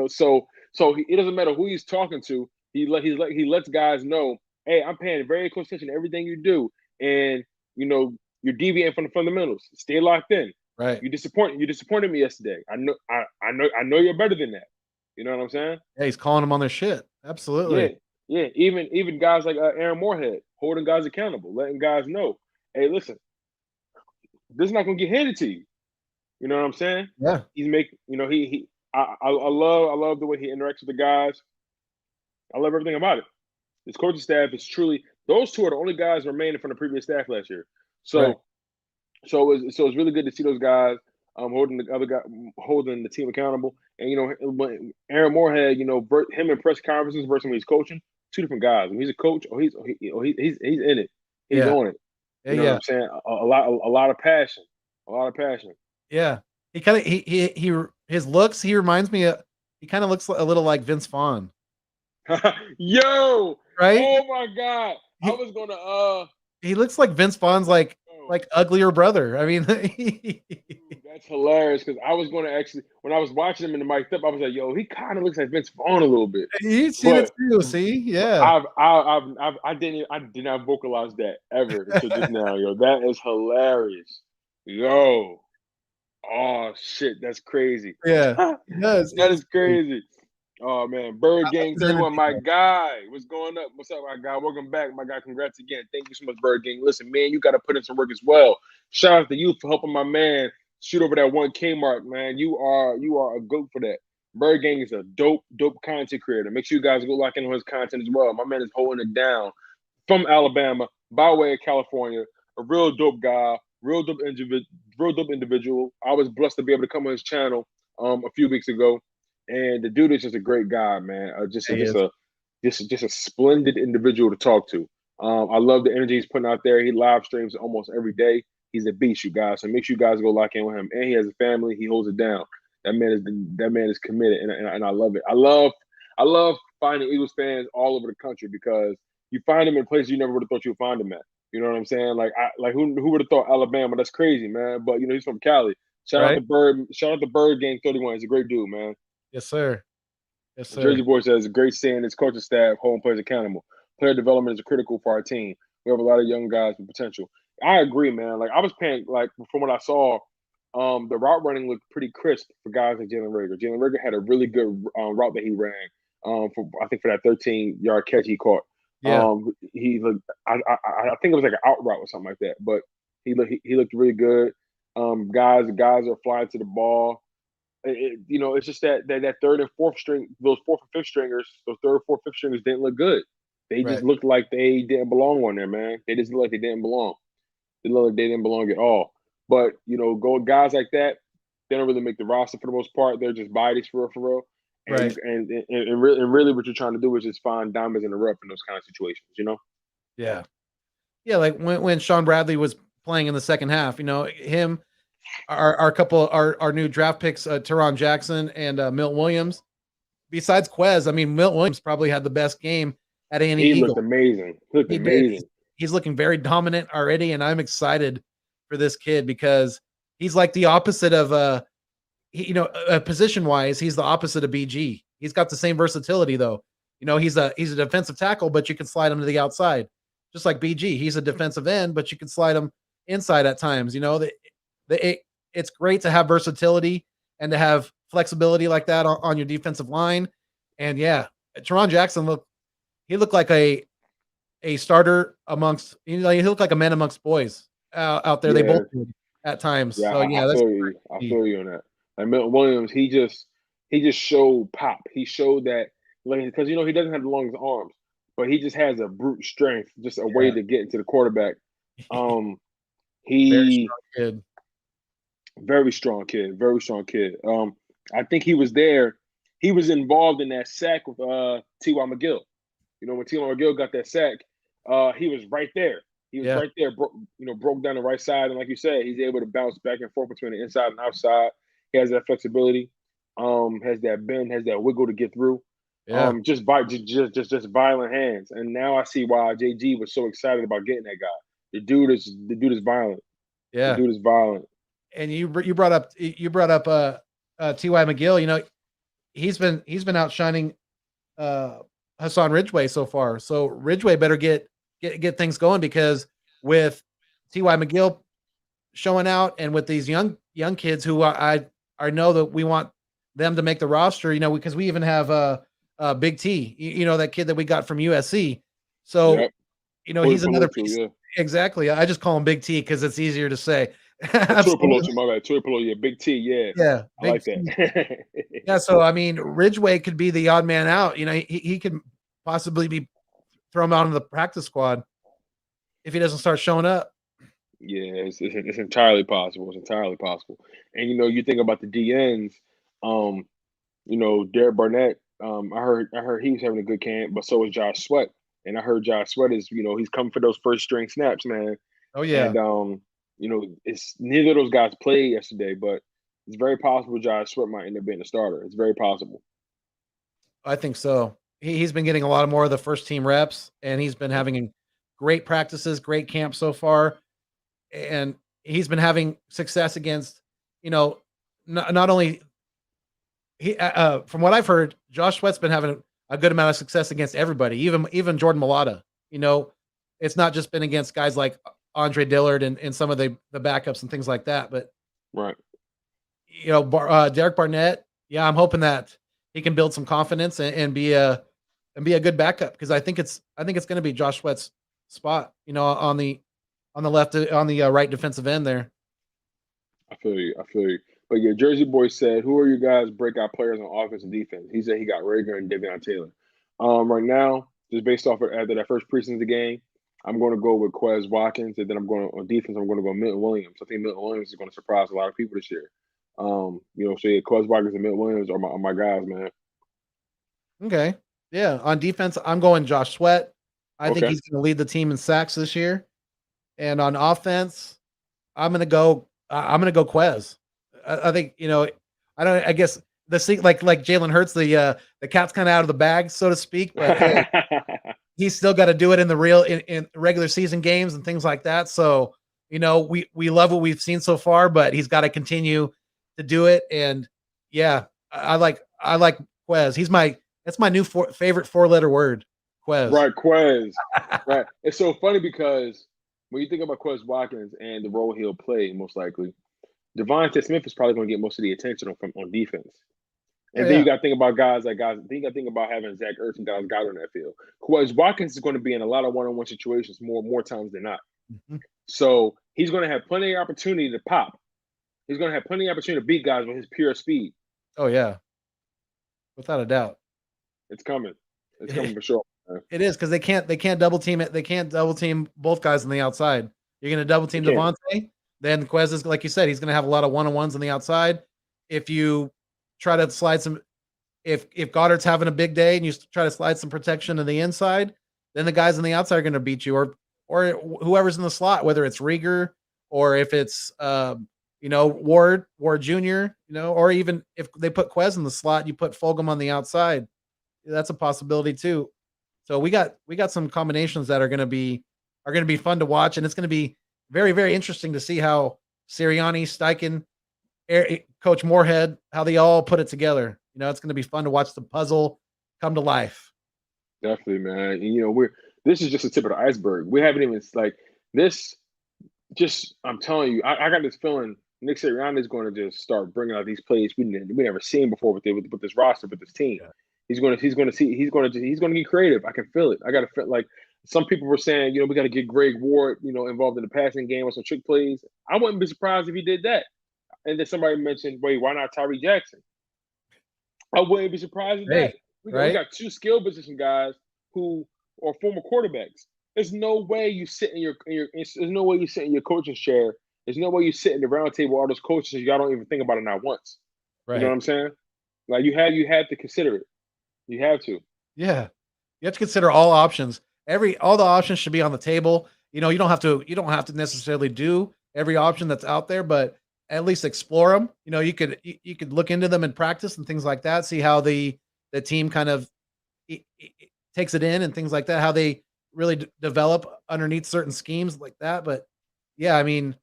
so it doesn't matter who he's talking to. He lets guys know, hey, I'm paying very close attention to everything you do, and you know you're deviating from the fundamentals. Stay locked in. Right. You disappointed me yesterday. I know you're better than that. You know what I'm saying? Yeah, he's calling them on their shit. Absolutely. Yeah. Even guys like Aaron Moorhead holding guys accountable, letting guys know, hey, listen, this is not gonna get handed to you. You know what I'm saying? Yeah. He's making. You know I love the way he interacts with the guys. I love everything about it. This coaching staff is truly, those two are the only guys remaining from the previous staff last year. So it's really good to see those guys holding the team accountable. And you know, Aaron Moorhead, you know, him in press conferences versus when he's coaching, two different guys. When he's a coach, he's in it. He's on it. You know what I'm saying? A lot of passion. A lot of passion. Yeah. He kind of his looks, he reminds me of, he kind of looks a little like Vince Vaughn. Yo, right? Oh my God. I was gonna he looks like Vince Vaughn's like uglier brother. I mean that's hilarious because I was gonna actually, when I was watching him in the mic'd up, I was like, yo, he kind of looks like Vince Vaughn a little bit. You see it too, see? Yeah. I did not vocalize that ever until just now, yo. That is hilarious. Yo. Oh shit, that's crazy. Yeah. That is crazy. Oh man, Bird Gang 31, my guy. What's going up? What's up, my guy? Welcome back, my guy. Congrats again. Thank you so much, Bird Gang. Listen, man, you got to put in some work as well. Shout out to you for helping my man shoot over that 1K mark, man. You are a goat for that. Bird Gang is a dope content creator. Make sure you guys go lock in on his content as well. My man is holding it down from Alabama, by way of California. A real dope guy, real dope individual. I was blessed to be able to come on his channel a few weeks ago. And the dude is just a great guy, man. Just a splendid individual to talk to. I love the energy he's putting out there. He live streams almost every day. He's a beast, you guys. So make sure you guys go lock in with him. And he has a family. He holds it down. That man is committed, and I love it. I love finding Eagles fans all over the country because you find them in places you never would have thought you'd find them at. You know what I'm saying? Like who would have thought Alabama? That's crazy, man. But you know he's from Cali. Shout out to Bird Gang 31. He's a great dude, man. Yes, sir. Yes, sir. Jersey Boy says, great seeing his coaching staff, home players accountable. Player development is critical for our team. We have a lot of young guys with potential. I agree, man. Like I was paying, like from what I saw, the route running looked pretty crisp for guys like Jalen Reagor. Jalen Reagor had a really good route that he ran for that 13-yard catch he caught. Yeah. He looked. I think it was like an out route or something like that, but he looked really good. Guys are flying to the ball. You know, it's just that third and fourth string, those fourth and fifth stringers, didn't look good. They just looked like they didn't belong on there, man. They just looked like they didn't belong. They looked like they didn't belong at all. But you know, guys like that, they don't really make the roster for the most part. They're just bodies for real. And really, what you're trying to do is just find diamonds in the rough in those kind of situations, you know? Yeah. Yeah, like when Sean Bradley was playing in the second half, you know, him, our new draft picks, Teron Jackson and Milt Williams. Besides Quez, I mean, Milt Williams probably had the best game at any Eagle. Looked amazing. He's looking very dominant already, and I'm excited for this kid because he's like the opposite of position wise, he's the opposite of BG. He's got the same versatility though. He's a defensive tackle, but you can slide him to the outside, just like BG. He's a defensive end, but you can slide him inside at times. It's great to have versatility and to have flexibility like that on your defensive line. And yeah, Teron Jackson looked like a starter amongst, he looked like a man amongst boys out there. Yeah. They both did at times. Yeah, So yeah, I feel you on that. Like Milton Williams, he just showed pop. He showed that, like, because he doesn't have the longest arms, but he just has a brute strength, just a way to get into the quarterback. Very strong kid. I think he was there. He was involved in that sack with T.Y. McGill. When T.Y. McGill got that sack, he was right there. He was right there, broke down the right side, and like you said, he's able to bounce back and forth between the inside and outside. He has that flexibility, has that bend, has that wiggle to get through. Yeah. Just violent hands. And now I see why JG was so excited about getting that guy. The dude is violent. Yeah, the dude is violent. And you brought up T.Y. McGill. He's been outshining Hassan Ridgeway so far. So Ridgeway better get things going, because with T.Y. McGill showing out and with these young kids who I know that we want them to make the roster, because we even have Big T, that kid that we got from USC. So, he's another piece. Yeah. Exactly. I just call him Big T because it's easier to say. Tuipolo, Big T, yeah. Yeah. I like that. Yeah, so I mean, Ridgeway could be the odd man out. He could possibly be thrown out of the practice squad if he doesn't start showing up. Yeah, it's entirely possible. And you think about the DNs, Derek Barnett. I heard he was having a good camp, but so was Josh Sweat. And I heard Josh Sweat is, he's coming for those first string snaps, man. Oh yeah. And it's neither of those guys played yesterday, but it's very possible Josh Sweat might end up being a starter. It's very possible. I think so. He's been getting a lot more of the first team reps, and he's been having great practices, great camp so far. And he's been having success against, not only from what I've heard, Josh Sweat's been having a good amount of success against everybody, even Jordan Mailata. It's not just been against guys like Andre Dillard and some of the backups and things like that, but right. Derek Barnett. Yeah, I'm hoping that he can build some confidence and be a good backup, because I think it's going to be Josh Sweat's spot. On the left, on the right defensive end there. I feel you. But yeah, Jersey Boy said, "Who are you guys' breakout players on offense and defense?" He said he got Rager and Davion Taylor. Right now, just based off of after that first preseason game, I'm going to go with Quez Watkins, and then on defense, I'm going to go Milton Williams. I think Milton Williams is going to surprise a lot of people this year. So yeah, Quez Watkins and Milton Williams are my guys, man. Okay. Yeah. On defense, I'm going Josh Sweat. I think he's going to lead the team in sacks this year. And on offense, I'm going to go Quez. I think, I guess the seat like Jalen Hurts, the cat's kind of out of the bag, so to speak, but he's still got to do it in in regular season games and things like that. So, we love what we've seen so far, but he's got to continue to do it. And yeah, I like Quez. That's my new favorite 4-letter word, Quez. Right, Quez. Right. It's so funny because when you think about Quez Watkins and the role he'll play, most likely, Devontae Smith is probably going to get most of the attention on defense. And then you got to think about guys. Then you got to think about having Zach Ertz and guys got on that field. Quez Watkins is going to be in a lot of one-on-one situations more times than not. Mm-hmm. So he's going to have plenty of opportunity to pop. He's going to have plenty of opportunity to beat guys with his pure speed. Oh yeah, without a doubt. It's coming. It's coming for sure. Man. It is, because they can't double team it. They can't double team both guys on the outside. You're going to double team Devontae. Then Quez is, like you said, he's going to have a lot of one-on-ones on the outside. If you try to slide some, if Goddard's having a big day and you try to slide some protection to the inside, then the guys on the outside are going to beat you, or whoever's in the slot, whether it's Rieger or if it's Ward Jr., or even if they put Quez in the slot, you put Fulgham on the outside. That's a possibility too. So we got some combinations that are going to be fun to watch, and it's going to be very, very interesting to see how Sirianni, Steichen, Coach Moorhead, how they all put it together. It's going to be fun to watch the puzzle come to life. Definitely, man. And, this is just the tip of the iceberg. We haven't even this. Just I'm telling you, I got this feeling Nick Sirianni is going to just start bringing out these plays we never seen before with this roster, with this team. Yeah. He's going to get creative. I can feel it. I got to feel like some people were saying, we got to get Greg Ward, involved in the passing game with some trick plays. I wouldn't be surprised if he did that. And then somebody mentioned, wait, why not Tyree Jackson? I wouldn't be surprised with that. We got two skill position guys who are former quarterbacks. There's no way you sit in your there's no way you sit in your coaching chair. There's no way you sit in the round table with all those coaches. Y'all don't even think about it not once. Right. You know what I'm saying? Like you have to consider it. You have to. Yeah. You have to consider all options. All the options should be on the table. You don't have to necessarily do every option that's out there, but at least explore them. You could look into them in practice and things like that. See how the team kind of takes it in and things like that. How they really develop underneath certain schemes like that. But yeah, I mean,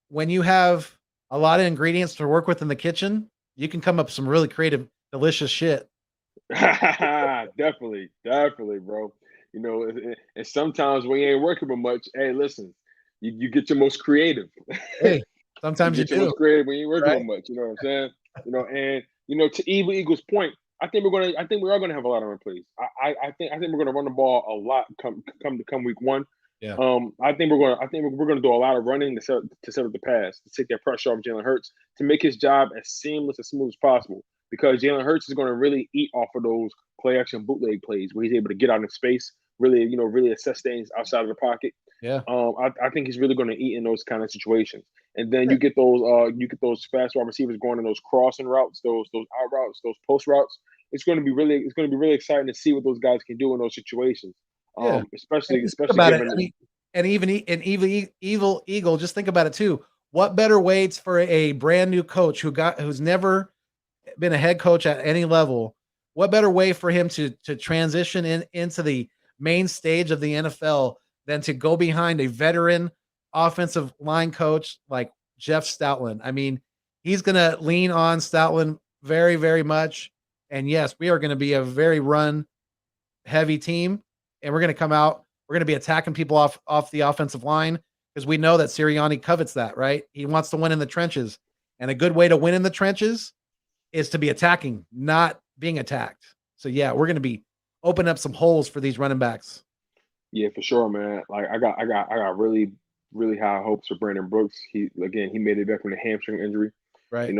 when you have a lot of ingredients to work with in the kitchen, you can come up with some really creative, delicious shit. Definitely, bro. And sometimes when you ain't working with much, hey, listen, you get your most creative. Hey, sometimes you get your most creative when you ain't working with much. You know what I'm saying? And to Evil Eagle's point, I think we are gonna have a lot of run plays. I think we're gonna run the ball a lot come week one. Yeah. I think we're gonna do a lot of running to set up the pass, to take that pressure off Jalen Hurts, to make his job as seamless, as smooth as possible. Because Jalen Hurts is going to really eat off of those play action bootleg plays where he's able to get out in space, really assess things outside of the pocket. Yeah. I think he's really going to eat in those kind of situations. And then you get those fast wide receivers going in those crossing routes, those out routes, those post routes. It's going to be really exciting to see what those guys can do in those situations. Yeah. Especially given Evil Eagle, just think about it too. What better ways for a brand new coach who's never been a head coach at any level? What better way for him to transition into the main stage of the NFL than to go behind a veteran offensive line coach like Jeff Stoutland? I mean, he's going to lean on Stoutland very, very much. And yes, we are going to be a very run heavy team, and we're going to come out. We're going to be attacking people off the offensive line because we know that Sirianni covets that, right? He wants to win in the trenches, and a good way to win in the trenches is to be attacking, not being attacked. So yeah, we're going to be opening up some holes for these running backs. Yeah, for sure, man. Like I got really, really high hopes for Brandon Brooks. He made it back from the hamstring injury. Right.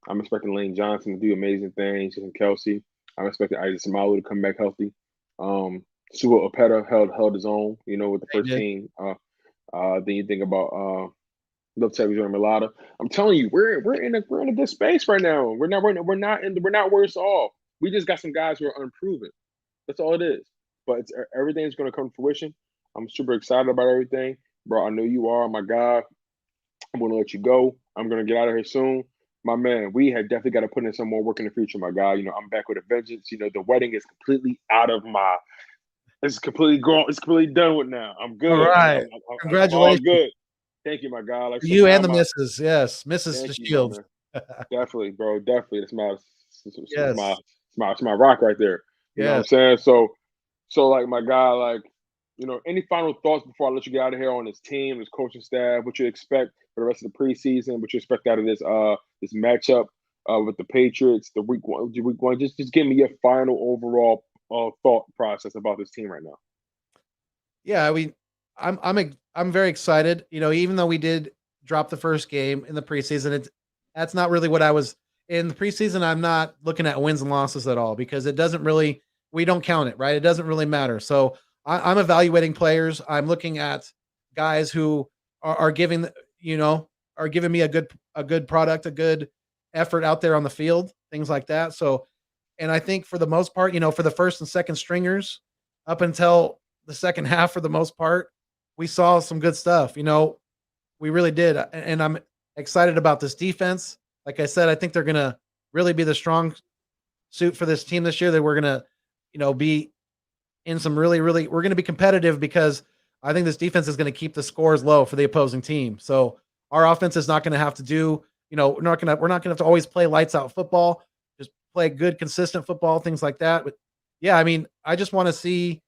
I'm expecting Lane Johnson to do amazing things. And Kelsey. I'm expecting Isaac Samalu to come back healthy. Sua Opeta held his own, with the first team. Then you think about Love Tevez or Milata. I'm telling you, we're in a good space right now. We're not worse off. We just got some guys who are unproven. That's all it is. But everything's going to come to fruition. I'm super excited about everything, bro. I know you are, my guy. I'm going to let you go. I'm going to get out of here soon, my man. We have definitely got to put in some more work in the future, my guy. I'm back with a vengeance. The wedding is completely out of my. It's completely gone. It's completely done with now. I'm good. All right. Congratulations. I'm all good. Thank you, my guy. Like you and the missus, yes, Mrs. DeShields. Definitely, bro. Definitely, it's my rock right there. You know what I'm saying? So like my guy, like any final thoughts before I let you get out of here on this team, this coaching staff? What you expect for the rest of the preseason? What you expect out of this matchup with the Patriots, the week one? Just give me your final overall thought process about this team right now. Yeah, I mean, I'm very excited. Even though we did drop the first game in the preseason, that's not really what I was in the preseason. I'm not looking at wins and losses at all because it doesn't really. We don't count it, right? It doesn't really matter. So I'm evaluating players. I'm looking at guys who are giving me a good product, a good effort out there on the field, things like that. So, and I think for the most part, for the first and second stringers, up until the second half, for the most part, we saw some good stuff. We really did, and I'm excited about this defense. Like I said, I think they're gonna really be the strong suit for this team this year. That we're gonna be in some really, really, we're going to be competitive because I think this defense is going to keep the scores low for the opposing team. So our offense is not going to have to do, we're not going to have to always play lights out football, just play good, consistent football, things like that. But yeah, I mean, I just want to see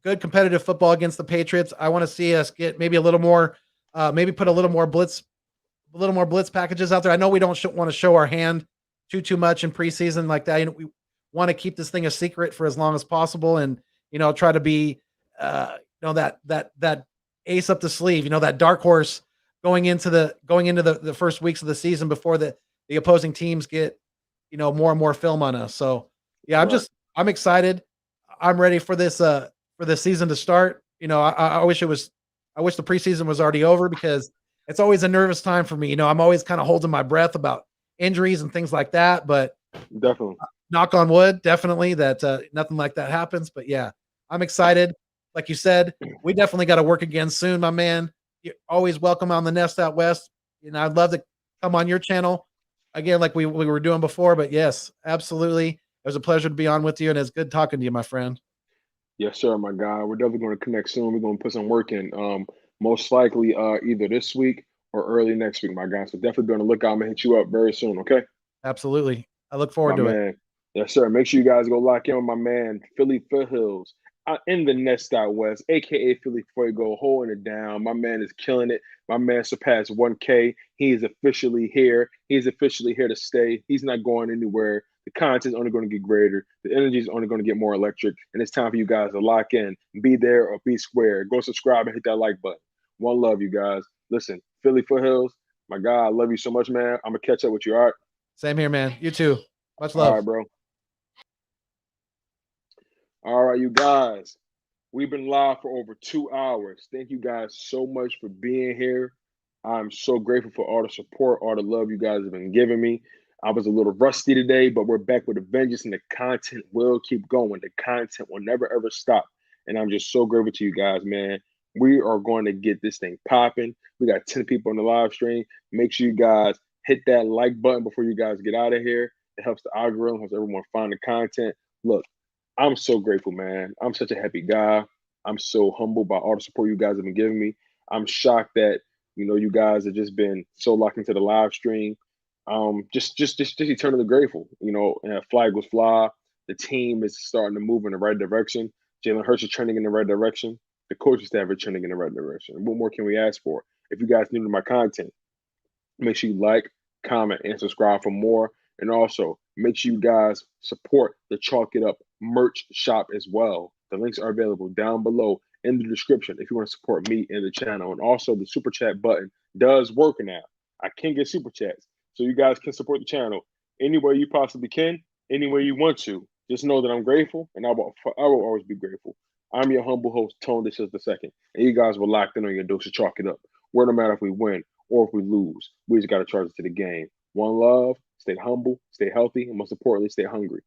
good competitive football against the Patriots. I want to see us get maybe a little more, maybe put a little more blitz packages out there. I know we don't want to show our hand too much in preseason like that. We want to keep this thing a secret for as long as possible, and try to be, that ace up the sleeve, that dark horse going into the first weeks of the season before the opposing teams get more and more film on us. So yeah, I'm excited. I'm ready for this season to start. I wish the preseason was already over, because it's always a nervous time for me. I'm always kind of holding my breath about injuries and things like that, but definitely, knock on wood, definitely that nothing like that happens. But yeah, I'm excited. Like you said, we definitely got to work again soon, my man. You're always welcome on the Nest Out West. I'd love to come on your channel again, like we were doing before. But yes, absolutely. It was a pleasure to be on with you, and it's good talking to you, my friend. Yes, sir, my guy. We're definitely going to connect soon. We're going to put some work in. Most likely either this week or early next week, my guy. So definitely be on the lookout. I'm going to hit you up very soon, okay? Absolutely. I look forward to it. Yes, sir. Make sure you guys go lock in with my man, Philly Foothills, in the Nest Out West, a.k.a. Philly Fuego, holding it down. My man is killing it. My man surpassed 1K. He is officially here. He's officially here to stay. He's not going anywhere. The content's only going to get greater. The energy is only going to get more electric. And it's time for you guys to lock in. Be there or be square. Go subscribe and hit that like button. One love, you guys. Listen, Philly Foothills, my guy, I love you so much, man. I'm going to catch up with you, all right? Same here, man. You too. Much love. All right, bro. All right, you guys. We've been live for over 2 hours. Thank you guys so much for being here. I'm so grateful for all the support, all the love you guys have been giving me. I was a little rusty today, but we're back with a vengeance, and the content will keep going. The content will never, ever stop. And I'm just so grateful to you guys, man. We are going to get this thing popping. We got 10 people on the live stream. Make sure you guys hit that like button before you guys get out of here. It helps the algorithm, helps everyone find the content. Look, I'm so grateful, man. I'm such a happy guy. I'm so humbled by all the support you guys have been giving me. I'm shocked that, you guys have just been so locked into the live stream. Just eternally grateful. And flag was fly. The team is starting to move in the right direction. Jalen Hurts is trending in the right direction. The coaching staff are trending in the right direction. What more can we ask for? If you guys new to my content, make sure you like, comment, and subscribe for more. And also, make sure you guys support the Chalk It Up merch shop as well. The links are available down below in the description if you want to support me and the channel. And also, the super chat button does work now. I can get super chats, so you guys can support the channel any way you possibly can, any way you want to. Just know that I'm grateful, and I will always be grateful. I'm your humble host, Tone DeShields II, and you guys were locked in on your dose of Chalk It Up. Where no matter if we win or if we lose, we just got to charge it to the game. One love, stay humble, stay healthy, and most importantly, stay hungry.